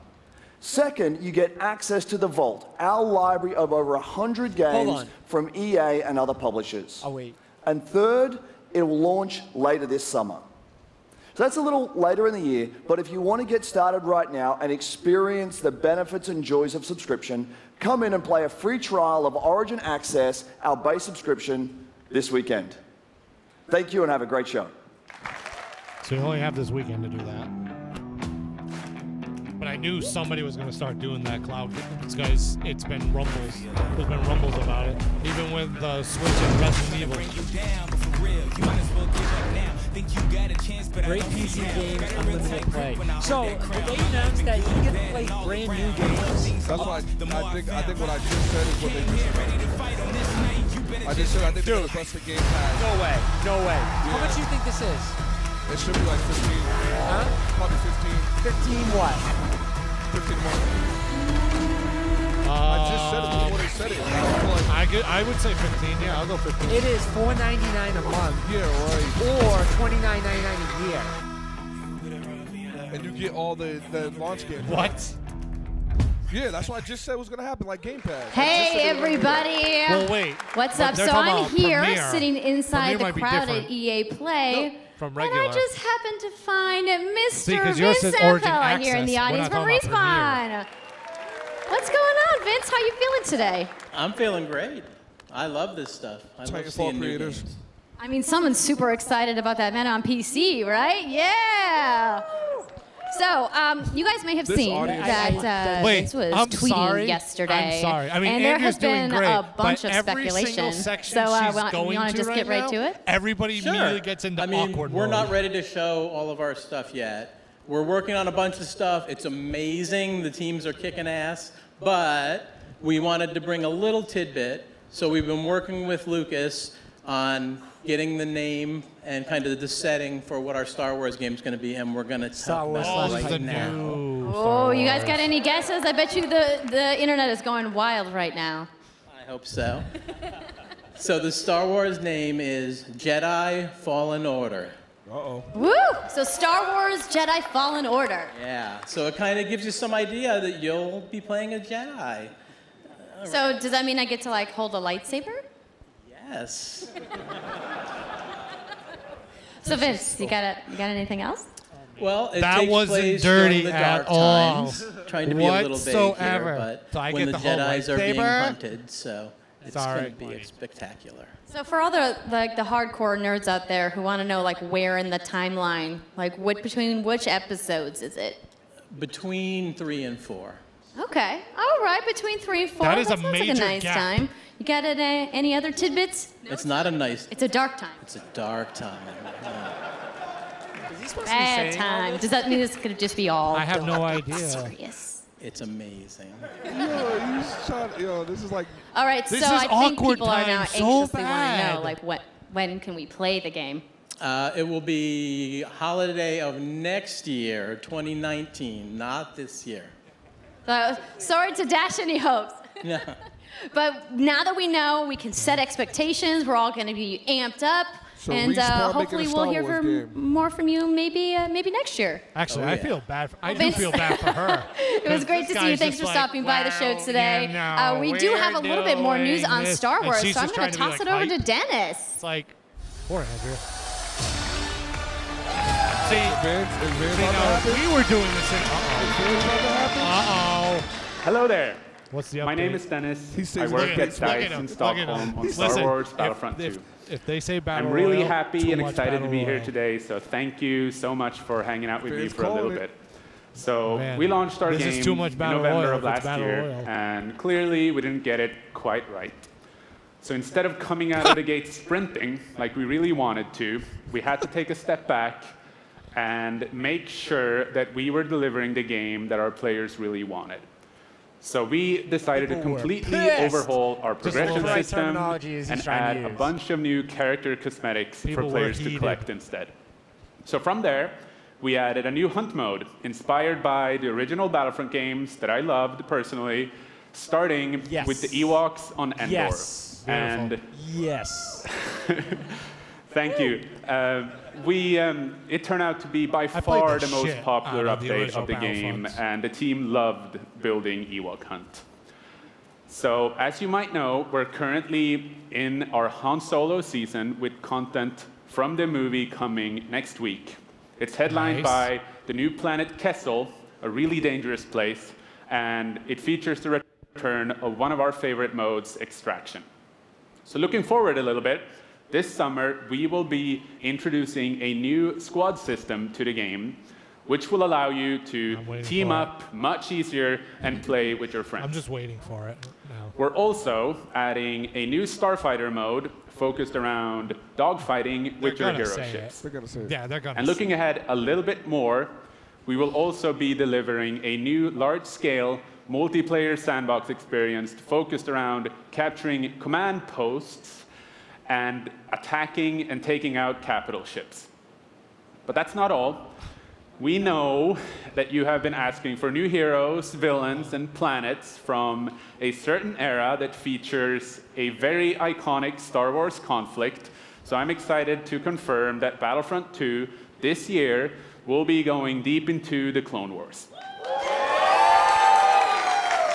Second, you get access to the Vault, our library of over 100 games from EA and other publishers. Oh, wait. And third, it will launch later this summer. So that's a little later in the year, but if you want to get started right now and experience the benefits and joys of subscription, come in and play a free trial of Origin Access, our base subscription, this weekend. Thank you and have a great show. So you only have this weekend to do that. But I knew somebody was going to start doing that cloud. Because it's been rumbles. There's been rumbles about it. Even with Switch and Resident Evil. Great PC games, unlimited play. So, they announced that you get to play brand new games. That's why I think what I just said is what they just said. I just said I think they're the best for Game Pass. No way. No way. Yeah. How much do you think this is? It should be like 15. Huh? Probably 15. 15 what? 15 months. I just said it before they said it. I would say 15. Yeah, I'll go 15. It is $4.99 a month. Yeah, right. Or $29.99 a year. And you get all the launch games. What? Yeah, that's what I just said was going to happen, like Game Pass. Hey, everybody. Well, wait. What's But up? they're So talking I'm about here Premiere. sitting inside Premiere the might be crowded different. EA Play. From And regular. I just happened to find See, Mr. 'cause yours Vince says Origin Zampella here in the Access. We're audience not from talking about Respawn. What's going on, Vince? How you feeling today? I'm feeling great. I love this stuff. I love seeing new games. I mean, someone's super excited about that man on PC, right? Yeah. So, you guys may have seen that Vince was tweeting yesterday. I'm sorry. I mean, and there Andrew's has been doing great, a bunch but of every single speculation. section So, she's you going want to just right get right now, to it? Everybody immediately gets into awkward We're mode. not ready to show all of our stuff yet. We're working on a bunch of stuff. It's amazing. The teams are kicking ass. But we wanted to bring a little tidbit. So we've been working with Lucas on getting the name and kind of the setting for what our Star Wars game is going to be, and we're going to tell them right now. Oh, you guys got any guesses? I bet you the internet is going wild right now. I hope so. So the Star Wars name is Jedi Fallen Order. Uh-oh. Woo! So Star Wars Jedi Fallen Order. Yeah, so it kind of gives you some idea that you'll be playing a Jedi. So does that mean I get to like hold a lightsaber? Yes. So Vince, you got anything else? Well, it That takes wasn't place dirty during the at dark all. times. Trying to be a little vague Whatsoever. here, but So I when get the the whole Jedis are being lightsaber? hunted, so it's Sorry. going to be spectacular. So for all the hardcore nerds out there who want to know like where in the timeline, like between which episodes is it? Between 3 and 4. Okay, all right, between 3 and 4. That is a sounds like major a nice gap. time. You got any other tidbits? It's not a nice. It's a dark time. It's a dark time. Bad time. Does that mean this could just be all? I have no dark idea. and serious? It's amazing. Yo, this is like. All right, This so is I think awkward people are now time so anxiously want to know, bad. like, when can we play the game? It will be holiday of next year, 2019, not this year. Sorry to dash any hopes. No. But now that we know, we can set expectations. We're all going to be amped up, So and Respawn hopefully making a we'll Star hear Wars game. more from you. Maybe next year. Actually, Oh, I yeah. feel bad. I do Vince- feel bad for her. It was great to see you. Thanks for stopping by the show today. We do have a little bit more news on Star Wars, so I'm going to toss it over to Dennis. It's like, poor Andrew. See, we were doing this in. Uh-oh. Hello there. What's the update? My name is Dennis. I Look work at at him, look at DICE him, in look at Stockholm him. on Listen, Star Wars if- Battlefront if- 2. If they say battle I'm really royal, happy too and much excited to battle be here royal. today, so thank you so much for hanging out with me Vince for a little calling bit. So Man, we launched our this game is too much in battle November royal of if it's last battle year, royal. and clearly we didn't get it quite right. So instead of coming out of the gate sprinting like we really wanted to, we had to take a step back and make sure that we were delivering the game that our players really wanted. So we decided to People were completely pissed. overhaul our Just the progression right system terminology as he's and trying to add a use. bunch of new character cosmetics People for were players to heated. collect instead. So from there, we added a new hunt mode inspired by the original Battlefront games that I loved personally, starting Yes. with the Ewoks on Endor. Yes. And Yes. thank you. It turned out to be by played far the the most shit popular out of the update original of the game, Battlefronts. and the team loved building Ewok Hunt. So, as you might know, we're currently in our Han Solo season with content from the movie coming next week. It's headlined Nice. by the new planet Kessel, a really dangerous place, and it features the return of one of our favorite modes, extraction. So looking forward a little bit, this summer we will be introducing a new squad system to the game, which will allow you to team up much easier and play with your friends. I'm just waiting for it now. We're also adding a new Starfighter mode focused around dogfighting with your hero ships. They're gonna say it. Yeah, they're gonna. And looking ahead a little bit more, we will also be delivering a new large-scale multiplayer sandbox experience focused around capturing command posts and attacking and taking out capital ships. But that's not all. We know that you have been asking for new heroes, villains, and planets from a certain era that features a very iconic Star Wars conflict. So I'm excited to confirm that Battlefront 2 this year will be going deep into the Clone Wars.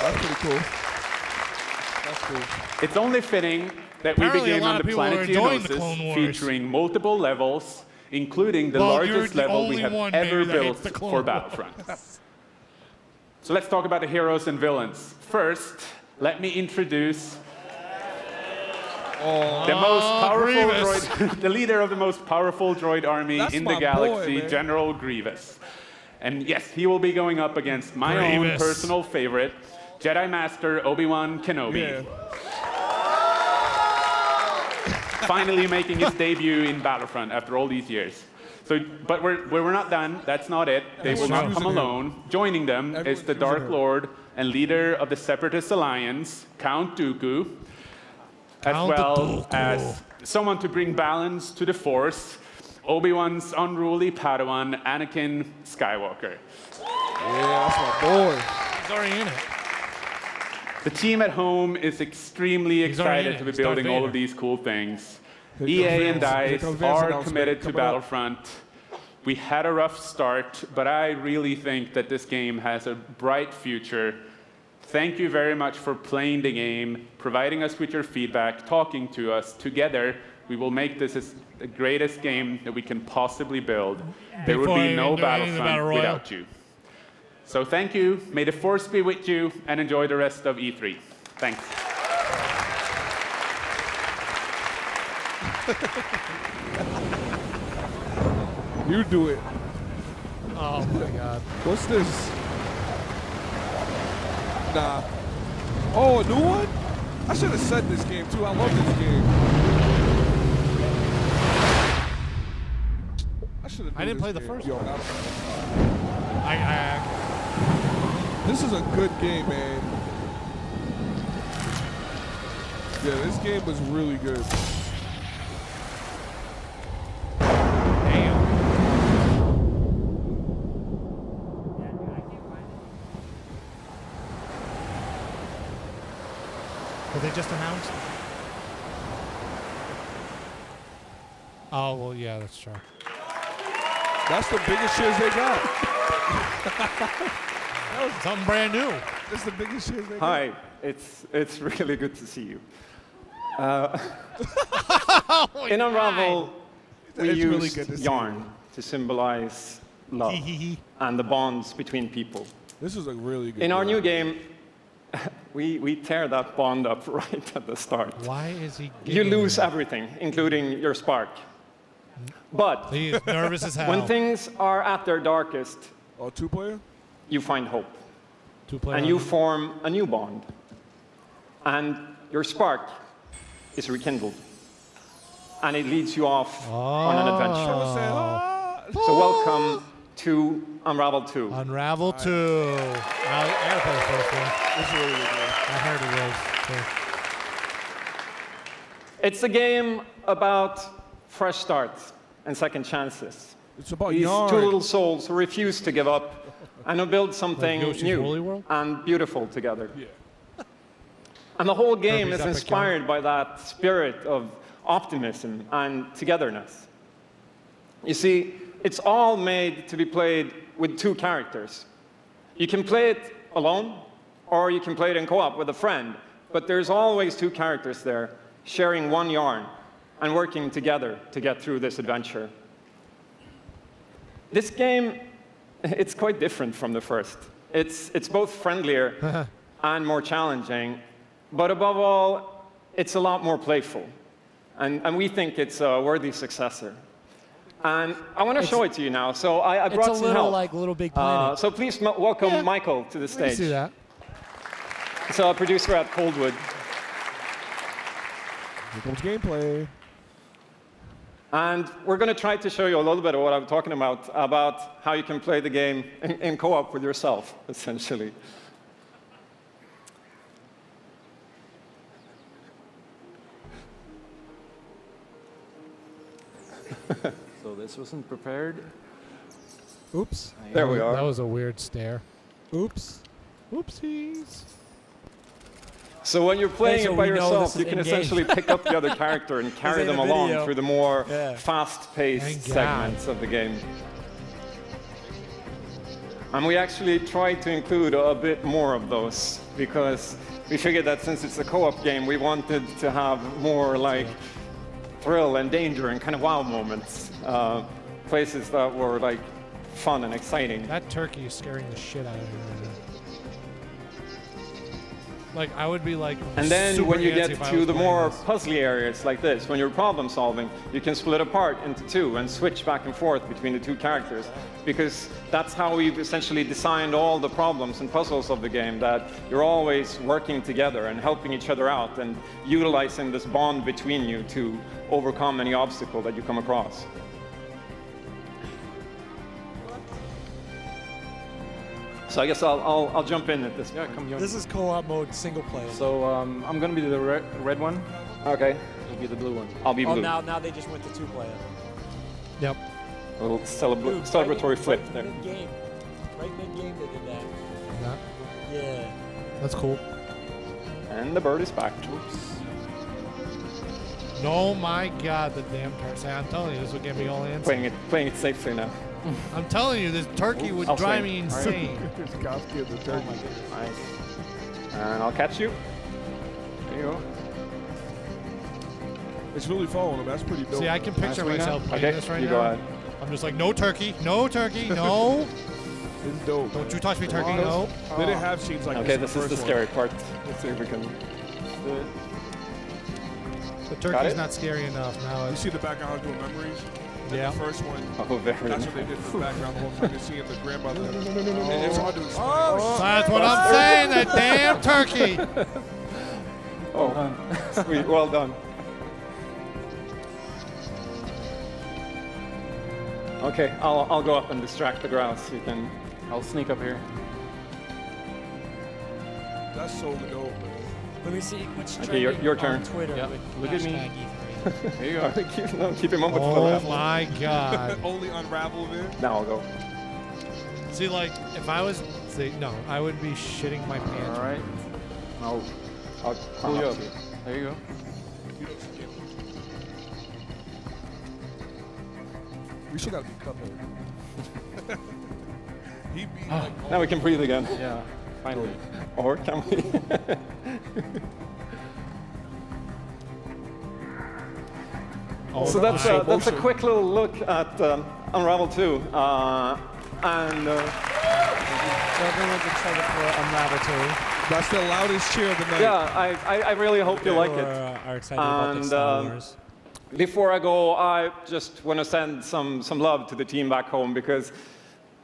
That's pretty cool. That's cool. It's only fitting that we Apparently begin a lot on of the people are planet enjoying the Geonosis, Clone Wars. featuring multiple levels, including the Well, you're largest the level we only have one ever maybe that built hates the Clone for Wars. Battlefront. So let's talk about the heroes and villains. First, let me introduce the most powerful Grievous. droid, the leader of the most powerful droid army That's in my the galaxy, boy, man. General Grievous. And yes, he will be going up against my own Grievous. personal favorite, Jedi Master Obi-Wan Kenobi. Yeah. Finally making his debut in Battlefront after all these years. So, but we're not done. That's not it. They will not come alone. Joining them is the Dark Lord and leader of the Separatist Alliance, Count Dooku, as well as someone to bring balance to the Force, Obi-Wan's unruly Padawan, Anakin Skywalker. Yeah, that's my boy. He's already in it. The team at home is extremely He's already in excited it. to be He's Darth building all Vader. of these cool things. Here EA comes and Vince. Here DICE comes Vince are announcement committed to coming up. Battlefront. We had a rough start, but I really think that this game has a bright future. Thank you very much for playing the game, providing us with your feedback, talking to us. Together, we will make this the greatest game that we can possibly build. There would Before be I no even do anything Battlefront about a Royal. without you. So thank you. May the Force be with you, and enjoy the rest of E3. Thanks. You do it. Oh my God. What's this? Nah. Oh, a new one? I should have said this game too. I love this game. I should have. I didn't play the first one. one. This is a good game, man. Yeah, this game was really good. Did they just announce? Oh, well, yeah, that's true. That's the biggest shares they got. That was something brand new. That's the biggest shares they got. Hi, it's really good to see you. In Unravel, we It's use really good to see yarn to symbolize love and the bonds between people. This is a really good In our game. new game, we tear that bond up right at the start. Why is he You giggling? lose everything, including your spark. But He is nervous as hell. when things are at their darkest, Oh, two-player? you find hope. Two-player And you only? form a new bond. And your spark is rekindled. And it leads you off on an adventure. So welcome to Unravel 2. Unravel 2. I gotta play the first one. It's really good game. I heard it was. Too. It's a game about fresh starts and second chances. It's about These yarn. two little souls who refuse to give up and who build something Yoshi's Woolly new World? and beautiful together. Yeah. And the whole game Kirby's is Epic inspired by that spirit of optimism and togetherness. You see, it's all made to be played with two characters. You can play it alone, or you can play it in co-op with a friend, but there's always two characters there, sharing one yarn and working together to get through this adventure. This game, it's quite different from the first. It's both friendlier and more challenging, but above all, it's a lot more playful. And we think it's a worthy successor. And I want to show it to you now. So I brought some help. It's a little like Little Big Planet. So please welcome Michael to the stage. I see that. He's a producer at Coldwood. Here comes gameplay. And we're going to try to show you a little bit of what I'm talking about how you can play the game in co-op with yourself, essentially. So this wasn't prepared. Oops. There we are. That was a weird stare. Oops. Oopsies. So when you're playing it by yourself, you can in-game. essentially pick up the other character and carry them along through the more fast-paced segments of the game. And we actually tried to include a bit more of those because we figured that since it's a co-op game, we wanted to have more like thrill and danger and kind of wow moments. Places that were like fun and exciting. That turkey is scaring the shit out of me right now. Like, I would be like, and then when you get to the more this. puzzly areas like this, when you're problem solving, you can split apart into two and switch back and forth between the two characters. Because that's how we've essentially designed all the problems and puzzles of the game, that you're always working together and helping each other out and utilizing this bond between you to overcome any obstacle that you come across. So I guess I'll jump in at this point. Yeah, come join. This is co-op mode, single player. So I'm gonna be the red one. Okay. You'll be the blue one. I'll be blue. Oh, now they just went to 2-player. Yep. A little celebratory flip there. Mid-game. Right mid-game they did that. Yeah. That's cool. And the bird is back. Oops. No, my God, the damn turkey. I'm telling you, this will get me all antsy. Playing it safely now. I'm telling you, this turkey would drive me insane. There's Kowski and the turkey. Oh my goodness. Nice. And I'll catch you. There you go. It's really following him. That's pretty dope. See, I can picture myself playing this right you now. Go ahead. I'm just like, no turkey, no turkey, no. It's dope. Don't you touch me, turkey, no. They didn't have scenes like okay, this. This is the scary part. Let's see if we can. The turkey's not scary enough now. You see the background doing memories? Yeah. The first one. Oh, very That's what they did for the background the whole time. You're seeing the grandmother. It's hard to explain. That's what I'm saying, that damn turkey. Oh, sweet. Well done. Okay, I'll go up and distract the grouse. You can. I'll sneak up here. That's so dope. Let me see what's Okay, your turn. on Twitter. Yeah. With Look at me. #E3. Here you go. keep him up with the Oh laugh. my God. Only unravel there. Now I'll go. See, like, if I was, no, I would be shitting my pants. All right. I'll Pull you up. There you go. We still gotta be coupled. He'd be like, now we can breathe again. Yeah. Finally. Or can we? So that's a quick little look at Unravel 2. And everyone's excited for Unravel 2. That's the loudest cheer of the night. yeah, I really hope you like it. Are excited about the Star Wars. Before I go, I just want to send some love to the team back home because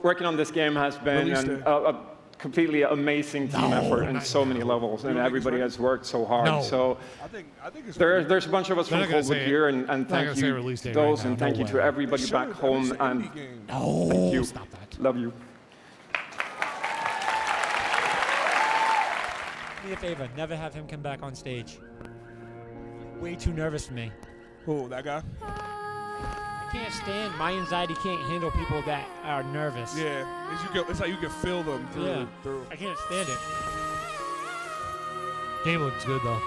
working on this game has been a completely amazing team effort in so many levels, and everybody has worked so hard. So I think it's there's a bunch of us from Coldwood here, and thank you to those, and thank you to everybody back home, and thank you. Stop that. Love you. Do me a favor, never have him come back on stage. Way too nervous for me. Who, that guy? I can't stand, my anxiety can't handle people that are nervous. Yeah, it's like you can feel them through. I can't stand it. Game looks good, though.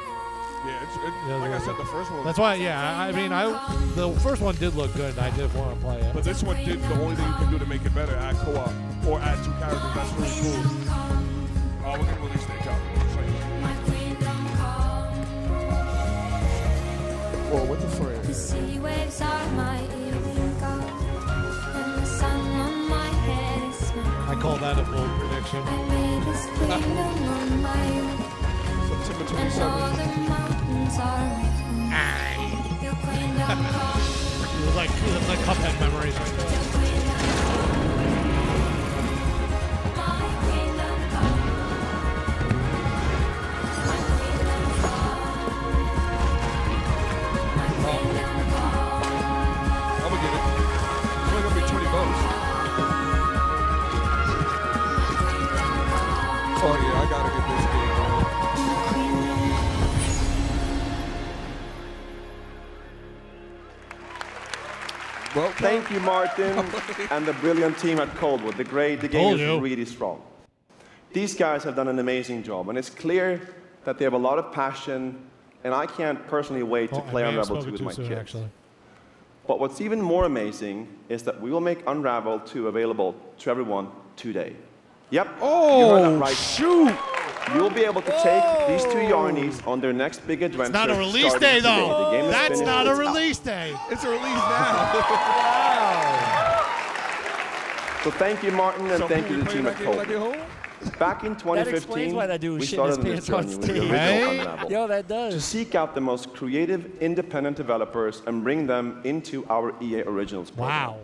Yeah, like I said, the first one. That's why, yeah, I mean, the first one did look good, and I did want to play it. But this one did the only thing you can do to make it better, add co-op, or add two characters. That's really cool. We're going to release that copy. Whoa, what the frick? The sea waves are my evening gold, and the sun on my head is my I call that a bold prediction. I made this kingdom on my own, September and all 27th. the mountains are my home. It was like Cuphead memories right there. I'm gonna get it. It's only gonna be $20. Oh yeah, I gotta get this game. Well, thank you, Martin, and the brilliant team at Coldwood. The game is really strong. These guys have done an amazing job, and it's clear that they have a lot of passion, and I can't personally wait to play Unravel 2 with my kids. Actually. But what's even more amazing is that we will make Unravel 2 available to everyone today. Yep, you heard that right. Shoot! You'll be able to take these two Yarnies on their next big adventure. It's not a release day, though. That's not a release day. It's a release now. So thank you, Martin, and thank you to the team at Coldwood. Back in 2015, we started on this journey with the original Unravel. Yo, that does. To seek out the most creative, independent developers and bring them into our EA Originals program. Wow.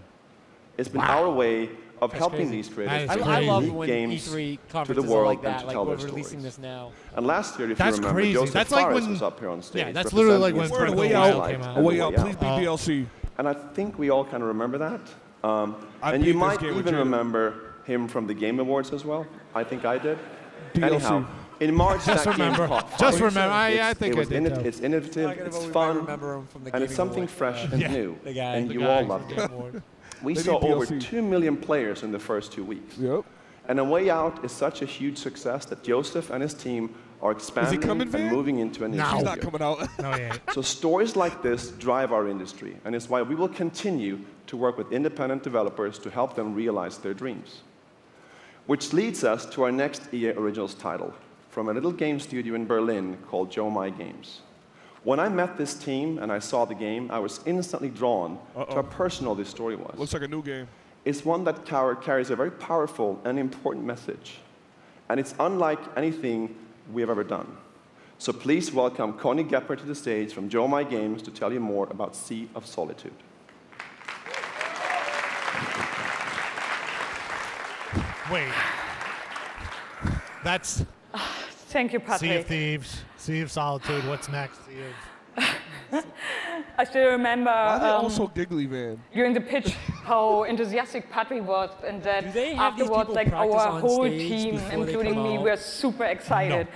It's been our way of helping these creators to I love bring when games E3 to the conferences world are like and that, to like tell we're their releasing stories. this now. And last year, if you That's remember, crazy. Joseph That's like Fares when- was up here on stage. Yeah, that's literally like when representing Breath his of the team. Wild came out. A Way Out, please be DLC. And I think we all kind of remember that. I And beat you this might game with even Jim. remember him from the Game Awards as well. I think I did. DLC. Anyhow, in March, Just that game remember. caught Just fire. remember. I It's- think it I was did, too. It's innovative, it's fun, and it's something fresh and new. And you all loved it. We They saw need over DLC. 2 million players in the first 2 weeks. Yep. And A Way Out is such a huge success that Joseph and his team are expanding coming, and Van? moving into a new No. He's studio. not coming out. No, he ain't. So stories like this drive our industry, and it's why we will continue to work with independent developers to help them realize their dreams. Which leads us to our next EA Originals title, from a little game studio in Berlin called Joe My Games. When I met this team and I saw the game, I was instantly drawn to how personal this story was. Looks like a new game. It's one that carries a very powerful and important message. And it's unlike anything we have ever done. So please welcome Connie Gepper to the stage from Joe My Games to tell you more about Sea of Solitude. Wait. That's Thank you, Patrick. Sea of Thieves, Sea of Solitude. What's next? Sea of... I still remember Why are they all so giggly, man? during the pitch how enthusiastic Patrick was, and that they have these afterwards, people like practice our on whole stage team, before they including come me, out? were super excited.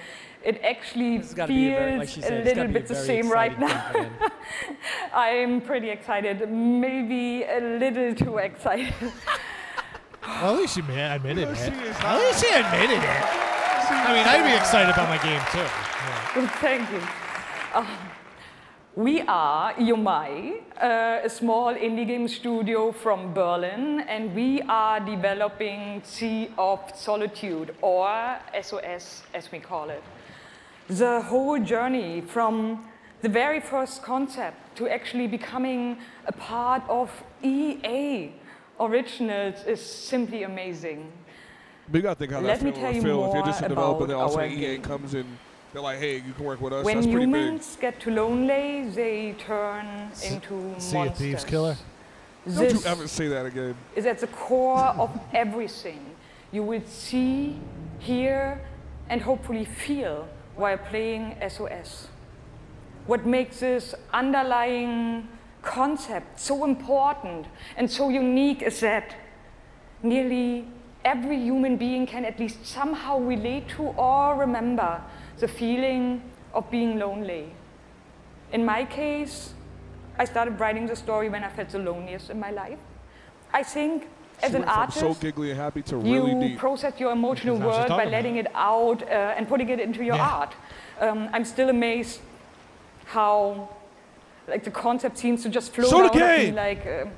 It actually gotta be a very- feels like she said, a it's gotta little be a bit the very same right exciting now. thing for them. I'm pretty excited, maybe a little too excited. Well, at least she admitted it. At least she admitted it. I mean, I'd be excited about my game, too. Yeah. Thank you. We are Yomai, a small indie game studio from Berlin, and we are developing Sea of Solitude, or SOS as we call it. The whole journey from the very first concept to actually becoming a part of EA Originals is simply amazing. But you gotta think how Let that me feel tell you if you're more just a developer, then also about EA our comes in, they're like, hey, you can work with us. When That's pretty big. humans get too lonely, they turn into Sea of monsters. Thieves killer. Don't This you ever say that again. is at the core of everything you will see, hear, and hopefully feel while playing SOS. What makes this underlying concept so important and so unique is that nearly every human being can at least somehow relate to or remember the feeling of being lonely. In my case, I started writing the story when I felt the loneliest in my life. I think as She an went from artist, so giggly and happy to really you deep. process your emotional That's what she's world by talking letting it out and putting it into your Yeah. art. I'm still amazed how the concept seems to just flow Show the out of me, game!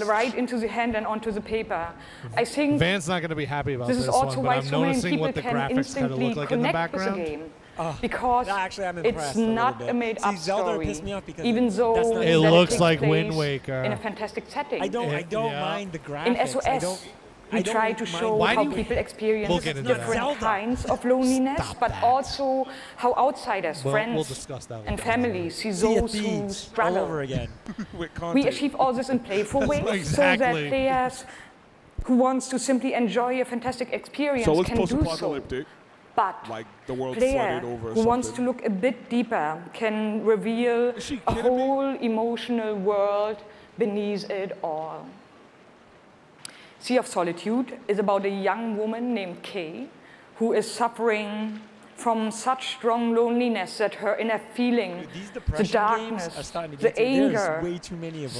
right into the hand and onto the paper. I think Van's not going to be happy about this this is also one, why but I'm so many noticing people what the can graphics kind of instantly look like in the connect with the background. game. Because Actually, I'm it's impressed a little not bit. a made-up See, Zelda story, pissed me off because even though that's not- It that looks takes like place Wind Waker. in a fantastic setting. I don't Yeah. mind the graphics. In I SOS, don't, We try to show how people experience different kinds of loneliness, but also how outsiders, friends, and families see those who struggle. All over again. We achieve all this in playful ways, so that players who wants to simply enjoy a fantastic experience can do so. But like the world player flooded over who wants to look a bit deeper can reveal a whole emotional world beneath it all. Sea of Solitude is about a young woman named Kay who is suffering from such strong loneliness that her inner feeling, the darkness, the anger,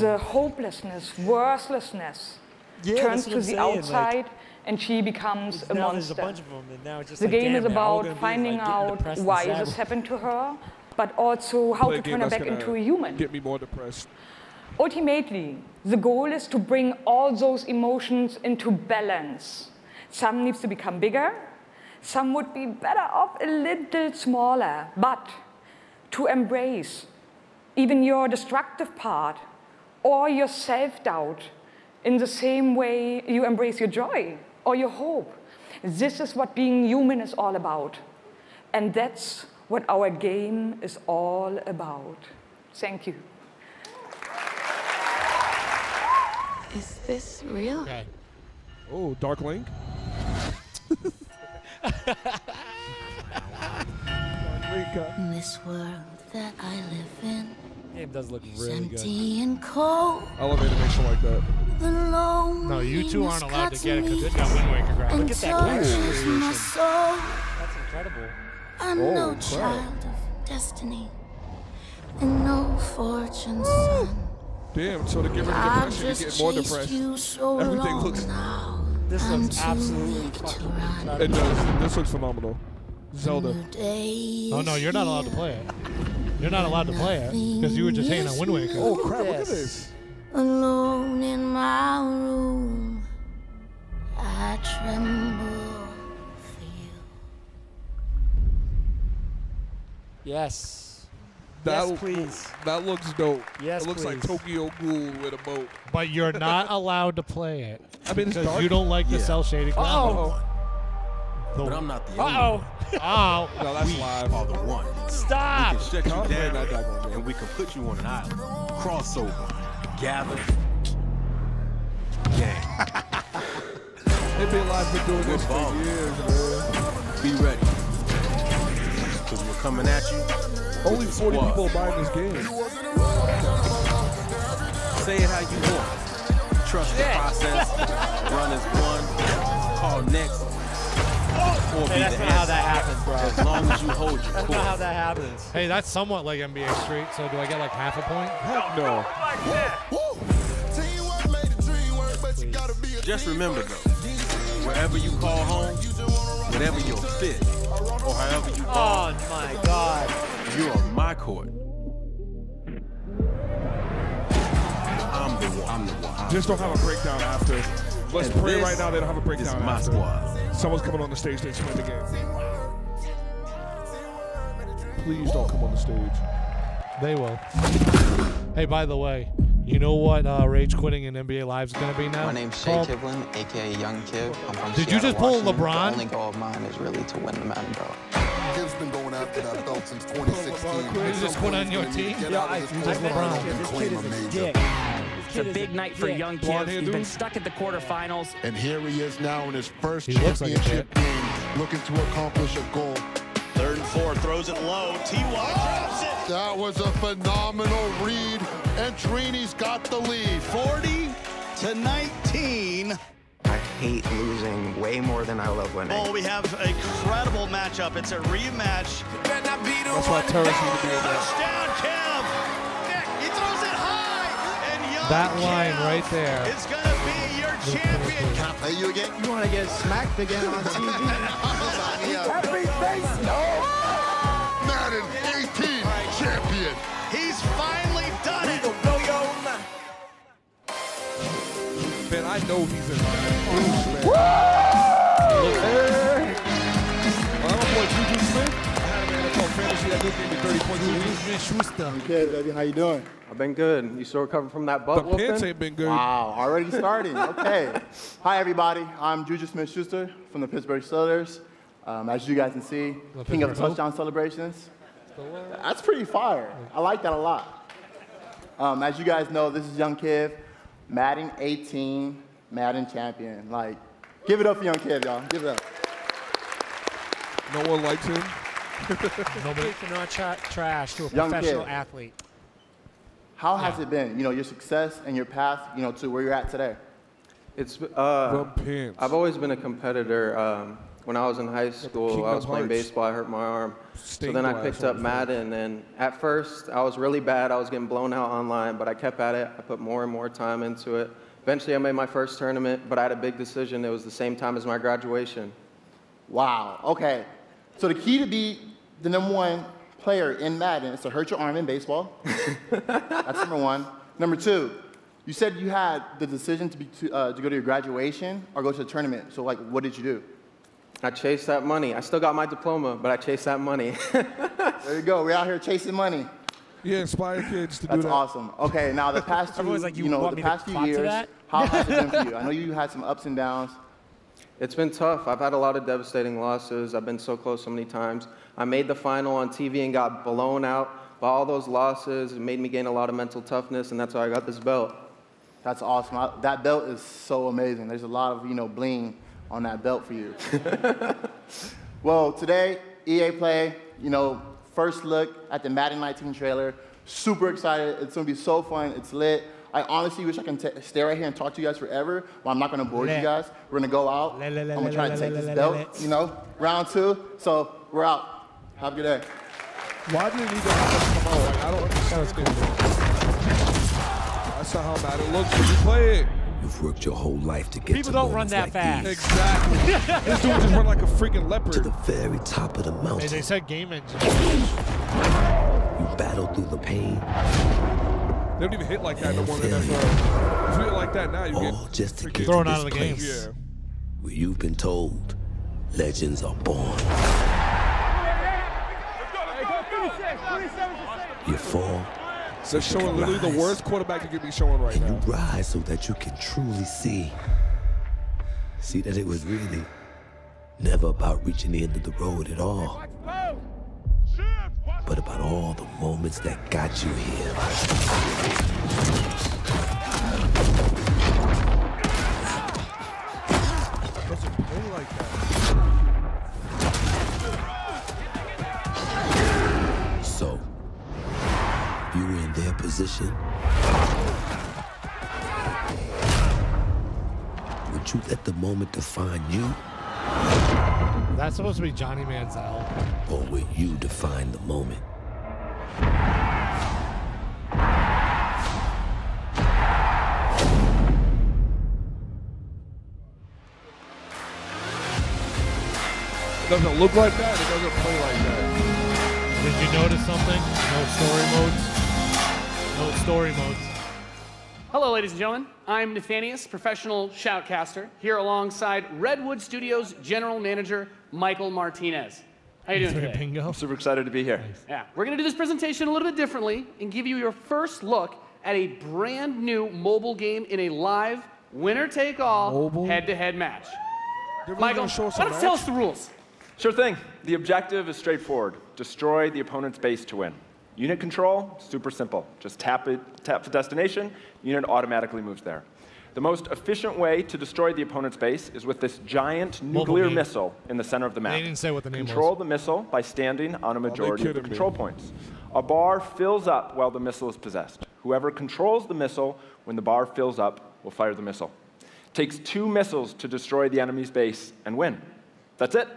the hopelessness, worthlessness, turns to the outside, and she becomes a monster. The game is about finding out why this happened to her, but also how to turn her back into a human. Get me more depressed. Ultimately, the goal is to bring all those emotions into balance. Some needs to become bigger, some would be better off a little smaller, but to embrace even your destructive part or your self-doubt in the same way you embrace your joy or your hope. This is what being human is all about. And that's what our game is all about. Thank you. Is this real? Okay. Oh, Dark Link. This world that I live in game does look is really empty good. and cold. Elevator makes it like that. No, you two aren't allowed to get it because it's got Wind Waker graphics. Look at that creation. Soul. That's incredible. I'm no child of destiny and no fortune son. Damn, so to get rid of depression, you get more depressed. Everything looks... This looks absolutely fucking incredible. It does. This looks phenomenal. Zelda. Oh no, you're not allowed to play it. You're not allowed to play it because you were just hating on Wind Waker. Oh crap, look at this. Alone in my room, I tremble for you. Yes. Yes, please. That looks dope. Yes, it looks like please. Tokyo Ghoul with a boat. But you're not allowed to play it. I mean, it's because dark. you don't like the cell shading. Uh-oh. But I'm not the only one. Oh. No, that's live. Are the one. Stop. We can shut you down, and we can put you on an island. Crossover. Gather. Gang. NBA Live's been doing this for years, man. Be ready. Because we're coming at you. Only 40 people are buying this game. Say it how you want. Trust the process. Run as one. Call next. Or be Hey, that's the not how answer. that happens, bro. As long as you hold your That's course. not how that happens. Hey, that's somewhat like NBA Street, so do I get like half a point? Heck no. Just remember though, wherever you call home, whatever your fit, or however you call, Oh my God. you're on my court. I'm the one. I'm the one. Just don't have a breakdown after. Let's And pray this right now they don't have a breakdown is my after. squad. Someone's coming on the stage to explain the game. Please don't come on the stage. They will. Hey, by the way, you know what rage quitting in NBA Live is going to be now? My name's Shea Called- Kivlin, aka Young Kiv. I'm from Did you Seattle, just pull Washington. LeBron? The only goal of mine is really to win the Madden belt. Kiv's been going after that belt since 2016. Did you just quit on your team? Just LeBron. It's a big night for young Kiv. He's been stuck at the quarterfinals. And here he is now in his first He looks like a championship game, looking to accomplish a goal. 3rd and 4, throws it low. T.Y. drops it. That was a phenomenal read, and Trini's got the lead. 40-19. I hate losing way more than I love winning. Oh, we have an incredible matchup. It's a rematch. That's why Terrence need to be in there. Touchdown, Kev. He throws it high. And young That line Kev right there. is going to be your champion. Can I play you again? You want to get smacked again on TV? Madden 18 champion. He's finally done it. Man, I know he's in Madden. Well, I'm boy Juju Smith. I had him in NFL see that new game in 30 points. Okay, baby, how you doing? I've been good. You still recovering from that butt The pants whooping? ain't been good. Wow, already starting. Okay. Hi, everybody. I'm Juju Smith-Schuster from the Pittsburgh Steelers. As you guys can see, king of touchdown celebrations. That's pretty fire. I like that a lot. As you guys know, this is Young Kiv, Madden 18, Madden champion. Like, give it up for Young Kiv, y'all. Give it up. No one likes him. Nobody cannot trash to a Young professional kid. athlete. How has it been, your success and your path, to where you're at today? It's I've always been a competitor. When I was in high school, I was playing baseball. I hurt my arm. So then I picked up Madden, and at first I was really bad. I was getting blown out online, but I kept at it. I put more and more time into it. Eventually, I made my first tournament, but I had a big decision. It was the same time as my graduation. Wow. Okay. So the key to be the #1 player in Madden is to hurt your arm in baseball. That's number one. Number two, you said you had the decision to go to your graduation or go to the tournament. So, what did you do? I chased that money. I still got my diploma, but I chased that money. There you go. We're out here chasing money. Yeah, inspire kids to do That's that. awesome. Okay, now the past two, Everyone's like, you want the me to past few clap to years, that? how has it been for you? I know you had some ups and downs. It's been tough. I've had a lot of devastating losses. I've been so close so many times. I made the final on TV and got blown out by all those losses. It made me gain a lot of mental toughness, and that's why I got this belt. That's awesome. That belt is so amazing. There's a lot of, bling on that belt for you. Well, today, EA Play, first look at the Madden 19 trailer. Super excited. It's going to be so fun. It's lit. I honestly wish I can stay right here and talk to you guys forever, but I'm not going to bore you guys. We're going to go out. I'm going to try to take this belt, round 2. So we're out. Have a good day. Why did he need to have us come out? I don't understand it. That's not how Madden looks when you play it. You've worked your whole life to get People to don't run that like fast. these. Exactly. This dude just run like a freaking leopard. To the very top of the mountain. Hey, they said game engine. You battle through the pain. They don't even hit like that no more in the NFL. If you hit like that now, you all get just to get thrown to out this of the game. place Yeah. where you've been told legends are born. You fall. So showing literally the worst quarterback you could be showing right now. You rise so that you can truly see that it was really never about reaching the end of the road at all, but about all the moments that got you here. Doesn't play like that. So, if you were in their position, would you let the moment define you? That's supposed to be Johnny Manziel. Or will you define the moment? It doesn't look like that. It doesn't play like that. Did you notice something? No story modes. Hello, ladies and gentlemen. I'm Nathanius, professional shoutcaster, here alongside Redwood Studios General Manager Michael Martinez. How you doing today? Bingo. I'm super excited to be here. Yeah, we're going to do this presentation a little bit differently and give you your first look at a brand new mobile game in a live winner-take-all head-to-head match. Michael, why don't you tell us the rules? Sure thing. The objective is straightforward. Destroy the opponent's base to win. Unit control, super simple. Just tap the destination, unit automatically moves there. The most efficient way to destroy the opponent's base is with this giant nuclear missile in the center of the map. They didn't say what the name was. Control the missile by standing on a majority of the control points. A bar fills up while the missile is possessed. Whoever controls the missile when the bar fills up will fire the missile. It takes 2 missiles to destroy the enemy's base and win. That's it.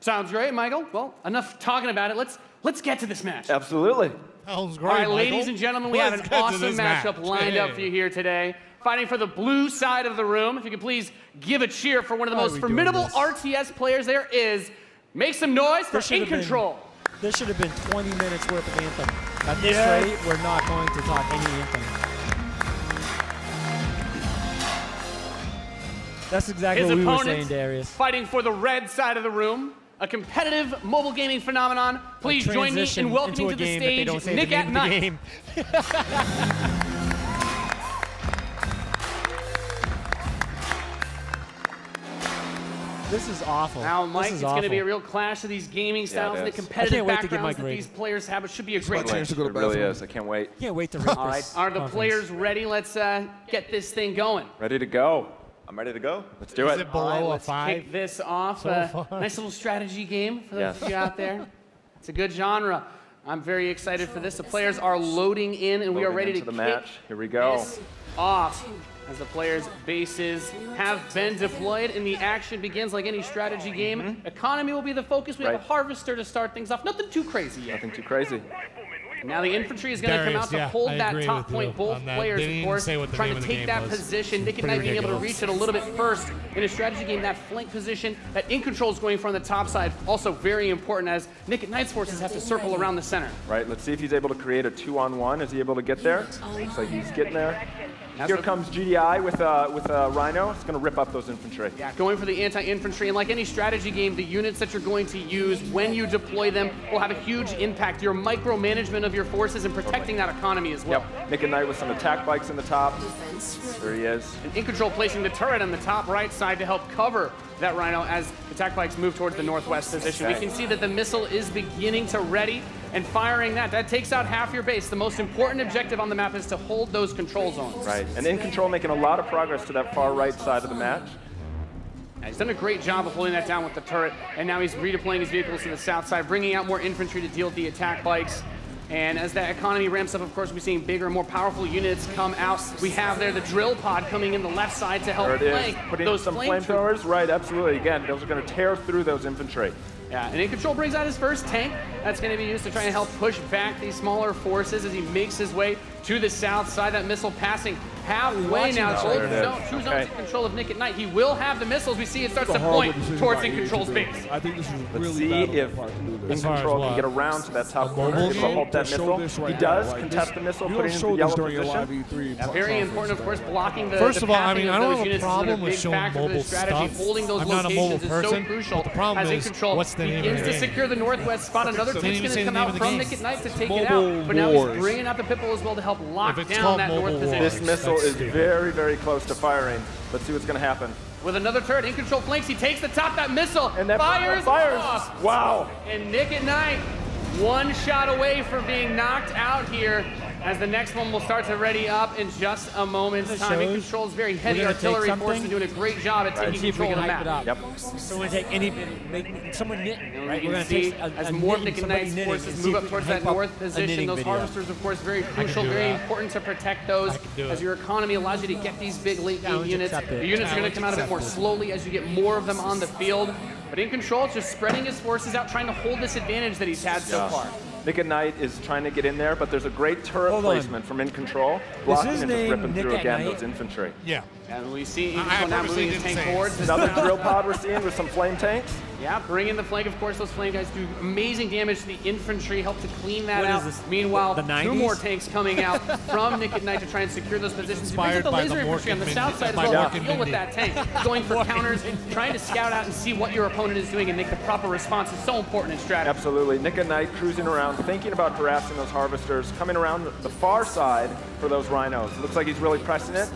Sounds great, Michael. Well, enough talking about it. Let's get to this match. Absolutely. Sounds great, All right, Michael. ladies and gentlemen, we have an awesome matchup lined up for you here today. Fighting for the blue side of the room. If you could please give a cheer for one of the most formidable RTS players there is. Make some noise for In Control. This should have been 20 minutes worth of Anthem. At this rate, we're not going to talk any Anthem. That's exactly what we were saying, Darius. Fighting for the red side of the room. a competitive mobile gaming phenomenon. Please join me in welcoming to the stage Nick at Night. This is awful. Now, Mike, this is it's going to be a awful. real clash of these gaming styles and the I competitive can't wait to get my backgrounds that grade. these players have. It should be a great It really is. I can't wait. Can't wait to read All right, this are the conference. players ready? Let's get this thing going. Ready to go. I'm ready to go. Let's do it. Is it below All right, a let's 5? kick this off. So far? Nice little strategy game for Yes. those of you out there. It's a good genre. I'm very excited for this. The players are loading in, and we are Loading ready to into the kick match. Here we go. this off. As the players' bases have been deployed and the action begins like any strategy game. Economy will be the focus. We have a harvester to start things off. Nothing too crazy yet. Nothing too crazy. Now the infantry is going to come out to hold that top point. Both players, of course, trying to take that position. Nick and Knight being able to reach it a little bit first in a strategy game. That flank position that In Control is going for on the top side, also very important as Nick and Knight's forces have to circle around the center. Right, let's see if he's able to create a 2-on-1. Is he able to get there? Looks like he's getting there. Here comes GDI with a Rhino. It's going to rip up those infantry. Yeah, going for the anti-infantry, and like any strategy game, the units that you're going to use when you deploy them will have a huge impact. Your micromanagement of your forces and protecting that economy as well. Yep, Nick and Knight with some attack bikes in the top. There he is. And In Control placing the turret on the top right side to help cover that Rhino as attack bikes move towards the northwest position. We can see that the missile is beginning to ready and firing that. That takes out half your base. The most important objective on the map is to hold those control zones. Right, and In Control making a lot of progress to that far right side of the match. Yeah, he's done a great job of holding that down with the turret, and now he's redeploying his vehicles to the south side, bringing out more infantry to deal with the attack bikes. And as that economy ramps up, of course, we're seeing bigger and more powerful units come out. We have there the drill pod coming in the left side to help flank Putting those some flamethrowers. Right, absolutely. Again, those are going to tear through those infantry. Yeah, and In Control brings out his first tank. That's going to be used to try and help push back these smaller forces as he makes his way to the south side. That missile passing halfway now. True zones in control of Nick at Night. He will have the missiles. We see it starts to point towards In Control's base. I think this is Let's really see bad if In Control can get around to that top corner, able to hold that missile. He does contest the missile, putting it in the yellow position. Very important, of course, blocking the First of all, I passing mean, of I those don't have a units problem is a with big showing factor for mobile the strategy. stuff. Holding those I'm not a mobile locations is so person, crucial. but the problem As In is, Control what's the name of begins the to game? secure the northwest spot. Another Didn't tank's even going say to the come name out of the from game. Nick at Night to take it Mobile out. But now he's Wars. bringing out the Pipple as well to help lock it's down called that north Mobile position. Wars. This missile is very, very close to firing. Let's see what's going to happen. With another turret, In Control flanks. He takes the top, that missile, And that fires off. Wow. And Nick at Night, one shot away from being knocked out here. As the next one will start to ready up in just a moment's time. In Control's very heavy artillery force and doing a great job at taking control of the map. Yep. So we're going to take any, make someone knitting, right? We're going to see as more of Nick and Knight's forces move up towards that north position. Those harvesters, of course, very crucial, very important to protect those. As your economy allows you to get these big late game units. The units are going to come out a bit more slowly as you get more of them on the field. But In Control, just spreading his forces out, trying to hold this advantage that he's had so far. Nick at Night is trying to get in there, but there's a great turret placement from In Control, blocking and just ripping through again those infantry. Yeah. And we see In Control now moving his tank forwards. Another drill pod we're seeing with some flame tanks. Yeah, bring in the flank. Of course, those flame guys do amazing damage to the infantry, help to clean that out. Meanwhile, two more tanks coming out from Nick at Night to try and secure those positions. He brings up the laser infantry on the south side as well to deal with that tank. Going for counters, trying to scout out and see what your opponent is doing and make the proper response is so important in strategy. Absolutely. Nick at Night cruising around, thinking about harassing those harvesters, coming around the far side for those rhinos. It looks like he's really pressing it.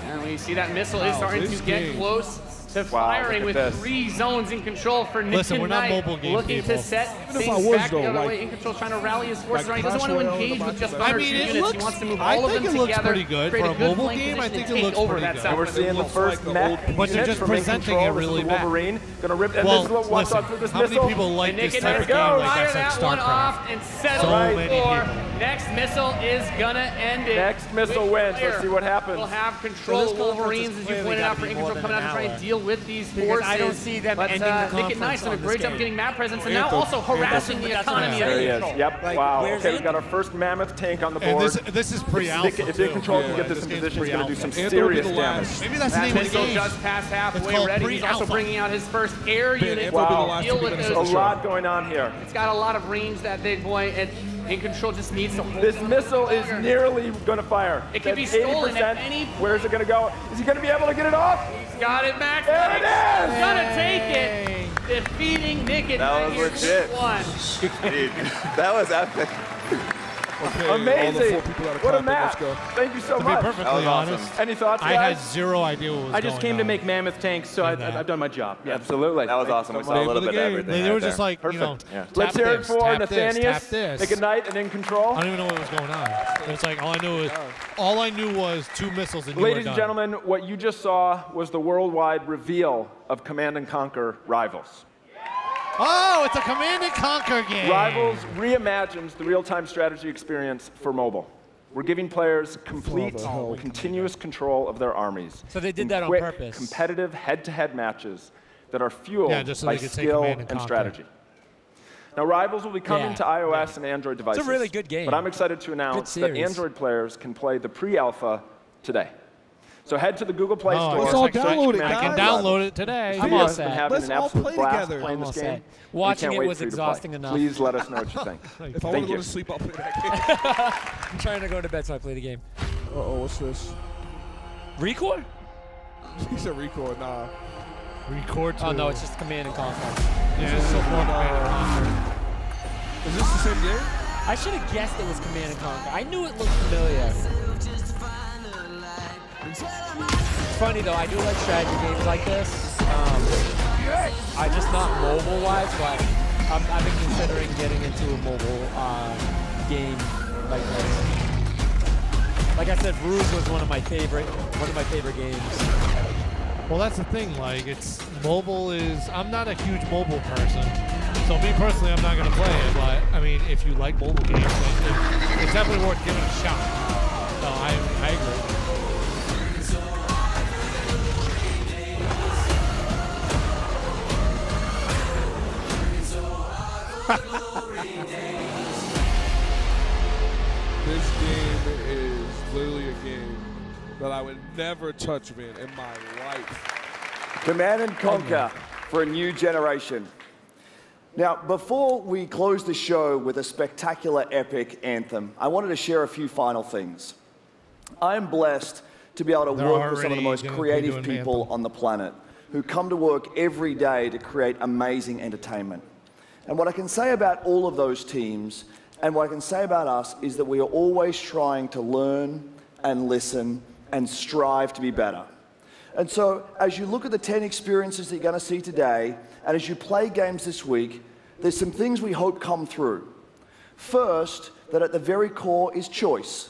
And we see that missile is starting to get close to firing with 3 zones In Control for Nick Listen, and we're not Knight, mobile game looking people. to set Even if I things was, back though, the other like- way. In Control trying to rally his forces like around. He doesn't want to Clash Royale engage on with the just back one side. or two units. looks- He wants to move I all of think them it looks together, pretty good. create For a a good mobile flank game, I position, think and it take looks over pretty that good. south And we're side seeing as the well. first mech But you're units just from In presenting Control. it really This is the bad. Wolverine. Gonna rip, and Well, this little listen, watch through this how many missile. people like And Nick this and type Knight of game like fire that's like that one StarCraft? off and settle So it many for people. next missile is gonna end it. Next missile Which wins. player Let's see what happens. will have control of Wolverines, as you pointed out, for In Control coming out to try and deal with these forces. I don't see them but ending the Nick and conference Knight's done a on great this job game. getting map presence and now also harassing the economy There of he In is. Control. Yep. Like, Wow. where's Okay, we've got Anthony? our first mammoth tank on the And board. this is pre-alpha. If In Control too. can get this in game's position, he's going to do some pre-alpha. serious damage. Maybe that's the That name of the missile game. just passed It's halfway called ready. He's also pre-alpha. bringing out his first air unit Wow. to deal with There's those. a lot going on here. It's got a lot of range, that big boy, and In Control just needs to hold This them missile is longer. nearly going to fire. It can be That's stolen at 80%. any Where is it going to go? Is he going to be able to get it off? He's got it back. There it is! He's gonna take it. defeating Nick and That right was here, legit. 1. Dude, that was epic. Okay, Amazing. all the 4 people that are What a clapping, map. let's go. Thank you so To be much. perfectly honest, Any thoughts, I guys? had zero idea what was I just going came to on. make mammoth tanks, so I've done my job. Yeah. Absolutely. That was awesome. We saw a little bit of everything. They were right just there. like, you know, Yeah. tap Let's hear it this, for tap this, Nathanius. tap this. Nick and Knight and in control. I don't even know what was going on. It was like all I knew was 2 missiles and you Ladies were and done. gentlemen, what you just saw was the worldwide reveal of Command & Conquer Rivals. Oh, it's a Command & Conquer game. Rivals reimagines the real-time strategy experience for mobile. We're giving players complete, continuous control of their armies. So they did in that on quick, purpose. competitive head-to-head matches that are fueled just so by they could say skill Command and Conquer. strategy. Now, Rivals will be coming to iOS and Android devices. It's a really good game. But I'm excited to announce that series. Android players can play the pre-alpha today. So head to the Google Play Store. Let's all search download it, Command I can Conquer download Rivals. it today. I'm Studio all has been set. having Let's an all absolute play blast together. playing I'm this all game. set. We Watching can't it wait was for you to play. exhausting enough. Please let us know what you think. If I want Thank to go you. to sleep, I'll play that game. I'm trying to go to bed, so I play the game. Uh-oh, what's this? Record? He said record, nah. Record to. Oh no, it's just Command & Conquer. Yeah, it's so far Command & Conquer. Is this the same game? I should have guessed it was Command & Conquer. I knew it looked familiar. It's funny though, I do like strategy games like this. I just not mobile-wise, but I've been considering getting into a mobile game like this. Like I said, Rouge was one of my favorite games. Well, that's the thing. Like, I'm not a huge mobile person. So me personally, I'm not going to play it. But I mean, if you like mobile games, it's definitely worth giving a shot. So I agree. This game is literally a game that I would never touch, man, in my life. Command & Conquer for a new generation. Now, before we close the show with a spectacular epic anthem, I wanted to share a few final things. I am blessed to be able to work with some of the most creative people on the planet who come to work every day to create amazing entertainment. And what I can say about all of those teams and what I can say about us is that we are always trying to learn and listen and strive to be better. And so as you look at the 10 experiences that you're going to see today, and as you play games this week, there's some things we hope come through. First, that at the very core is choice.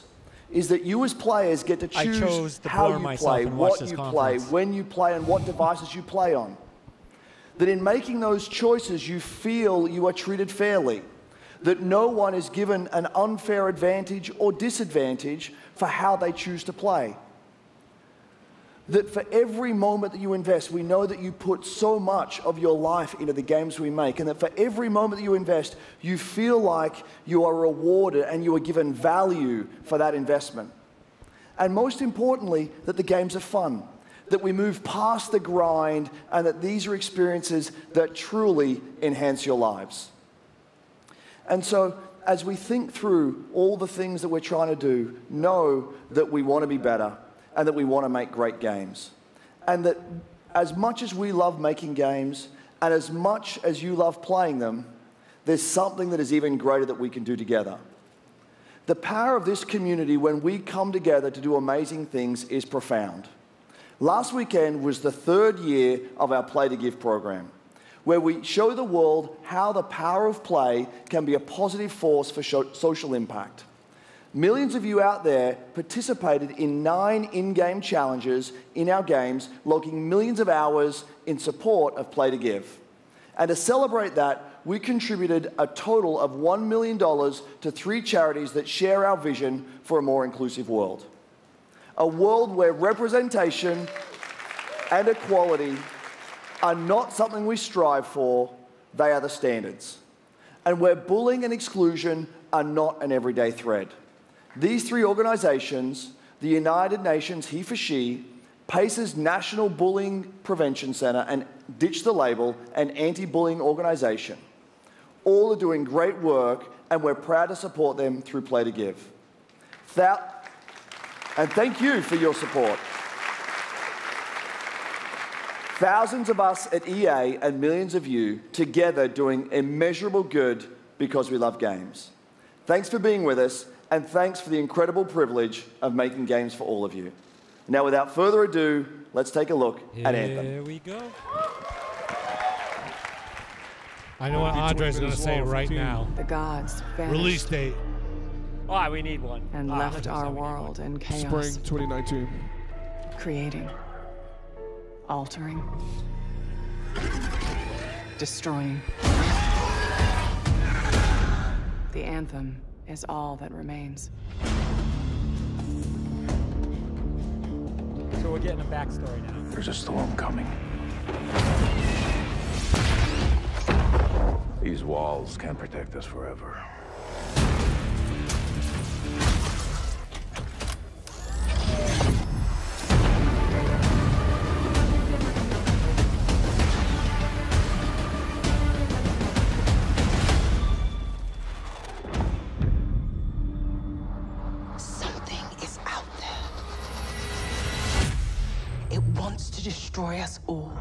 Is that you as players get to choose how you play, what you play, when you play, and what devices you play on. That in making those choices, you feel you are treated fairly. That no one is given an unfair advantage or disadvantage for how they choose to play. That for every moment that you invest, we know that you put so much of your life into the games we make, and that for every moment that you invest, you feel like you are rewarded and you are given value for that investment. And most importantly, that the games are fun, that we move past the grind, and that these are experiences that truly enhance your lives. And so, as we think through all the things that we're trying to do, know that we want to be better and that we want to make great games. And that as much as we love making games and as much as you love playing them, there's something that is even greater that we can do together. The power of this community when we come together to do amazing things is profound. Last weekend was the 3rd year of our Play to Give program, where we show the world how the power of play can be a positive force for social impact. Millions of you out there participated in 9 in-game challenges in our games, logging millions of hours in support of Play to Give. And to celebrate that, we contributed a total of $1 million to 3 charities that share our vision for a more inclusive world. A world where representation and equality are not something we strive for, they are the standards. And where bullying and exclusion are not an everyday thread. These 3 organizations, the United Nations He for She, PACE's National Bullying Prevention Center, and Ditch the Label, an anti-bullying organization, all are doing great work, and we're proud to support them through Play to Give. And thank you for your support. Thousands of us at EA and millions of you together doing immeasurable good because we love games. Thanks for being with us, and thanks for the incredible privilege of making games for all of you. Now, without further ado, let's take a look at Anthem. Here we go. I know what Andre's going to say right now. The gods vanished. Release date. Oh, we need one. And left our world in chaos. Spring 2019. Creating. Altering. Destroying. The anthem is all that remains. So we're getting a backstory now. There's a storm coming. These walls can't protect us forever. Something is out there. It wants to destroy us all.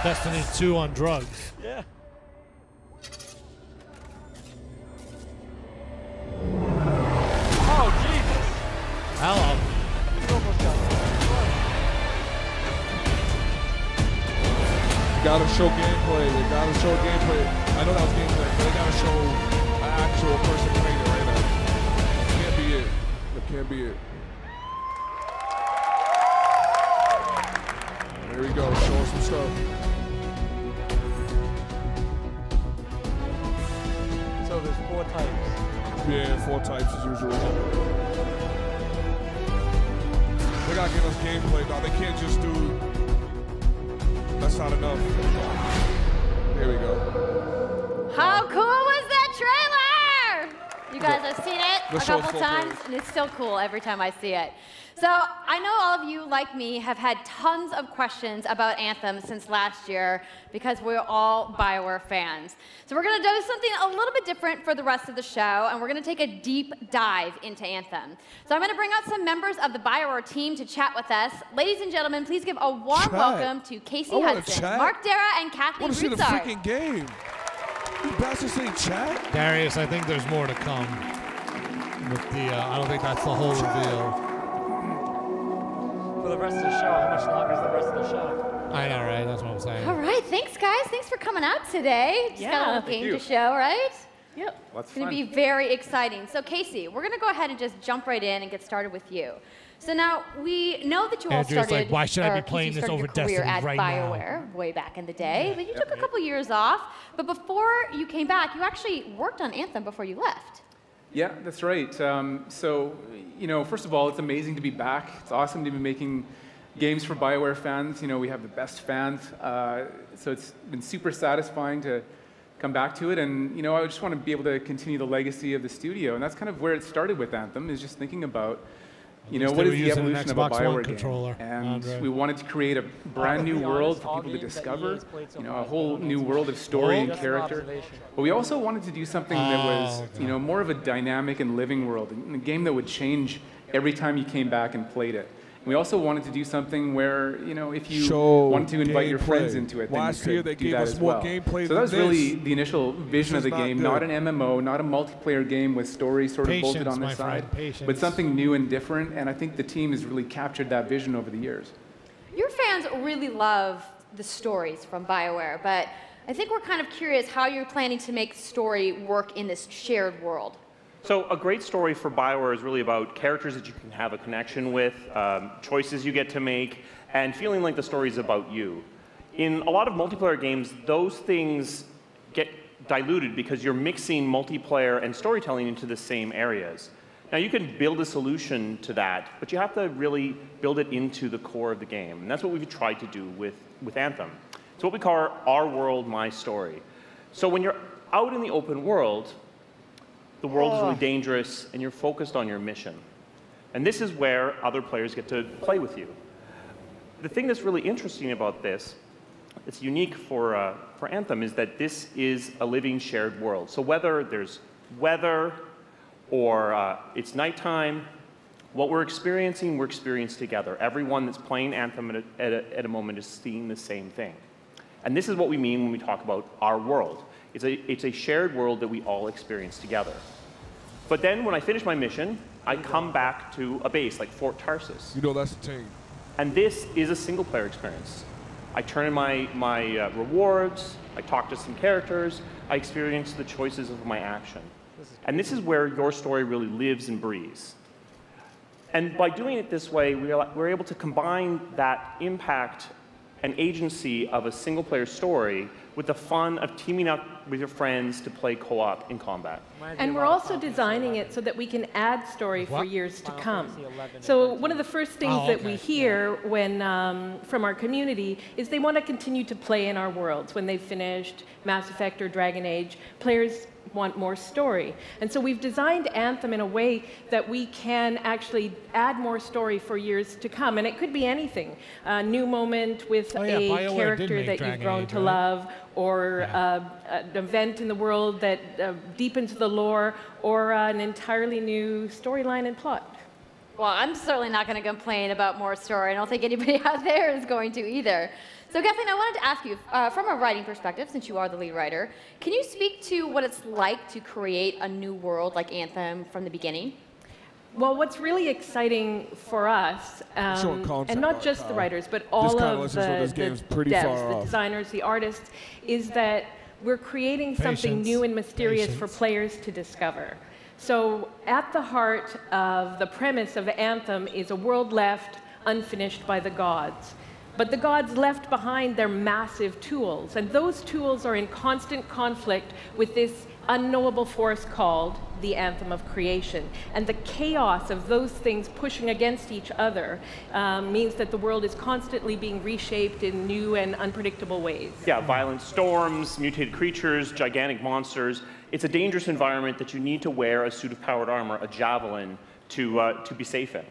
Destiny 2 on drugs. Yeah. Oh, Jesus. Hello. You gotta show gameplay. They gotta show gameplay. I know that was gameplay, but they gotta show an actual person playing it right now. That can't be it. That can't be it. There we go. Show us some stuff. So there's 4 types. Yeah, 4 types as usual. They gotta give us gameplay, dog. They can't just do. That's not enough. There we go. How cool was that trailer? You guys have seen it The a show's couple full times, and it's still cool every time I see it. So I know all of you, like me, have had tons of questions about Anthem since last year because we're all BioWare fans. So we're going to do something a little bit different for the rest of the show, and we're going to take a deep dive into Anthem. So I'm going to bring out some members of the BioWare team to chat with us. Ladies and gentlemen, please give a warm welcome to Casey Hudson, Mark Dara, and Kathleen I want to see the Broussard. freaking game. You bastards say chat? Darius, I think there's more to come. With the, I don't think that's the whole reveal. For the rest of the show, how much longer is the rest of the show? I know, right? That's what I'm saying. All right, thanks, guys. Thanks for coming out today. Just got a little game to show, right? Yep. It's going to be very exciting. So, Casey, we're going to go ahead and just jump right in and get started with you. So now, we know that you all Andrew's started, like, why should I be or playing Casey this started over your career Destiny at right now? BioWare way back in the day, but you took a couple years off. But before you came back, you actually worked on Anthem before you left. Yeah, that's right. So, you know, first of all, it's amazing to be back. It's awesome to be making games for BioWare fans. You know, we have the best fans. So it's been super satisfying to come back to it. And, you know, I just want to be able to continue the legacy of the studio. And that's kind of where it started with Anthem, is just thinking about, you know, what is the evolution of a BioWare game? And we wanted to create a brand new world for people to discover, you know, a whole new world of story and character. But we also wanted to do something that was, you know, more of a dynamic and living world, a game that would change every time you came back and played it. And we also wanted to do something where, you know, if you wanted to invite your friends into it, then you could do that as well. So that was really the initial vision of the game, not an MMO, not a multiplayer game with story sort of bolted on the side, but something new and different. And I think the team has really captured that vision over the years. Your fans really love the stories from BioWare, but I think we're kind of curious how you're planning to make story work in this shared world. So a great story for BioWare is really about characters that you can have a connection with, choices you get to make, and feeling like the story is about you. In a lot of multiplayer games, those things get diluted because you're mixing multiplayer and storytelling into the same areas. Now, you can build a solution to that, but you have to really build it into the core of the game. And that's what we've tried to do with Anthem. It's what we call our world, my story. So when you're out in the open world, the world is really dangerous, and you're focused on your mission. And this is where other players get to play with you. The thing that's really interesting about this, it's unique for Anthem, is that this is a living shared world. So whether there's weather or it's nighttime, what we're experiencing together. Everyone that's playing Anthem at a moment is seeing the same thing. And this is what we mean when we talk about our world. It's a shared world that we all experience together. But then when I finish my mission, I come back to a base like Fort Tarsus. You know that's the team. And this is a single-player experience. I turn in my rewards, I talk to some characters, I experience the choices of my action. And this is where your story really lives and breathes. And by doing it this way, we're able to combine that impact and agency of a single-player story with the fun of teaming up with your friends to play co-op in combat. And we're also designing it so that we can add story for years to come. So one of the first things that we hear when, from our community is they want to continue to play in our worlds. When they've finished Mass Effect or Dragon Age, players want more story. And so we've designed Anthem in a way that we can actually add more story for years to come. And it could be anything. A new moment with a character that you've grown to love, or an event in the world that deepens the lore, or an entirely new storyline and plot. Well, I'm certainly not going to complain about more story. I don't think anybody out there is going to either. So Kathleen, I wanted to ask you, from a writing perspective, since you are the lead writer, can you speak to what it's like to create a new world like Anthem from the beginning? Well, what's really exciting for us, and not just the writers, but all of the devs, the designers, the artists, is that we're creating something new and mysterious for players to discover. So at the heart of the premise of Anthem is a world left unfinished by the gods. But the gods left behind their massive tools, and those tools are in constant conflict with this unknowable force called the Anthem of Creation. And the chaos of those things pushing against each other means that the world is constantly being reshaped in new and unpredictable ways. Yeah, violent storms, mutated creatures, gigantic monsters. It's a dangerous environment that you need to wear a suit of powered armor, a javelin, to be safe in.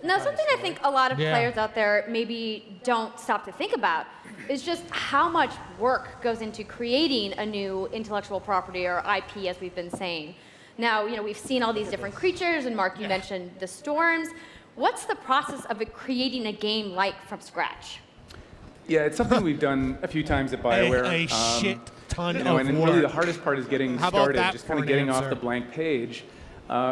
Now, something I think a lot of players out there maybe don't stop to think about is just how much work goes into creating a new intellectual property, or IP, as we've been saying. Now, we've seen all these different creatures, and Mark, you mentioned the storms. What's the process of creating a game like from scratch? Yeah, it's something we've done a few times at BioWare. A shit ton of and work. Really the hardest part is getting started, just kind of getting off the blank page.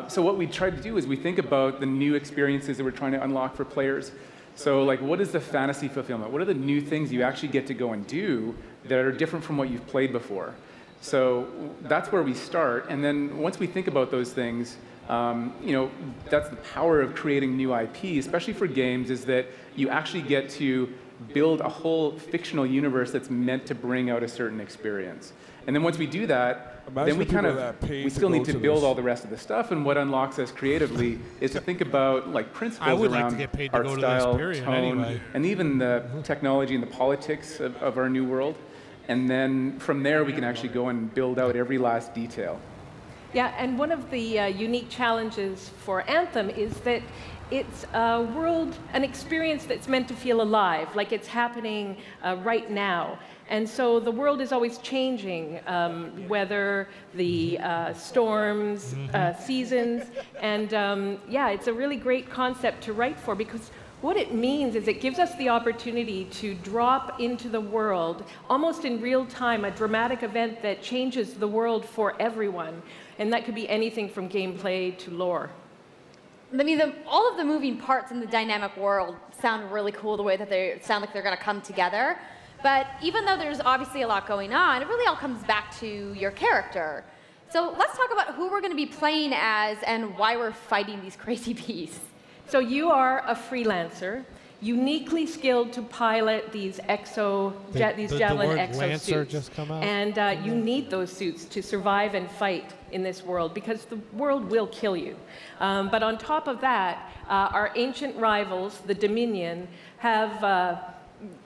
So what we try to do is we think about the new experiences that we're trying to unlock for players. So like, what is the fantasy fulfillment? What are the new things you actually get to go and do that are different from what you've played before? So that's where we start. And then once we think about those things, that's the power of creating new IP, especially for games, is that you actually get to build a whole fictional universe that's meant to bring out a certain experience. And then once we do that, then we still need to build all the rest of the stuff, and what unlocks us creatively is to think about principles around art style, tone, and even the technology and the politics of our new world. And then from there, we can actually go and build out every last detail. Yeah, and one of the unique challenges for Anthem is that it's a world, an experience that's meant to feel alive, like it's happening right now. And so the world is always changing, whether the storms, seasons, and it's a really great concept to write for, because what it means is it gives us the opportunity to drop into the world, almost in real time, a dramatic event that changes the world for everyone. And that could be anything from gameplay to lore. I mean, all of the moving parts in the dynamic world sound really cool, the way that they sound like they're going to come together. But even though there's obviously a lot going on, it really all comes back to your character. So let's talk about who we're going to be playing as and why we're fighting these crazy beasts. So you are a freelancer, uniquely skilled to pilot these javelin exosuits. And you need those suits to survive and fight in this world, because the world will kill you. But on top of that, our ancient rivals, the Dominion, have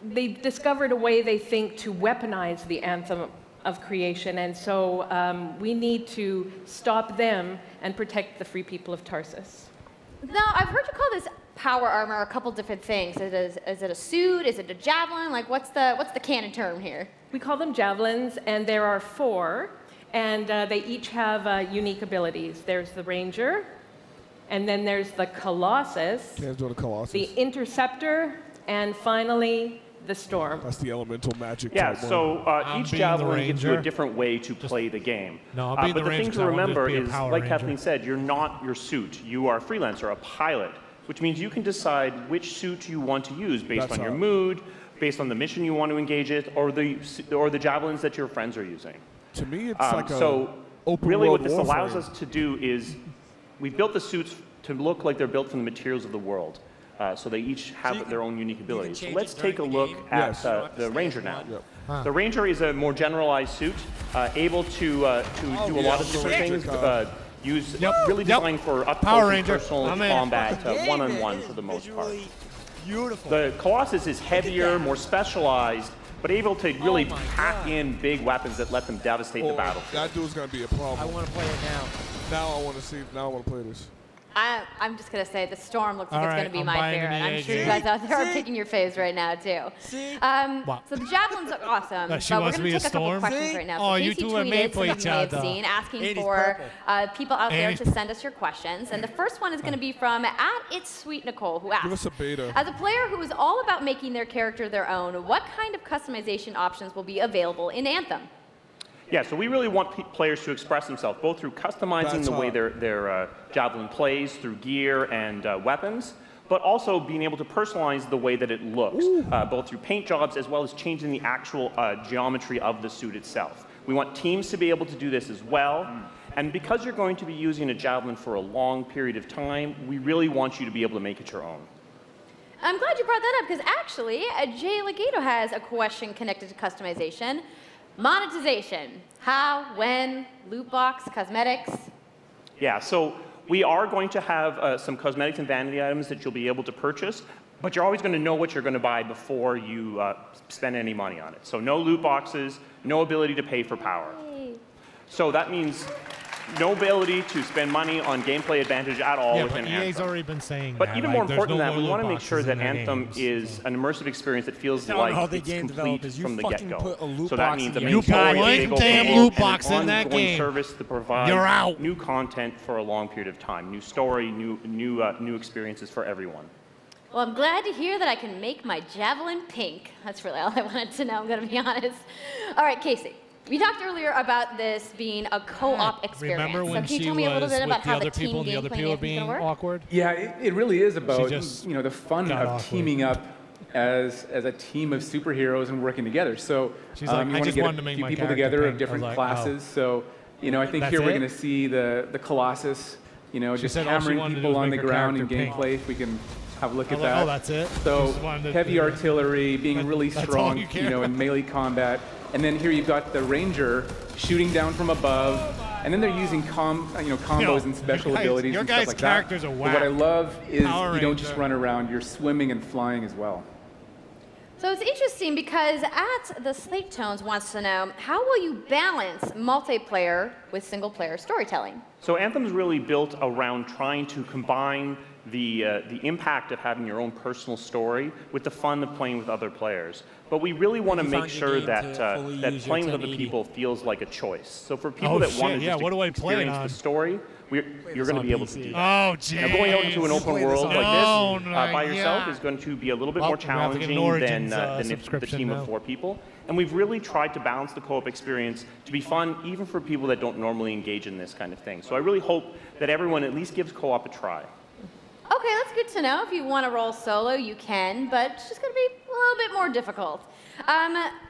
they've discovered a way, they think, to weaponize the Anthem of creation, and so we need to stop them and protect the free people of Tarsus. Now, I've heard you call this power armor a couple different things. Is it a suit? Is it a javelin? Like, what's the canon term here? We call them javelins, and there are 4, and they each have unique abilities. There's the Ranger, and then there's the Colossus, the Interceptor, and finally, the Storm. That's the elemental magic. Yeah, so each javelin gives you a different way to play the game. No, but the thing to remember is, like Kathleen said, you're not your suit. You are a freelancer, a pilot, which means you can decide which suit you want to use based on your mood, based on the mission you want to engage in, or the javelins that your friends are using. To me, it's like so open really world what this warfare. allows us to do is we've built the suits to look like they're built from the materials of the world. So they each have their own unique abilities. So let's take a look at the Ranger now. The Ranger is a more generalized suit, able to do a lot of different things. Really designed for up close and personal combat, one-on-one for the most part. Beautiful. The Colossus is heavier, more specialized, but able to really pack in big weapons that let them devastate the battlefield. That dude's gonna be a problem. I want to play it now. Now I want to see. Now I want to play this. I'm just going to say the Storm looks like it's going to be my favorite. I'm sure AJ. you guys out there are picking your faves right now, too. So the javelins look awesome, but we're going to take a couple questions right now. So Casey tweeted, some of you may have seen, asking for people out there to send us your questions. And the first one is going to be from @It'sSweetNicole, who asks, Give us a beta. as a player who is all about making their character their own, what kind of customization options will be available in Anthem? Yeah, so we really want players to express themselves, both through customizing the way their javelin plays, through gear and weapons, but also being able to personalize the way that it looks, both through paint jobs as well as changing the actual geometry of the suit itself. We want teams to be able to do this as well. And because you're going to be using a javelin for a long period of time, we really want you to be able to make it your own. I'm glad you brought that up, because actually, Jay Legato has a question connected to customization. Monetization. How, when, loot box, cosmetics? Yeah, so we are going to have some cosmetics and vanity items that you'll be able to purchase, but you're always going to know what you're going to buy before you spend any money on it. So no loot boxes, no ability to pay for power. So that means no ability to spend money on gameplay advantage at all within Anthem. EA's already been saying but that. even more important than that, we want to make sure that Anthem is an immersive experience that feels like it's complete from the get-go. So that means a main story, a big open world, and an ongoing service that provides new content for a long period of time. New story, new experiences for everyone. Well, I'm glad to hear that I can make my javelin pink. That's really all I wanted to know, I'm going to be honest. All right, Casey. We talked earlier about this being a co-op experience. Remember when so can you she tell me a little bit was about with the how other the team people and the other gameplay people is being going to work? awkward? Yeah, it really is about just the fun got of awkward. teaming up as a team of superheroes and working together. So She's like, you I want to just get wanted to a make few my people character together pink. of different I was like, classes. So I think That's here we're it? going to see the Colossus, She just said all she hammering wanted to do people was on make the her ground in character pink. gameplay. If we can have a look I at was like, that. oh, that's it? So Just wanted to heavy do- artillery, being really that's all strong, you care in melee combat. And then here you've got the Ranger shooting down from above, and then they're using combos and special abilities your and guys' stuff like characters that. are But what I whack. love is Power you don't just Ranger. run around; you're swimming and flying as well. So it's interesting because the Slate Tones wants to know, how will you balance multiplayer with single-player storytelling? So Anthem's really built around trying to combine the impact of having your own personal story with the fun of playing with other players. But we really want to make sure that playing with other people feels like a choice. So for people that want to just experience the story, you're going to be able to do that. Oh, geez. Now going out into an open world like this by yourself God. is going to be a little bit Well, more we're gonna have to get an challenging Origins, than if the subscription team now. of 4 people. And we've really tried to balance the co-op experience to be fun even for people that don't normally engage in this kind of thing. So I really hope that everyone at least gives co-op a try. Okay, that's good to know. If you want to roll solo, you can, but it's just going to be a little bit more difficult.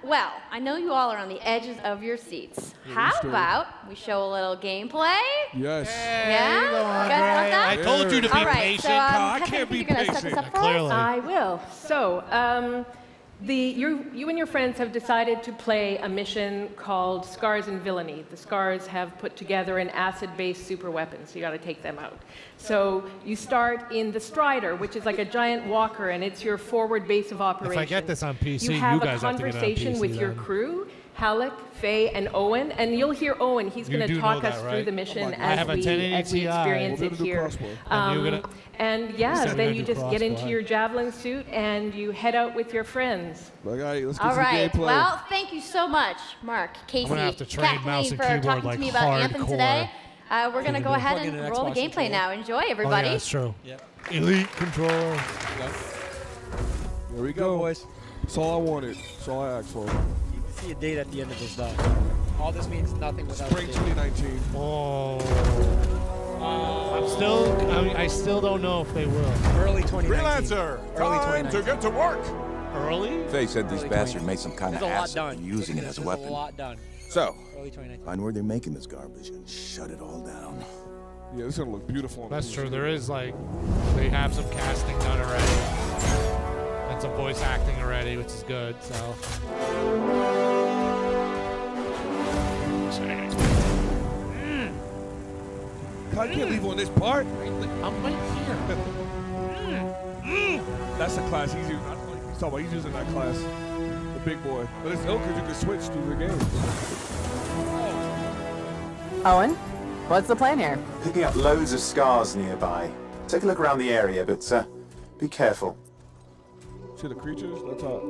Well, I know you all are on the edges of your seats. How about we show a little gameplay? Yes. Yeah? You guys want that? I told you to be All right, patient. so, I Kathleen, can't be you're going to set patient. this up for Clearly. us? I will. So, you and your friends have decided to play a mission called Scars and Villainy. The Scars have put together an acid-based super weapon, so you got to take them out. So you start in the Strider, which is like a giant walker, and it's your forward base of operations. If I get this on PC, you have you guys a have to get it on conversation PC with your then. crew, Halleck, Faye, and Owen. And you'll hear Owen. He's going to talk us through the mission as we experience it here. And yeah, then you just get into your javelin suit and you head out with your friends. All right, let's get All some right. gameplay. Well, thank you so much, Mark, Casey, Kathleen, for talking to me about Anthem today. We're going to go ahead and roll the gameplay now. Enjoy, everybody. Oh, yeah, that's true. Elite control. Here we go, boys. That's all I wanted. That's all I asked for. You can see a date at the end of this, though. All this means nothing without Spring 2019. Oh. I still don't know if they will. Early 2019. Freelancer, time to get to work. Early? Faye said these bastards made some kind of There's a lot acid done. and using it as a weapon. There's a lot done. So, Early 2019. find where they're making this garbage and shut it all down. Yeah, this is gonna look beautiful. That's true. There is they have some casting done already. And some voice acting already, which is good, so. I can't leave on this part. I'm right here. That's the class he's using. He's talking about he's using that class. The big boy. But it's ill because you can switch through the game. Owen, what's the plan here? Picking up loads of scars nearby. Take a look around the area, but be careful. See the creatures? Let's talk.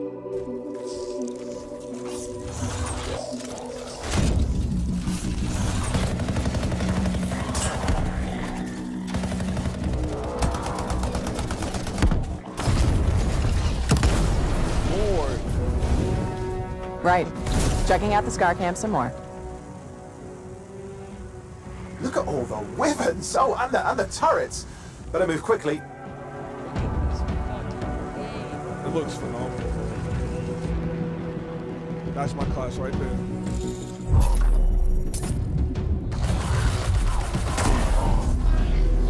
Right. Checking out the Scar Camp some more. Look at all the weapons! Oh, and the turrets! Better move quickly. It looks phenomenal. That's my class right there.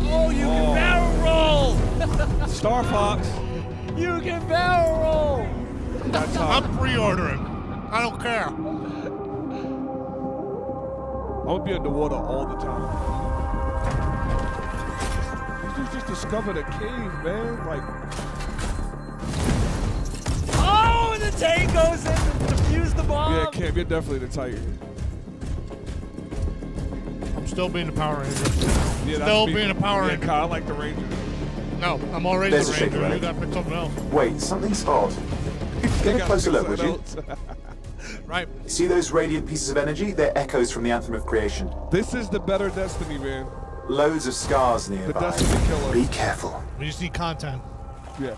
Oh, you can barrel roll! Star Fox. You can barrel roll! That's I'm pre-ordering. I don't care. I'm gonna be underwater all the time. These dudes just discovered a cave, man. Like, oh, and the tank goes in to defuse the bomb. yeah, Cam, you're definitely the Titan. I'm still being a Power Ranger. Yeah, Still being a Power Ranger. I like the Ranger. No, I'm already There's the a shaker Ranger. You relic. gotta pick something else. Wait, something's odd. Get a closer look, would you? Right. See those radiant pieces of energy? They're echoes from the Anthem of Creation. This is the better Destiny, man. Loads of scars nearby. The Destiny killer. Be careful. We just need content. Yeah.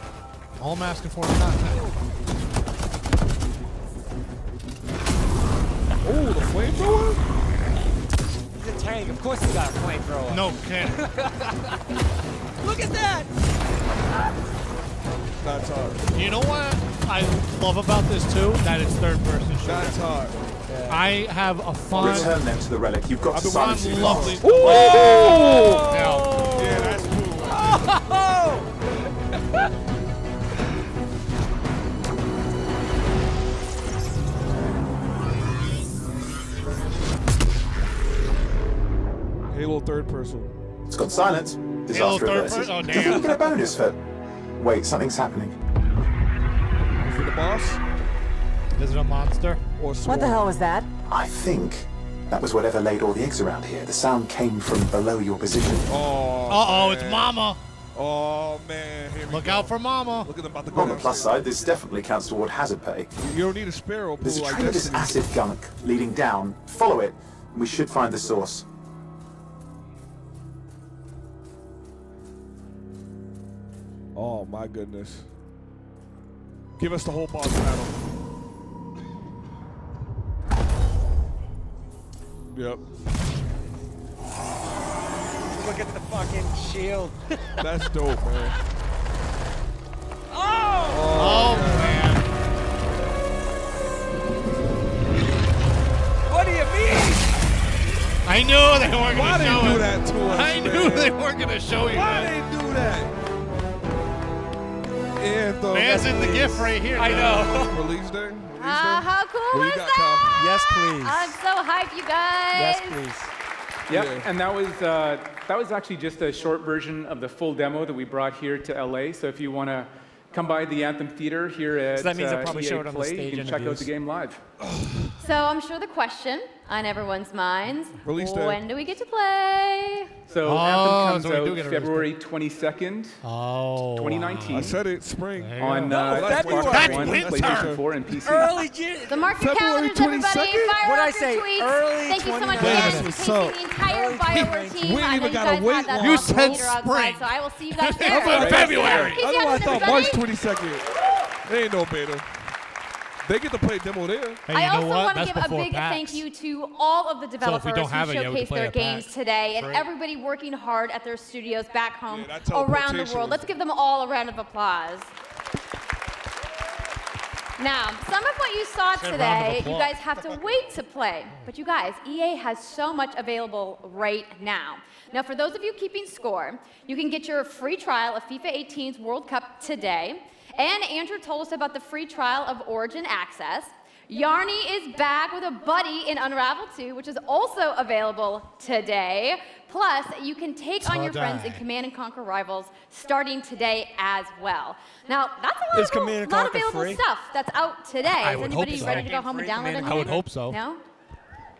All I'm asking for is content. Oh, the flamethrower? He's a tank. Of course he's got a flamethrower. No, can't. Look at that! That's hard. You know what I love about this too? That it's third person shooter. That's hard. Yeah. I have a fun. Return them to the relic. You've got to silence it. Lovely. Oh! Yeah. Yeah, that's cool. Oh! Halo third person. It's got silence. Halo Disaster third averted. person? Oh, Do you think damn. you get a bonus for... Wait, something's happening. For the boss? Is it a monster? Or What the hell was that? I think that was whatever laid all the eggs around here. The sound came from below your position. Oh. Uh-oh, man. it's Mama. Oh, man. Here we Look go. out for Mama. Look at them about to go On the plus downstairs. side, this definitely counts toward hazard pay. You don't need a sparrow pool There's a like trail of this Destiny. acid gunk leading down. Follow it, and we should find the source. Oh, my goodness. Give us the whole boss battle. Yep. Look at the fucking shield. That's dope, man. Oh man. What do you mean? I knew they weren't Why going to they show do it. that to us, I knew man? they weren't going to show you Why that. they do that? Anthem. Man's in the gift right here. I know. Release day? How cool What you is got, that? Yes, please. I'm so hyped, you guys. Yes, please. Yep, Yeah. and that was actually just a short version of the full demo that we brought here to LA. So if you want to come by the Anthem Theater here at So that means they'll probably EA show it on the Play, stage you can check out interviews. the game live. So I'm sure the question on everyone's minds, when do we get to play? So Anthem comes out February 22nd, 2019. I said it, spring. On that's PlayStation 4 and PC. Early June. So mark your calendars, everybody. Fire What'd I off your say? tweets. Early Thank you so much 2019. again for taking the entire BioWare team. We ain't I know even you gotta guys wait had that long. You awesome said leader outside, spring. so I will see you guys there. I thought February. Peace Otherwise, I out, thought everybody. March 22nd. There ain't no beta. They get to play demo there. Hey, I you know also what? want to That's give a before big PAX. thank you to all of the developers don't have who it yet, we can showcased play their at games PAX. today, and Great. everybody working hard at their studios back home that around the teleportation world. was- Let's give them all a round of applause. Now, some of what you saw Said round of today, you applause. guys have to wait to play. But you guys, EA has so much available right now. Now, for those of you keeping score, you can get your free trial of FIFA 18's World Cup today. And Andrew told us about the free trial of Origin Access. Yarny is back with a buddy in Unravel 2, which is also available today. Plus, you can take on your friends in Command & Conquer Rivals starting today as well. Now, that's a lot of available stuff that's out today. I Is would hope anybody so. ready to go home and download it? I would hope so. No?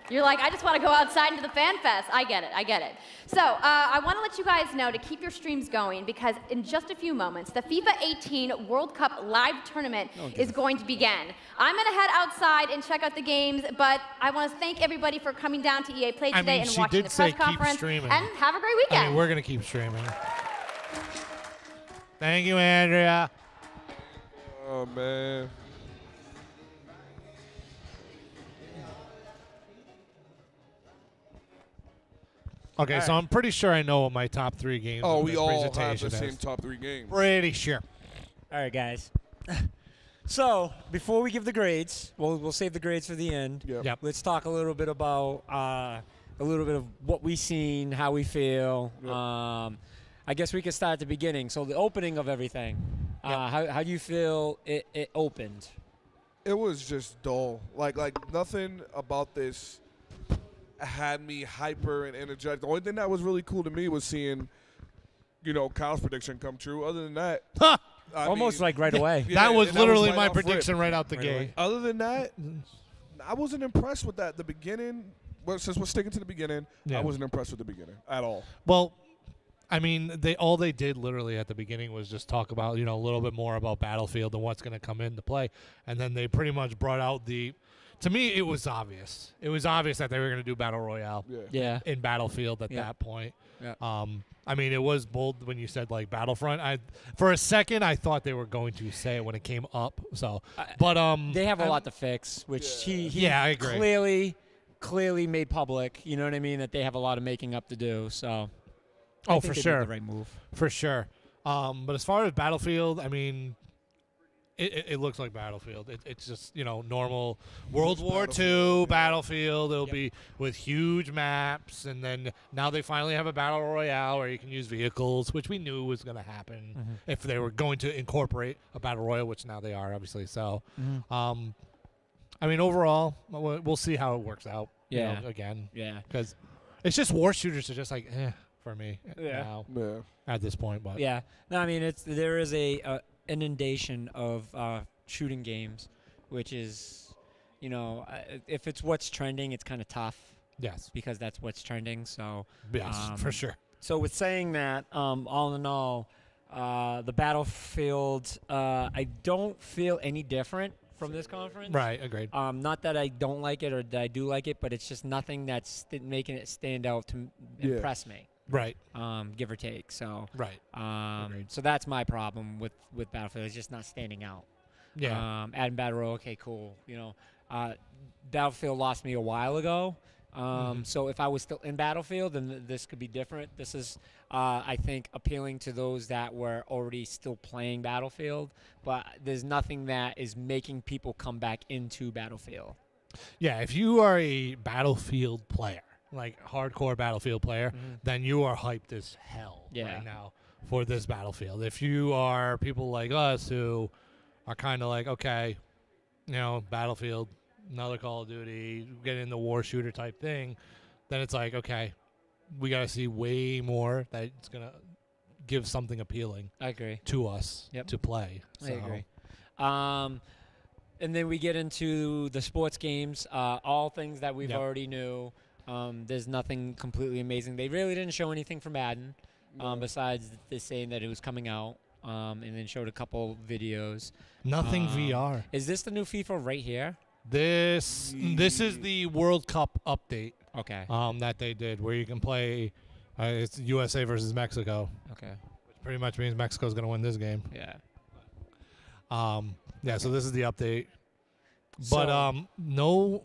You're like, I just want to go outside into the fan fest. I get it, I get it. So I want to let you guys know to keep your streams going because in just a few moments, the FIFA 18 World Cup live tournament is going to begin. I'm going to head outside and check out the games, but I want to thank everybody for coming down to EA Play today and watching the press conference. And have a great weekend. I mean, we're going to keep streaming. Thank you, Andrea. Oh, man. Okay, so I'm pretty sure I know what my top 3 games Oh, in we this all have presentation the is. same top 3 games. Pretty sure. All right, guys. So before we give the grades, we'll save the grades for the end. Yep. Let's talk a little bit about a little bit of what we've seen, how we feel. Yep. I guess we can start at the beginning. So the opening of everything. How do you feel it opened? It was just dull. Like nothing about this had me hyper and energetic. The only thing that was really cool to me was seeing, Kyle's prediction come true. Other than that, almost like right away. That was literally right my off prediction rip. right out the gate. Other than that, I wasn't impressed with that. The beginning, since we're sticking to the beginning, I wasn't impressed with the beginning at all. Well, I mean, all they did literally at the beginning was just talk about, a little bit more about Battlefield and what's going to come into play. And then they pretty much brought out to me, it was obvious. It was obvious that they were going to do Battle Royale in Battlefield at that point. Yeah. I mean, it was bold when you said, like, Battlefront. For a second, I thought they were going to say it when it came up. So, but they have a lot to fix, which he I agree. clearly made public. You know what I mean? That they have a lot of making up to do. So, oh, I think for they sure, made the right move for sure. But as far as Battlefield, I mean, it looks like Battlefield. It's just normal World War II Battlefield. It'll be with huge maps, and then now they finally have a Battle Royale where you can use vehicles, which we knew was going to happen if they were going to incorporate a Battle Royale, which now they are, obviously. So, I mean, overall, we'll see how it works out. Again. Yeah. Because it's just war shooters are just like, for me now at this point. But yeah. No, I mean, there is a inundation of shooting games, which is, if it's what's trending, it's kind of tough. Yes. Because that's what's trending. So yes, for sure. So with saying that, all in all, the Battlefield, I don't feel any different from this conference. Right, agreed. Not that I don't like it or that I do like it, but it's just nothing that's making it stand out to impress me. Right. Give or take. So right. So that's my problem with Battlefield. It's just not standing out. Yeah. Adding Battle Royale, okay, cool. Battlefield lost me a while ago. So if I was still in Battlefield, then this could be different. This is, I think, appealing to those that were already still playing Battlefield. But there's nothing that is making people come back into Battlefield. Yeah, if you are a Battlefield player, like hardcore Battlefield player, then you are hyped as hell right now for this Battlefield. If you are people like us who are kind of like, okay, Battlefield, another Call of Duty, get in the war shooter type thing, then it's like, okay, we got to see way more that it's going to give something appealing I agree. to us to play. I agree. And then we get into the sports games, all things that we've already knew. There's nothing completely amazing. They really didn't show anything for Madden, besides saying that it was coming out, and then showed a couple videos. Nothing VR. Is this the new FIFA right here? This is the World Cup update. Okay. That they did where you can play. It's USA versus Mexico. Okay. Which pretty much means Mexico's going to win this game. Yeah. Yeah. So this is the update. But no.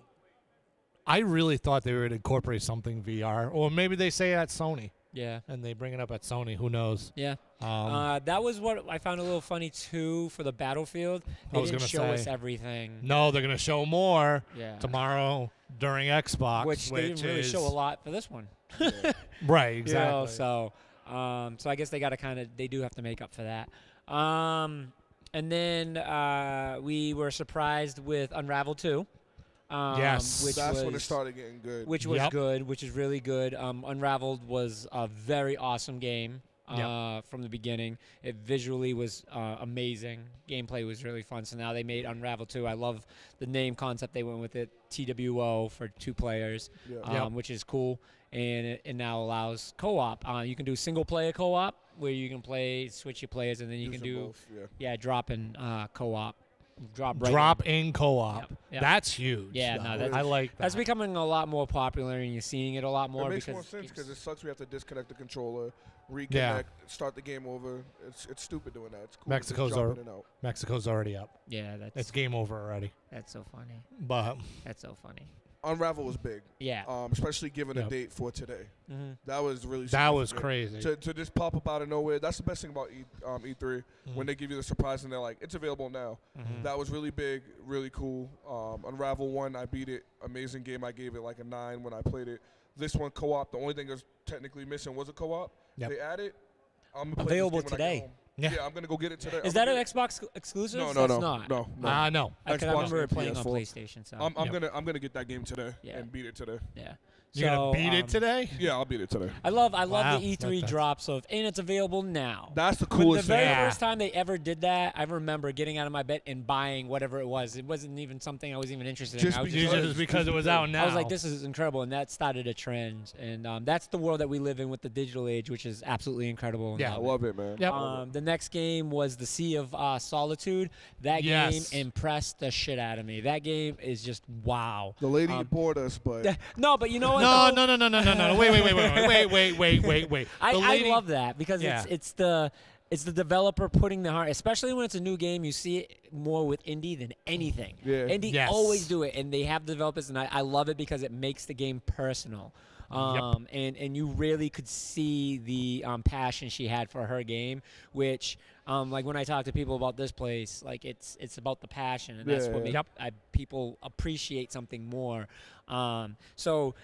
I really thought they would incorporate something VR, or maybe they say at Sony. Yeah. And they bring it up at Sony. Who knows? Yeah. That was what I found a little funny, too, for the Battlefield. They didn't show us everything. No, they're going to show more tomorrow during Xbox. Which they didn't really show a lot for this one. Right, exactly. You know, so I guess they got to they do have to make up for that. And then we were surprised with Unravel 2. Yes. That's when it started getting good. Which was good, which is really good. Unraveled was a very awesome game from the beginning. It visually was amazing. Gameplay was really fun. So now they made Unravel 2. I love the name concept they went with it, TWO for 2 players, which is cool. And it now allows co-op. You can do single-player co-op where you can switch your players, and then you can do drop in co-op. Drop in co-op. Yep. That's huge. Yeah, no, I like that. That's becoming a lot more popular, and you're seeing it a lot more. It makes more sense because it sucks. We have to disconnect the controller, reconnect, start the game over. It's stupid doing that. It's cool. Mexico's already up. Yeah, it's game over already. That's so funny. But that's so funny. Unravel was big. Yeah. Especially given a date for today. Mm-hmm. That was really that was crazy. To just pop up out of nowhere. That's the best thing about E3 when they give you the surprise and they're like, it's available now. Mm-hmm. That was really big, really cool. Unravel 1, I beat it. Amazing game. I gave it like a 9 when I played it. This one, co-op. The only thing that's technically missing was a co-op. Yep. They added. I'm gonna play available this game when I get today. home. Yeah, I'm gonna go get it today. Is that an Xbox exclusive? No. That's not. No. No. I remember it playing on PlayStation. So I'm gonna get that game today and beat it today. Yeah. You're gonna beat it today? Yeah, I'll beat it today. I love the E3 drops and it's available now. That's the coolest thing. The very thing. first time they ever did that, I remember getting out of my bed and buying whatever it was. It wasn't even something I was even interested in. Just because it was out now. I was like, this is incredible, and that started a trend. And that's the world that we live in with the digital age, which is absolutely incredible. Yeah, I love it, man. Yep. The next game was the Sea of Solitude. That game impressed the shit out of me. That game is just wow. The lady bored us, but no, but you know what? No. Wait. I love that because it's the developer putting their heart, especially when it's a new game. You see it more with indie than anything. Yeah. Indie always do it, and they have developers, and I love it because it makes the game personal. And you really could see the passion she had for her game, which like when I talk to people about this place, like it's about the passion, and that's what makes people appreciate something more. So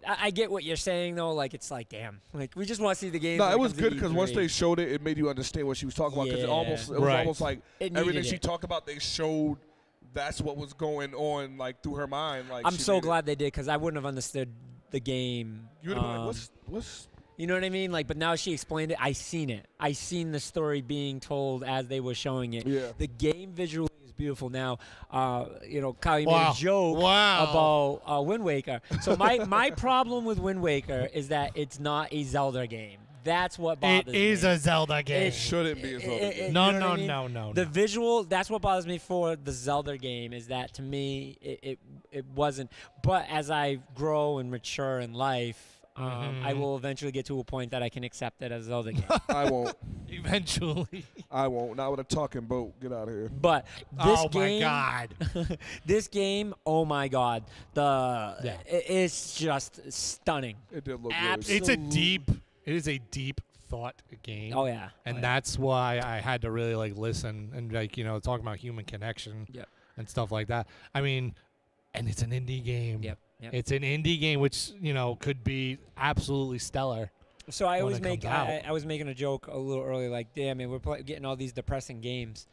I get what you're saying though. Like it's like damn, like we just want to see the game. No, it was good because once they showed it, it made you understand what she was talking about. Because it was almost like everything she talked about, they showed. That's what was going on like through her mind. Like I'm so glad they did because I wouldn't have understood the game. You would have been like, what's you know what I mean? Like, but now she explained it. I seen it. I seen the story being told as they were showing it. Yeah. The game visually is beautiful. Now, Kyle, you made a joke about Wind Waker. So my problem with Wind Waker is that it's not a Zelda game. That's what bothers me. It is a Zelda game. It shouldn't be a Zelda game. No. The visual, that's what bothers me for the Zelda game is that to me it wasn't. But as I grow and mature in life, I will eventually get to a point that I can accept it as a Zelda game. I won't. Eventually. I won't. Not with a talking boat. Get out of here. But this game, my God. this game, oh my God, it's just stunning. It did look Absolutely. It is a deep thought game. Oh yeah. And that's why I had to really like listen and like talk about human connection and stuff like that. I mean, and it's an indie game. Yep. It's an indie game which, could be absolutely stellar. So I always I was making a joke a little earlier like, damn man, we're getting all these depressing games.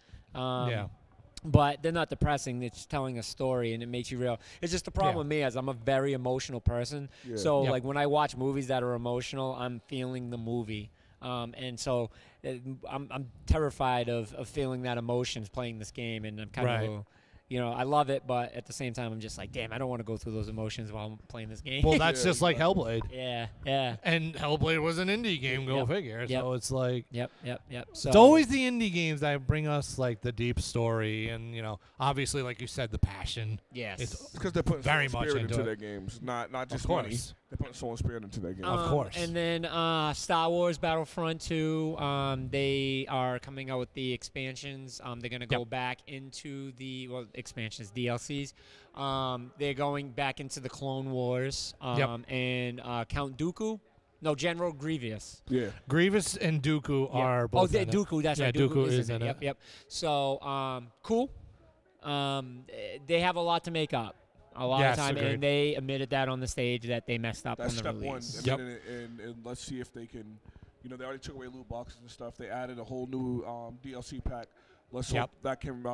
But they're not depressing. It's telling a story, and it makes you real. It's just the problem with me is I'm a very emotional person. Yeah. So like when I watch movies that are emotional, I'm feeling the movie. And so I'm terrified of feeling that emotions playing this game, and I'm kind of You know, I love it, but at the same time, I'm just like, damn, I don't want to go through those emotions while I'm playing this game. Well, that's just like Hellblade. Yeah, yeah. And Hellblade was an indie game, go figure. Yep. So it's like, Yep. So it's always the indie games that bring us like the deep story, and you know, obviously, like you said, the passion. Yes. It's because they're putting very so much much spirit into it. their games, not just Of money. course. They're putting so much spirit into their games. Of course. And then Star Wars Battlefront 2, they are coming out with the expansions. They're going to go back into the expansions, DLCs. They're going back into the Clone Wars and Count Dooku. No, General Grievous. Yeah. Grievous and Dooku are both. Oh, Dooku. That's right. Dooku is in it. Yep. So cool. They have a lot to make up. A lot of time, and they admitted that on the stage that they messed up That's on the release. step one. And let's see if they can. You know, they already took away loot boxes and stuff. They added a whole new DLC pack. Let's hope that can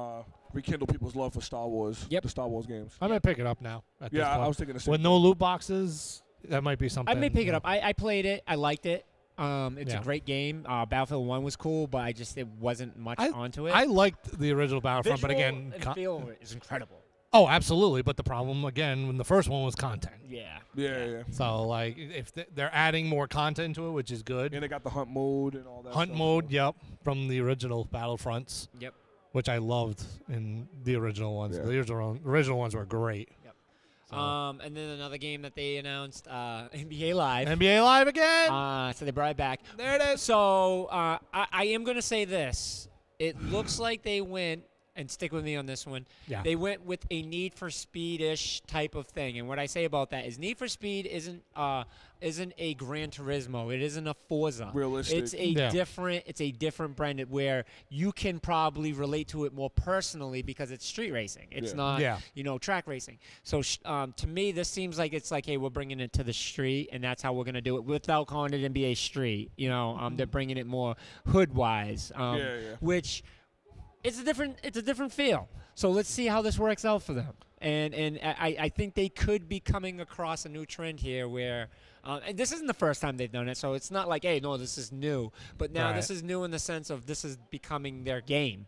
rekindle people's love for Star Wars. The Star Wars games. I might pick it up now. At this point. I was thinking the same. With no loot boxes, that might be something. I may pick it up. I played it. I liked it. It's a great game. Battlefield 1 was cool, but it wasn't much onto it. I liked the original Battlefront, but again, the feel is incredible. Oh, absolutely. But the problem, again, when the first one was content. Yeah. So, like, if they're adding more content to it, which is good. And they got the hunt mode and all that Hunt stuff. mode, yep, from the original Battlefronts. Yep. Which I loved in the original ones. Yeah. The original ones were great. Yep. And then another game that they announced, NBA Live. NBA Live again! So they brought it back. There it is. So I am going to say this. It looks like they went, and stick with me on this one, they went with a Need for Speed-ish type of thing. And what I say about that is Need for Speed isn't a Gran Turismo. It isn't a Forza. Realistic. It's a different brand where you can probably relate to it more personally because it's street racing. It's not, track racing. So to me, this seems like it's like, hey, we're bringing it to the street, and that's how we're going to do it without calling it NBA Street. You know, they're bringing it more hood-wise, which it's a different feel. So let's see how this works out for them. And I think they could be coming across a new trend here where, and this isn't the first time they've done it, so it's not like, hey, no, this is new. But now this is new in the sense of this is becoming their game.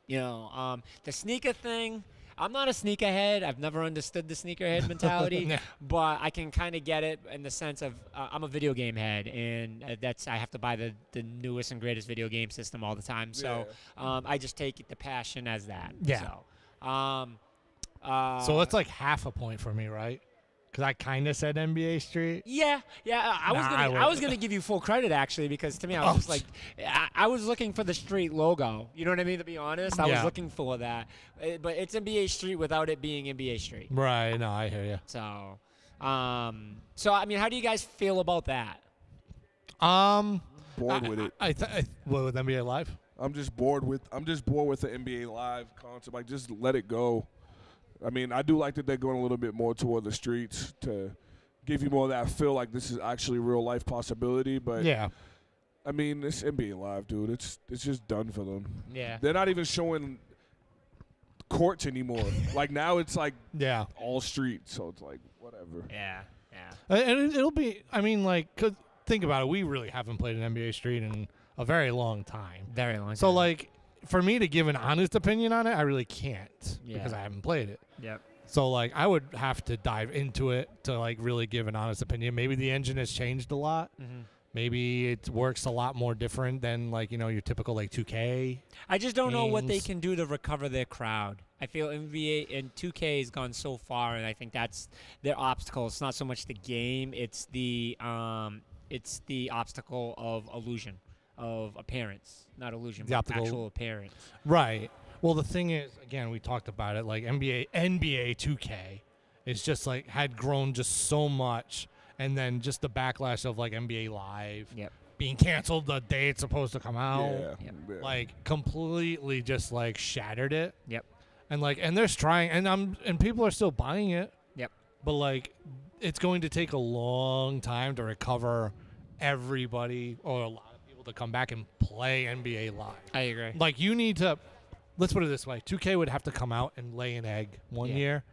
You know, the sneaker thing, I'm not a sneakerhead. I've never understood the sneakerhead mentality, but I can kind of get it in the sense of I'm a video game head, and I have to buy the newest and greatest video game system all the time. So I just take the passion as that. Yeah. So, so it's like half a point for me, right? Because I kind of said NBA Street. Yeah. I was gonna give you full credit actually, because to me I was just like, I was looking for the Street logo. You know what I mean? To be honest, I was looking for that, but it's NBA Street without it being NBA Street. Right. No, I hear you. So, I mean, how do you guys feel about that? Bored with it. What, with NBA Live? I'm just bored with the NBA Live concept. Like, just let it go. I mean, I do like that they're going a little bit more toward the streets to give you more of that feel like this is actually real life possibility. But I mean, it's NBA Live, dude. It's just done for them. Yeah. They're not even showing courts anymore. Like now it's like all street. So it's like whatever. Yeah. And it'll be. I mean, like, 'cause think about it. We really haven't played an NBA Street in a very long time. Very long time. So like, for me to give an honest opinion on it, I really can't because I haven't played it. Yep. So like, I would have to dive into it to like really give an honest opinion. Maybe the engine has changed a lot. Mm-hmm. Maybe it works a lot more different than like, you know, your typical like 2K. I just don't know what they can do to recover their crowd. I feel NBA and 2K has gone so far, and I think that's their obstacle. It's not so much the game; it's the obstacle of illusion. Of appearance, not illusion, but actual appearance. Right. Well, the thing is, again, we talked about it, like NBA 2K is just like had grown just so much, and then just the backlash of like NBA Live being canceled the day it's supposed to come out, like completely just like shattered it. Yep. And like, and they're trying, and people are still buying it. Yep. But like, it's going to take a long time to recover everybody or a lot to come back and play NBA Live. I agree. Like, you need to, let's put it this way, 2K would have to come out and lay an egg one year.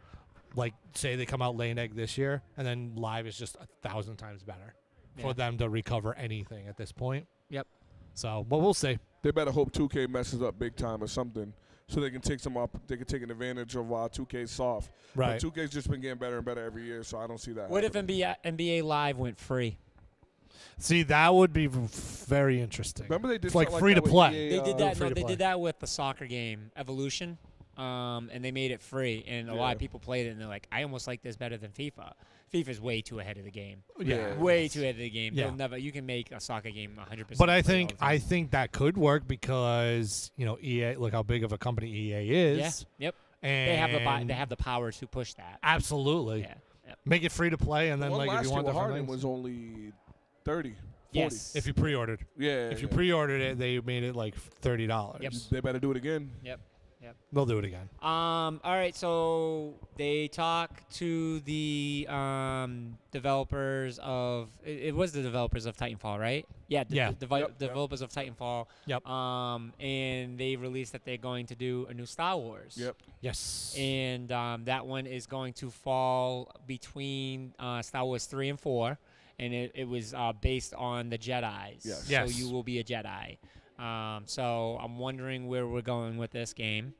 Like, say they come out lay an egg this year, and then Live is just 1,000 times better for them to recover anything at this point. Yep. So, but we'll see. They better hope 2K messes up big time or something. so they can take an advantage of 2K soft. Right. But 2K's just been getting better and better every year, so I don't see that. What happening. if NBA Live went free? See, that would be very interesting. Remember they did it's like something free like to that play. with They did that. Free No, to they play. did that with the soccer game Evolution, and they made it free. And a lot of people played it, and they're like, "I almost like this better than FIFA." FIFA's way too ahead of the game. Yeah. Way too ahead of the game. Yeah. They'll never. You can make a soccer game 100%. But I think that could work because EA. Look how big of a company EA is. Yeah. Yep. And they have the power to push that. Absolutely. Yeah. Yep. Make it free to play, and then One like if last you year want with different Harden things. was only 30. 40. Yes. If you pre-ordered. Yeah. If you pre-ordered it, they made it like $30. Yep. They better do it again. Yep. They'll do it again. All right, so they talk to the developers of it was the developers of Titanfall, right? Yeah. Developers of Titanfall. Yep. And they released that they're going to do a new Star Wars. Yep. Yes. And that one is going to fall between Star Wars 3 and 4, and it was based on the Jedis. Yes. So Yes. you will be a Jedi. So I'm wondering where we're going with this game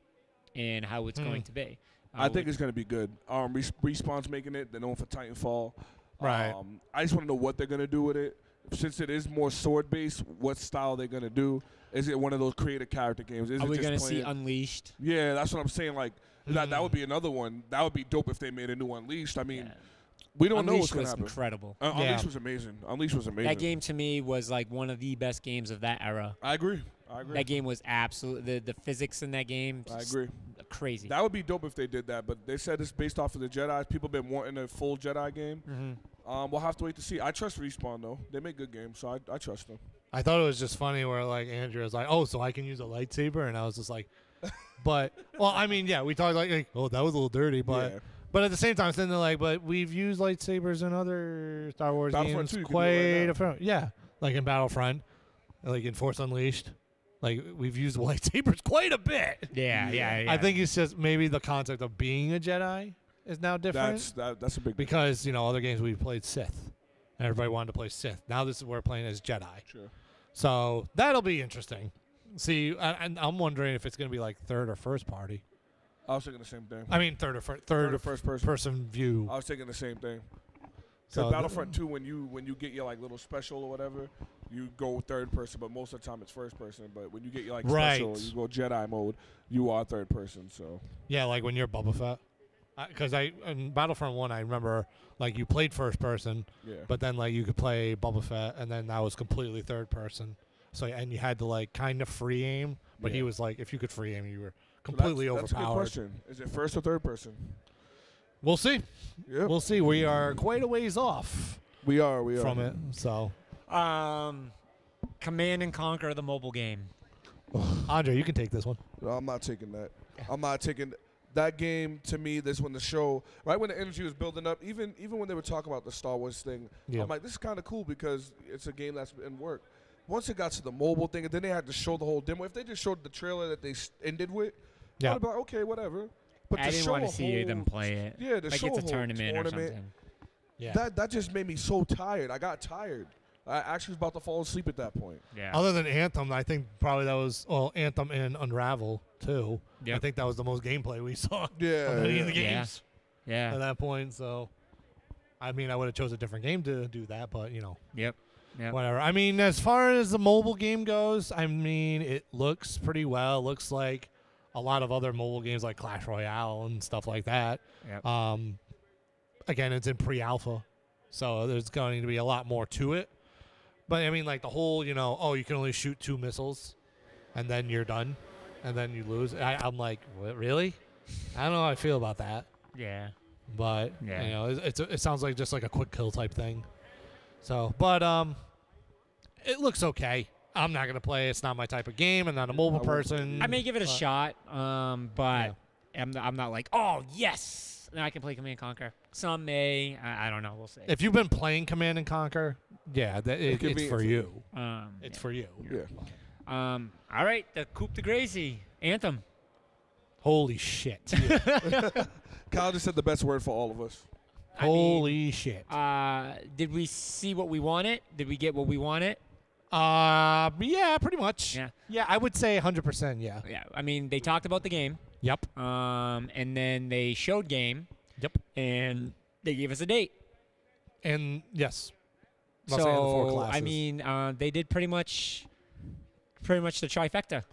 and how it's going to be. I think it's going to be good. Respawn's making it. They're known for Titanfall. Right. I just want to know what they're going to do with it. Since it is more sword-based, what style they're going to do. Is it one of those creative character games? Is Are it we just going to see playing- Unleashed? Yeah, that's what I'm saying. Like that would be another one. That would be dope if they made a new Unleashed. I mean, we don't know what's Unleashed going was to happen. incredible. Unleashed was amazing. Unleashed was amazing. That game to me was like one of the best games of that era. I agree. That game was absolutely the physics in that game. I agree. Crazy. That would be dope if they did that, but they said it's based off of the Jedi. People have been wanting a full Jedi game. We'll have to wait to see. I trust Respawn though; they make good games, so I trust them. I thought it was just funny where like Andrew was like, "Oh, so I can use a lightsaber," and I was just like, "But well, I mean, yeah, we talked like oh, that was a little dirty, but." Yeah. But at the same time, then they're like, but we've used lightsabers in other Star Wars Battlefront games 2, you can do quite it right a fair. Yeah, like in Battlefront, like in Force Unleashed, like we've used lightsabers quite a bit. Yeah. I think it's just maybe the concept of being a Jedi is now different. That's a big because other games we played Sith, and everybody wanted to play Sith. Now this is we're playing as Jedi. Sure. So that'll be interesting. See, and I'm wondering if it's going to be like third or first party. I was thinking the same thing. I mean, third or first person view. I was thinking the same thing. So So Battlefront 2, when you get your like little special or whatever, you go third person, but most of the time it's first person. But when you get your like special, you go Jedi mode, you are third person. So yeah, like when you're Boba Fett. Because in Battlefront 1, I remember like you played first person, but then like you could play Boba Fett, and then that was completely third person. So and you had to like kind of free aim, but he was like if you could free aim, you were completely that's overpowered. a good question. Is it first or third person? We'll see. Yep. We'll see. We are quite a ways off. We are from it. So, Command and Conquer, the mobile game. Andre, you can take this one. No, I'm not taking that. I'm not taking that game. To me, this when the show, right when the energy was building up, even when they were talking about the Star Wars thing, I'm like, this is kind of cool because it's a game that's in work. Once it got to the mobile thing, and then they had to show the whole demo. If they just showed the trailer that they ended with, I'd be like, okay, whatever. But I didn't want to see them play it. Yeah, like show it's a whole tournament or something. Yeah. That just made me so tired. I got tired. I actually was about to fall asleep at that point. Yeah. Other than Anthem, I think probably that was Anthem and Unravel too. Yep. I think that was the most gameplay we saw. Yeah. In the games. Yeah. At that point, so I mean, I would have chose a different game to do that, but Yep. Whatever. I mean, as far as the mobile game goes, I mean, it looks pretty well. It looks like a lot of other mobile games like Clash Royale and stuff like that. Yep. Again, it's in pre-alpha, so there's going to be a lot more to it. But I mean, like the whole, you can only shoot 2 missiles, and then you're done, and then you lose. I'm like, what, really? I don't know how I feel about that. Yeah. But it sounds like just like a quick kill type thing. So, but it looks okay. I'm not gonna play. It's not my type of game. I'm not a mobile person. I may give it a shot, but I'm not like, oh yes, now I can play Command and Conquer. Some may. I don't know. We'll see. If you've been playing Command and Conquer, it's for you. It's for you. Yeah. All right, the Coupe de Gracie Anthem. Holy shit. Kyle just said the best word for all of us. Holy shit. Did we see what we wanted? Did we get what we wanted? Yeah, pretty much. Yeah, I would say 100%. Yeah. Yeah, I mean, they talked about the game. Yep. And then they showed game. Yep. And they gave us a date. And yes. So I mean, they did pretty much the trifecta.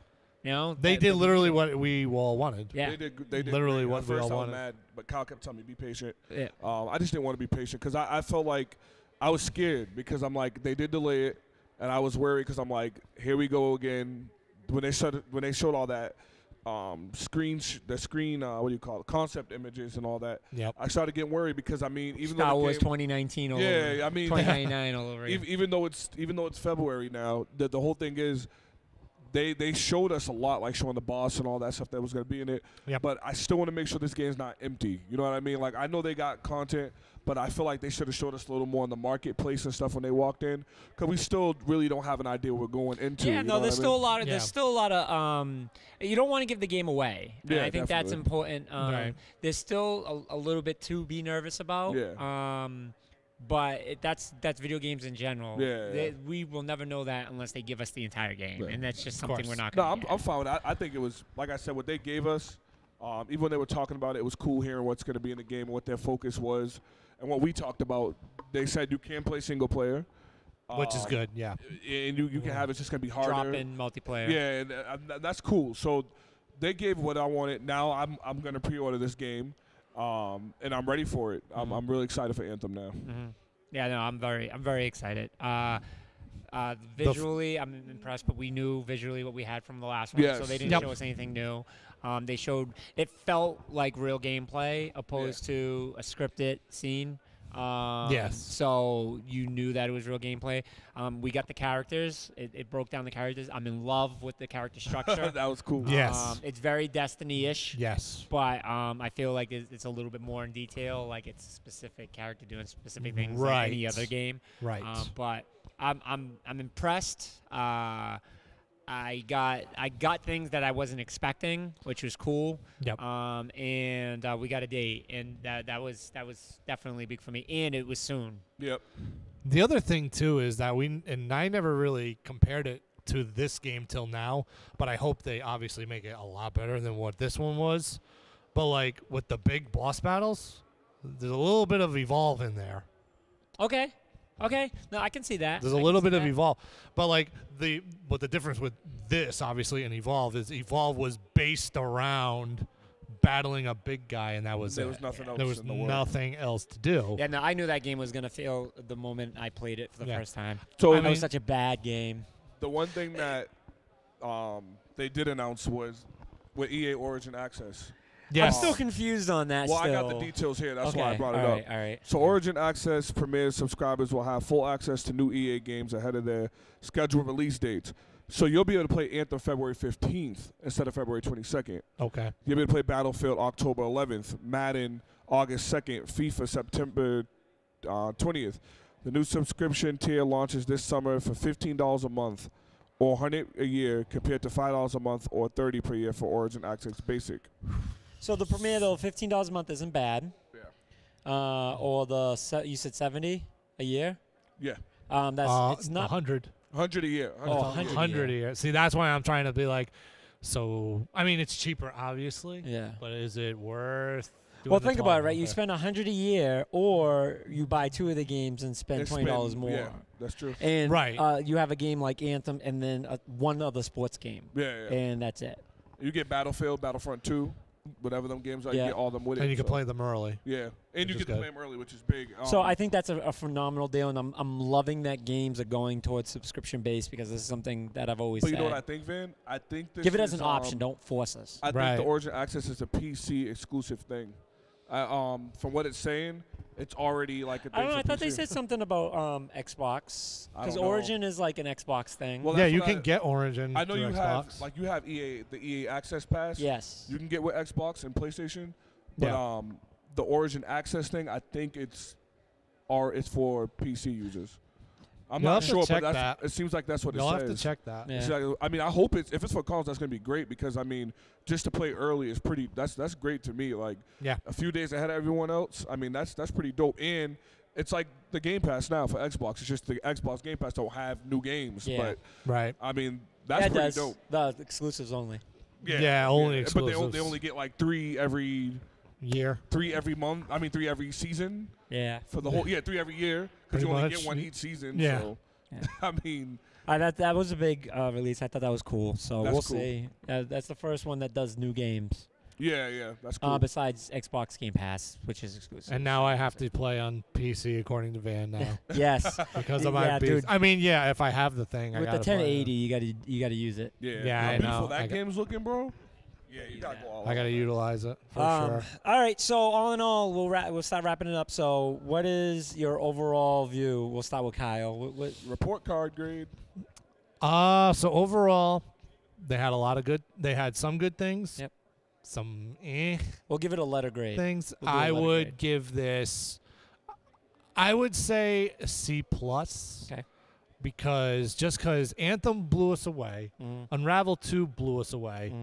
You know, they did literally what we all wanted. Yeah. They did literally great. what we all I was wanted. mad, but Kyle kept telling me be patient. Yeah. I just didn't want to be patient because I felt like I was scared because I'm like they did delay it, and I was worried because I'm like here we go again. When they showed all that screen what do you call it, concept images and all that. Yep. I started getting worried because I mean even Star though Wars 2019 all over. I mean 2099 all over. Even though it's February now, the whole thing is. They showed us a lot, like showing the boss and all that stuff that was going to be in it. Yep. But I still want to make sure this game's not empty. You know what I mean? Like, I know they got content, but I feel like they should have showed us a little more on the marketplace and stuff when they walked in, because we still really don't have an idea what we're going into. Yeah, you no, know there's what I still mean? a lot of you don't want to give the game away. And Yeah, I think that's definitely. important. Right. There's still a little bit to be nervous about. Yeah. But that's video games in general. Yeah. We will never know that unless they give us the entire game, and that's just Of something course. we're not No, going to I'm fine with that. I think it was, like I said, what they gave us, even when they were talking about it, it was cool hearing what's going to be in the game and what their focus was. And what we talked about, they said you can play single player. Which is good, yeah. And you can have it's just going to be harder. drop in multiplayer. Yeah, and that's cool. So they gave what I wanted. Now I'm going to pre-order this game, and I'm ready for it. I'm really excited for Anthem now. Mm-hmm. Yeah, no, I'm very excited. Visually, I'm impressed, but we knew visually what we had from the last one, Yes. so they didn't show us anything new. They showed it felt like real gameplay opposed to a scripted scene. Yes. So you knew that it was real gameplay. We got the characters. It broke down the characters. I'm in love with the character structure. That was cool. Yes. It's very Destiny-ish. Yes. But I feel like it's a little bit more in detail. Like it's a specific character doing specific things Right. like any other game. Right. But I'm impressed. I got things that I wasn't expecting, which was cool. Yep. And we got a date, and that was definitely big for me, and it was soon. Yep. The other thing too is that I never really compared it to this game till now, but I hope they obviously make it a lot better than what this one was. But like with the big boss battles, there's a little bit of Evolve in there. Okay. No, I can see that. There's a little bit of Evolve, but like the difference with this obviously and Evolve is Evolve was based around battling a big guy, and that was There was nothing else There was in the world. nothing else to do. Yeah, no, I knew that game was gonna fail the moment I played it for the first time. So it was such a bad game. The one thing that they did announce was with EA Origin Access. I'm still confused on that. Well, still. I got the details here. That's why I brought it all up. right, all right. So Origin Access Premier subscribers will have full access to new EA games ahead of their scheduled release dates. So you'll be able to play Anthem February 15th instead of February 22nd. Okay. You'll be able to play Battlefield October 11th, Madden August 2nd, FIFA September 20th. The new subscription tier launches this summer for $15 a month or $100 a year compared to $5 a month or $30 per year for Origin Access Basic. So the Premier though, $15 a month isn't bad. Yeah. Or you said 70 a year. Yeah. It's not 100. 100 a year. 100 a year. See, that's why I'm trying to be like, so I mean, it's cheaper, obviously. Yeah. But is it worth? Well, doing think the about it, 12 right? You month? spend $100 a year, or you buy 2 of the games and spend $20 more. Yeah, that's true. And Right. you have a game like Anthem, and then one other sports game. Yeah. And that's it. You get Battlefield, Battlefront 2, whatever them games are, Yeah. you get all them with it. And you can so. play them early. Yeah, and which you is get to good. play them early, which is big. So I think that's a phenomenal deal, and I'm loving that games are going towards subscription based because this is something that I've always But said. you know what I think, Van? I think this Give it as is, an option. Don't force us. I think the Origin Access is a PC exclusive thing. From what it's saying, it's already like a thing I don't know. for I thought they PC. said something about Xbox I because don't know. Origin is like an Xbox thing. Well, Yeah, that's you what can get Origin I know through you Xbox. have you have the EA Access Pass. Yes. You can get with Xbox and PlayStation, but the Origin Access thing, I think it's for PC users. I'm You'll not have to sure, check but that. it seems like that's what You'll it have says. to check that. Yeah. It's like- I mean, I hope if it's for consoles, that's gonna be great because I mean, just to play early is pretty. That's great to me. Like Yeah. a few days ahead of everyone else. I mean, that's pretty dope. And It's like the Game Pass now for Xbox. It's just the Xbox Game Pass don't have new games. Yeah. But I mean, that's pretty dope. The exclusives only. Yeah, only exclusives. But they only get like 3 every year, 3 every month. I mean, 3 every season. Yeah. For the whole 3 every year because you only get 1 each season. Yeah. So, I mean, that was a big release. I thought that was cool. So That's we'll cool. see. That's the first one that does new games. Yeah, that's cool. Besides Xbox Game Pass, which is exclusive. And now I have to play on PC according to Van now. Yes. Because of my beast. dude. I mean, yeah, if I have the thing, With I the gotta play 1080, you gotta use it. Yeah, How I beautiful know. that game's looking, bro. Yeah, you gotta go all out. I gotta utilize it for sure. All right. So all in all, we'll start wrapping it up. So what is your overall view? We'll start with Kyle. What report card grade? So overall, they had a lot of good. They had some good things. Yep. Some We'll give it a letter grade. things. We'll do a I letter would grade. give this. I would say a C+. Okay. Because Anthem blew us away, Unravel 2 blew us away,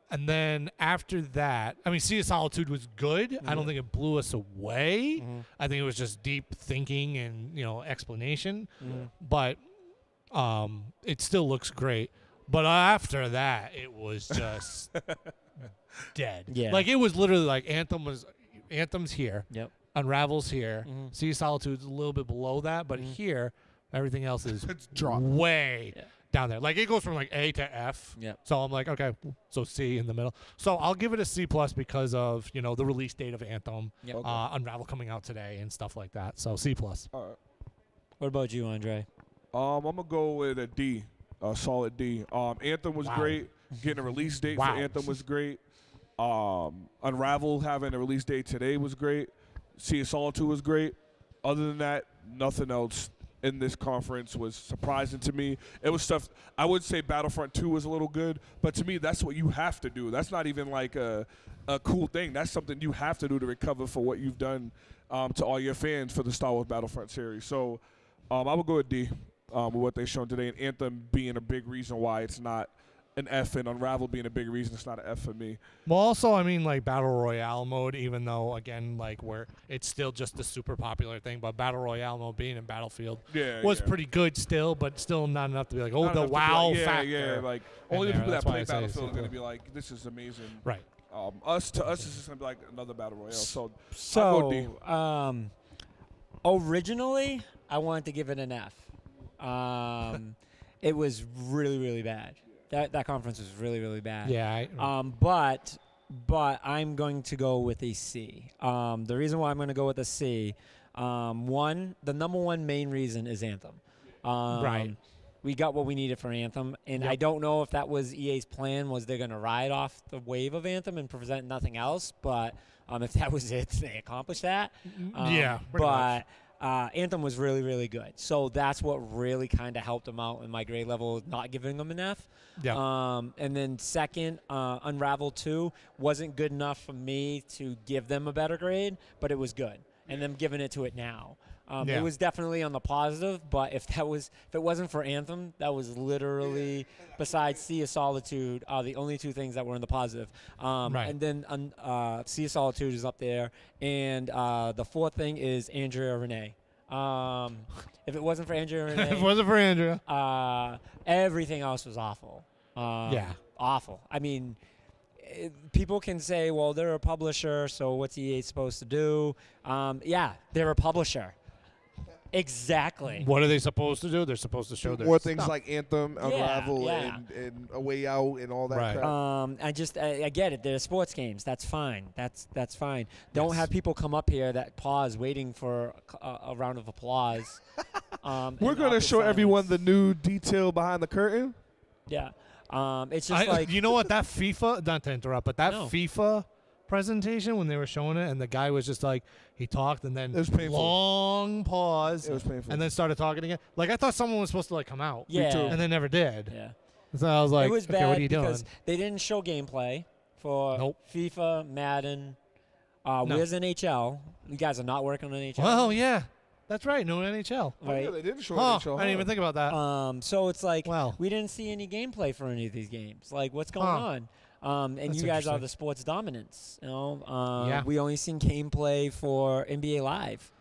and then after that, I mean, Sea of Solitude was good. I don't think it blew us away. I think it was just deep thinking and explanation, but it still looks great. But after that, it was just dead. Yeah. Like it was literally like Anthem's here. Yep. Unravel's here. Sea of Solitude's a little bit below that, but here everything else is way down there. Like it goes from like A to F. Yep. So I'm like, okay, so C in the middle. So I'll give it a C+ because of the release date of Anthem, Yep. Unravel coming out today and stuff like that. So C+. All right. What about you, Andre? I'm gonna go with a D, a solid D. Anthem was great. Getting a release date for Anthem was great. Unravel having a release date today was great. Sea of Solitude was great. Other than that, nothing else in this conference was surprising to me. It was stuff, I would say Battlefront 2 was a little good, but to me, that's what you have to do. That's not even like a cool thing. That's something you have to do to recover for what you've done to all your fans for the Star Wars Battlefront series. So I would go with D with what they've shown today, and Anthem being a big reason why it's not an F, and Unravel being a big reason it's not an F for me. Well, also, I mean, like Battle Royale mode, even though, again, like where it's still just a super popular thing, but Battle Royale mode being in Battlefield was pretty good still, but still not enough to be like, oh, the wow factor. Yeah, like only the people that play Battlefield are going to be like, this is amazing. Right. Us, it's just going to be like another Battle Royale. So So, I'll go D. Originally, I wanted to give it an F. It was really, really bad. That conference was really, really bad. Yeah. But I'm going to go with a C. The reason why I'm going to go with a C, the number one main reason is Anthem. Right. We got what we needed for Anthem, and I don't know if that was EA's plan, was they're going to ride off the wave of Anthem and present nothing else, but if that was it, they accomplished that. Yeah, pretty much. Anthem was really, really good. So that's what really kind of helped them out in my grade level, not giving them an F. Yeah. And then second, Unravel 2 wasn't good enough for me to give them a better grade, but it was good. And them giving it to it now. It was definitely on the positive, but if it wasn't for Anthem, that was literally, besides Sea of Solitude, the only two things that were in the positive. Right. And then Sea of Solitude is up there, and the fourth thing is Andrea Renee. If it wasn't for Andrea Renee, if it wasn't for Andrea, everything else was awful. Awful. I mean, people can say, well, they're a publisher, so what's EA supposed to do? Yeah, they're a publisher. Exactly. What are they supposed to do? They're supposed to show their more things stuff. like Anthem, Unravel, and A Way Out, and all that crap. I get it. They're sports games. That's fine. That's fine. Don't have people come up here that pause waiting for a round of applause. We're going to show everyone the new detail behind the curtain. Yeah. It's just like, you know what, that FIFA, not to interrupt, but that FIFA presentation when they were showing it, and the guy was just like, he talked and then it was painful. Long pause. It was painful. And then started talking again. Like, I thought someone was supposed to like come out. Yeah. And they never did. Yeah. So I was like, it was okay, bad what are you because doing? they didn't show gameplay for FIFA, Madden. Where's NHL? You guys are not working on NHL. Well, yeah. That's right. No NHL. Right. Yeah, they didn't show NHL. I didn't even think about that. So it's like, we didn't see any gameplay for any of these games. Like, what's going on? And That's you guys are the sports dominance. You know, Yeah. we only seen gameplay for NBA Live.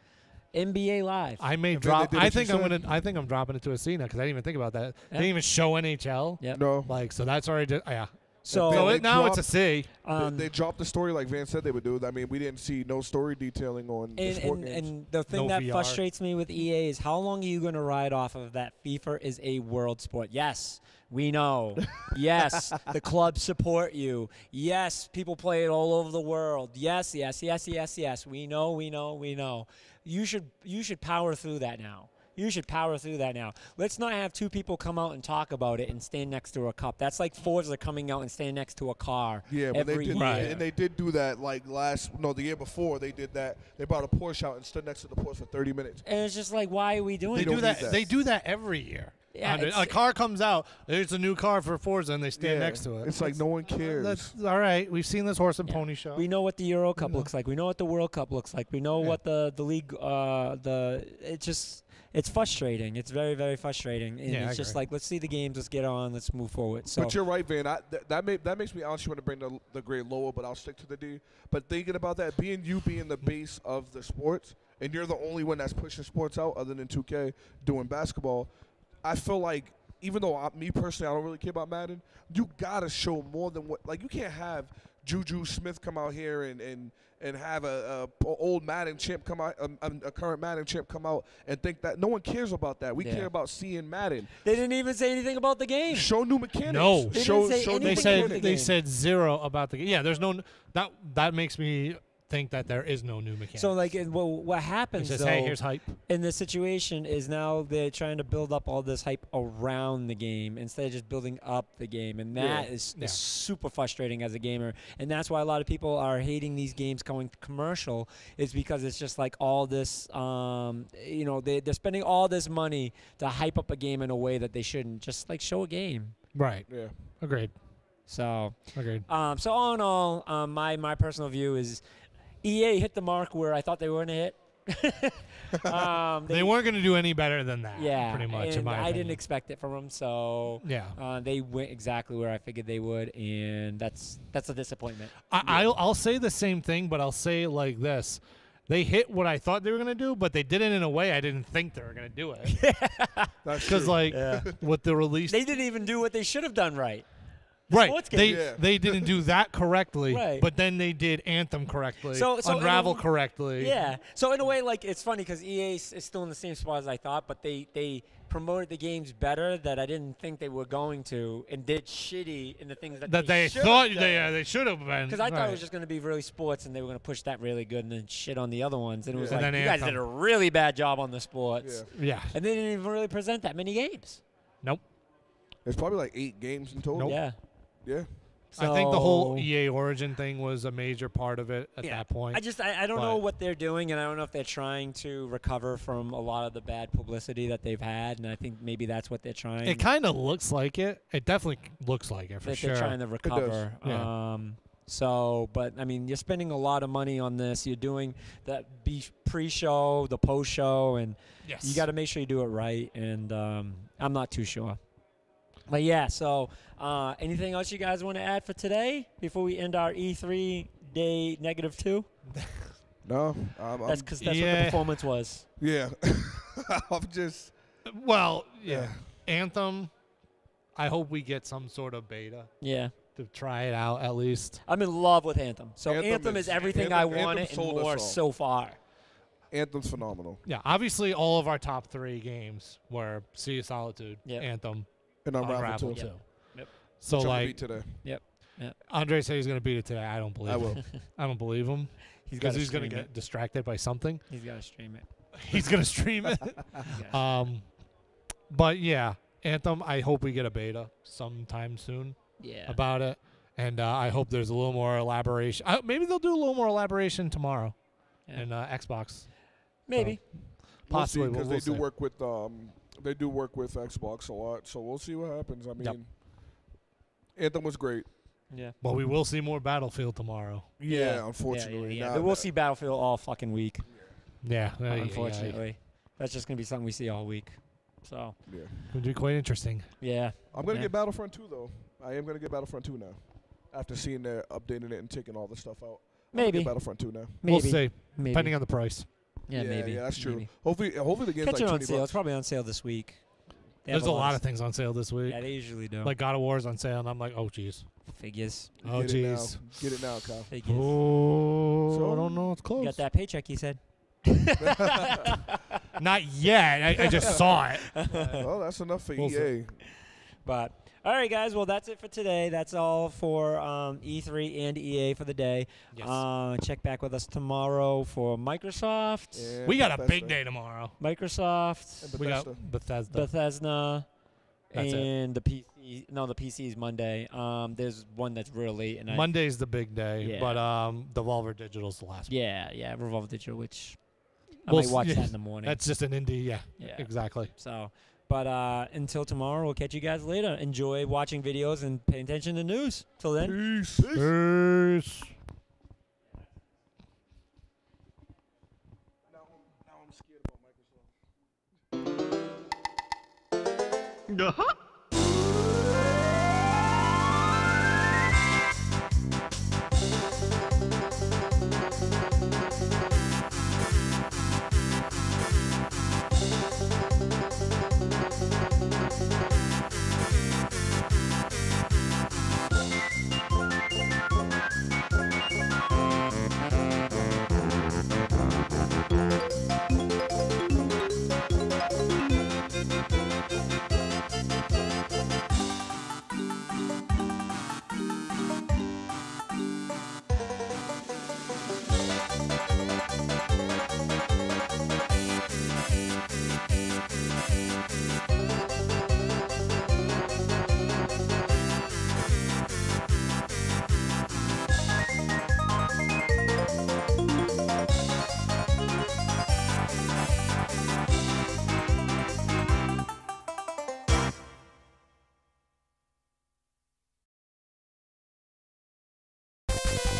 NBA Live. I may drop. I think I'm dropping it to a C now because I didn't even think about that. They didn't even show NHL. Yep. No. Like, so that's already yeah. So now it's a C. They dropped the story like Van said they would do. I mean, we didn't see no story detailing on the sport games. And the thing that frustrates me with EA is how long are you going to ride off of that FIFA is a world sport? Yes, we know. Yes, the clubs support you. Yes, people play it all over the world. Yes. We know. You should power through that now. You should power through that now. Let's not have two people come out and talk about it and stand next to a cup. That's like Forza coming out and standing next to a car. Yeah, every year. And they did do that like the year before. They did that. They brought a Porsche out and stood next to the Porsche for 30 minutes. And it's just like, why are we doing that? They do that every year. Yeah, a car comes out. There's a new car for Forza, and they stand next to it. It's like no one cares. That's all right. We've seen this horse and pony show. We know what the Euro Cup looks like. We know what the World Cup looks like. We know what the league. It's frustrating. It's very, very frustrating. And it's just like, let's see the games. Let's get on. Let's move forward. So, but you're right, Van. That makes me honestly want to bring the grade lower, but I'll stick to the D. But thinking about that, being the base of the sports, and you're the only one that's pushing sports out other than 2K doing basketball, I feel like even though me personally, I don't really care about Madden, you got to show more than what. Like, you can't have Juju Smith come out here and have a old Madden champ come out, a current Madden champ come out and think that no one cares about that. We care about seeing Madden. They didn't even say anything about the game. Show new mechanics. No, they said zero about the game. Yeah, there's no that makes me think that there is no new mechanics. So like, what happens says, though? Hey, here's hype. In this situation is now they're trying to build up all this hype around the game instead of just building up the game, and that is super frustrating as a gamer. And that's why a lot of people are hating these games going commercial, is because it's just like all this, they're spending all this money to hype up a game in a way that they shouldn't. Just like show a game. Right. Yeah. Agreed. So. Agreed. So all in all, my personal view is, EA hit the mark where I thought they were going to hit. They weren't going to do any better than that. Yeah, pretty much. And I didn't expect it from them, so yeah, they went exactly where I figured they would, and that's a disappointment. I'll say the same thing, but I'll say it like this: they hit what I thought they were going to do, but they did it in a way I didn't think they were going to do it. Because with the release, they didn't even do what they should have done right. Right, they didn't do that correctly, but then they did Anthem correctly, so Unravel correctly. Yeah, so in a way, like, it's funny because EA is still in the same spot as I thought, but they promoted the games better that I didn't think they were going to, and did shitty in the things that they thought they should have been. Because I thought it was just going to be really sports, and they were going to push that really good, and then shit on the other ones, and it was like, you guys did a really bad job on the sports. Yeah, and they didn't even really present that many games. Nope. There's probably like 8 games in total. Nope. Yeah. Yeah. So I think the whole EA Origin thing was a major part of it at that point. I don't know what they're doing, and I don't know if they're trying to recover from a lot of the bad publicity that they've had, and I think maybe that's what they're trying. It kind of looks like it. It definitely looks like it for sure. They're trying to recover. Yeah. But I mean, you're spending a lot of money on this. You're doing the pre-show, the post-show, and you got to make sure you do it right. And I'm not too sure. But yeah, so anything else you guys want to add for today before we end our E3 day -2? No. That's because that's what the performance was. Yeah. I'm just. Well, yeah. Anthem, I hope we get some sort of beta. Yeah. To try it out at least. I'm in love with Anthem. So Anthem is everything I wanted and more so far. Anthem's phenomenal. Yeah, obviously all of our top 3 games were Sea of Solitude, Anthem, and Unravel 2. Yep. So like beat today. Yep. Andre said he's going to beat it today. I don't believe him. I don't believe him. Because he's going to get distracted by something. He's got to stream it. He's going to stream it. But yeah, Anthem, I hope we get a beta sometime soon about it. And I hope there's a little more elaboration. Maybe they'll do a little more elaboration tomorrow in Xbox. Maybe. Possibly. Because they do work with Xbox a lot, so we'll see what happens. I mean, Anthem was great. Yeah. But we will see more Battlefield tomorrow. Yeah, unfortunately. Yeah. We'll see Battlefield all fucking week. Yeah. Unfortunately. That's just going to be something we see all week. So. Yeah. It's going to be quite interesting. Yeah. I'm going to get Battlefront 2, though. I am going to get Battlefront 2 now. After seeing they're updating it and taking all the stuff out. Maybe. Get Battlefront 2 now. We'll see. Depending on the price. Yeah, maybe. Yeah, that's true. Maybe. Hopefully the game's Catch like it on $20. sale. It's probably on sale this week. There's a lot of things on sale this week. Yeah, they usually do. Like God of War is on sale, and I'm like, oh, jeez. Figures. Oh, jeez. Get it now, Kyle. Figures. Oh, So, I don't know. It's close. You got that paycheck, you said. Not yet. I just saw it. Well, that's enough for We'll EA. see. But all right, guys. Well, that's it for today. That's all for E3 and EA for the day. Yes. Check back with us tomorrow for Microsoft. And We got a Bethesda. big day tomorrow. Microsoft. And We got Bethesda. Bethesda. That's and the PC. No, the PC is Monday. There's one that's real late. And Monday's the big day, Yeah. but Devolver Digital's the last one. Yeah, Revolve Digital, which I We'll might watch s- that in the morning. That's just an indie, yeah. Yeah. Exactly. So, but until tomorrow, we'll catch you guys later. Enjoy watching videos and pay attention to news. Till then. Peace. Peace. Now I'm scared about Microsoft. Uh-huh.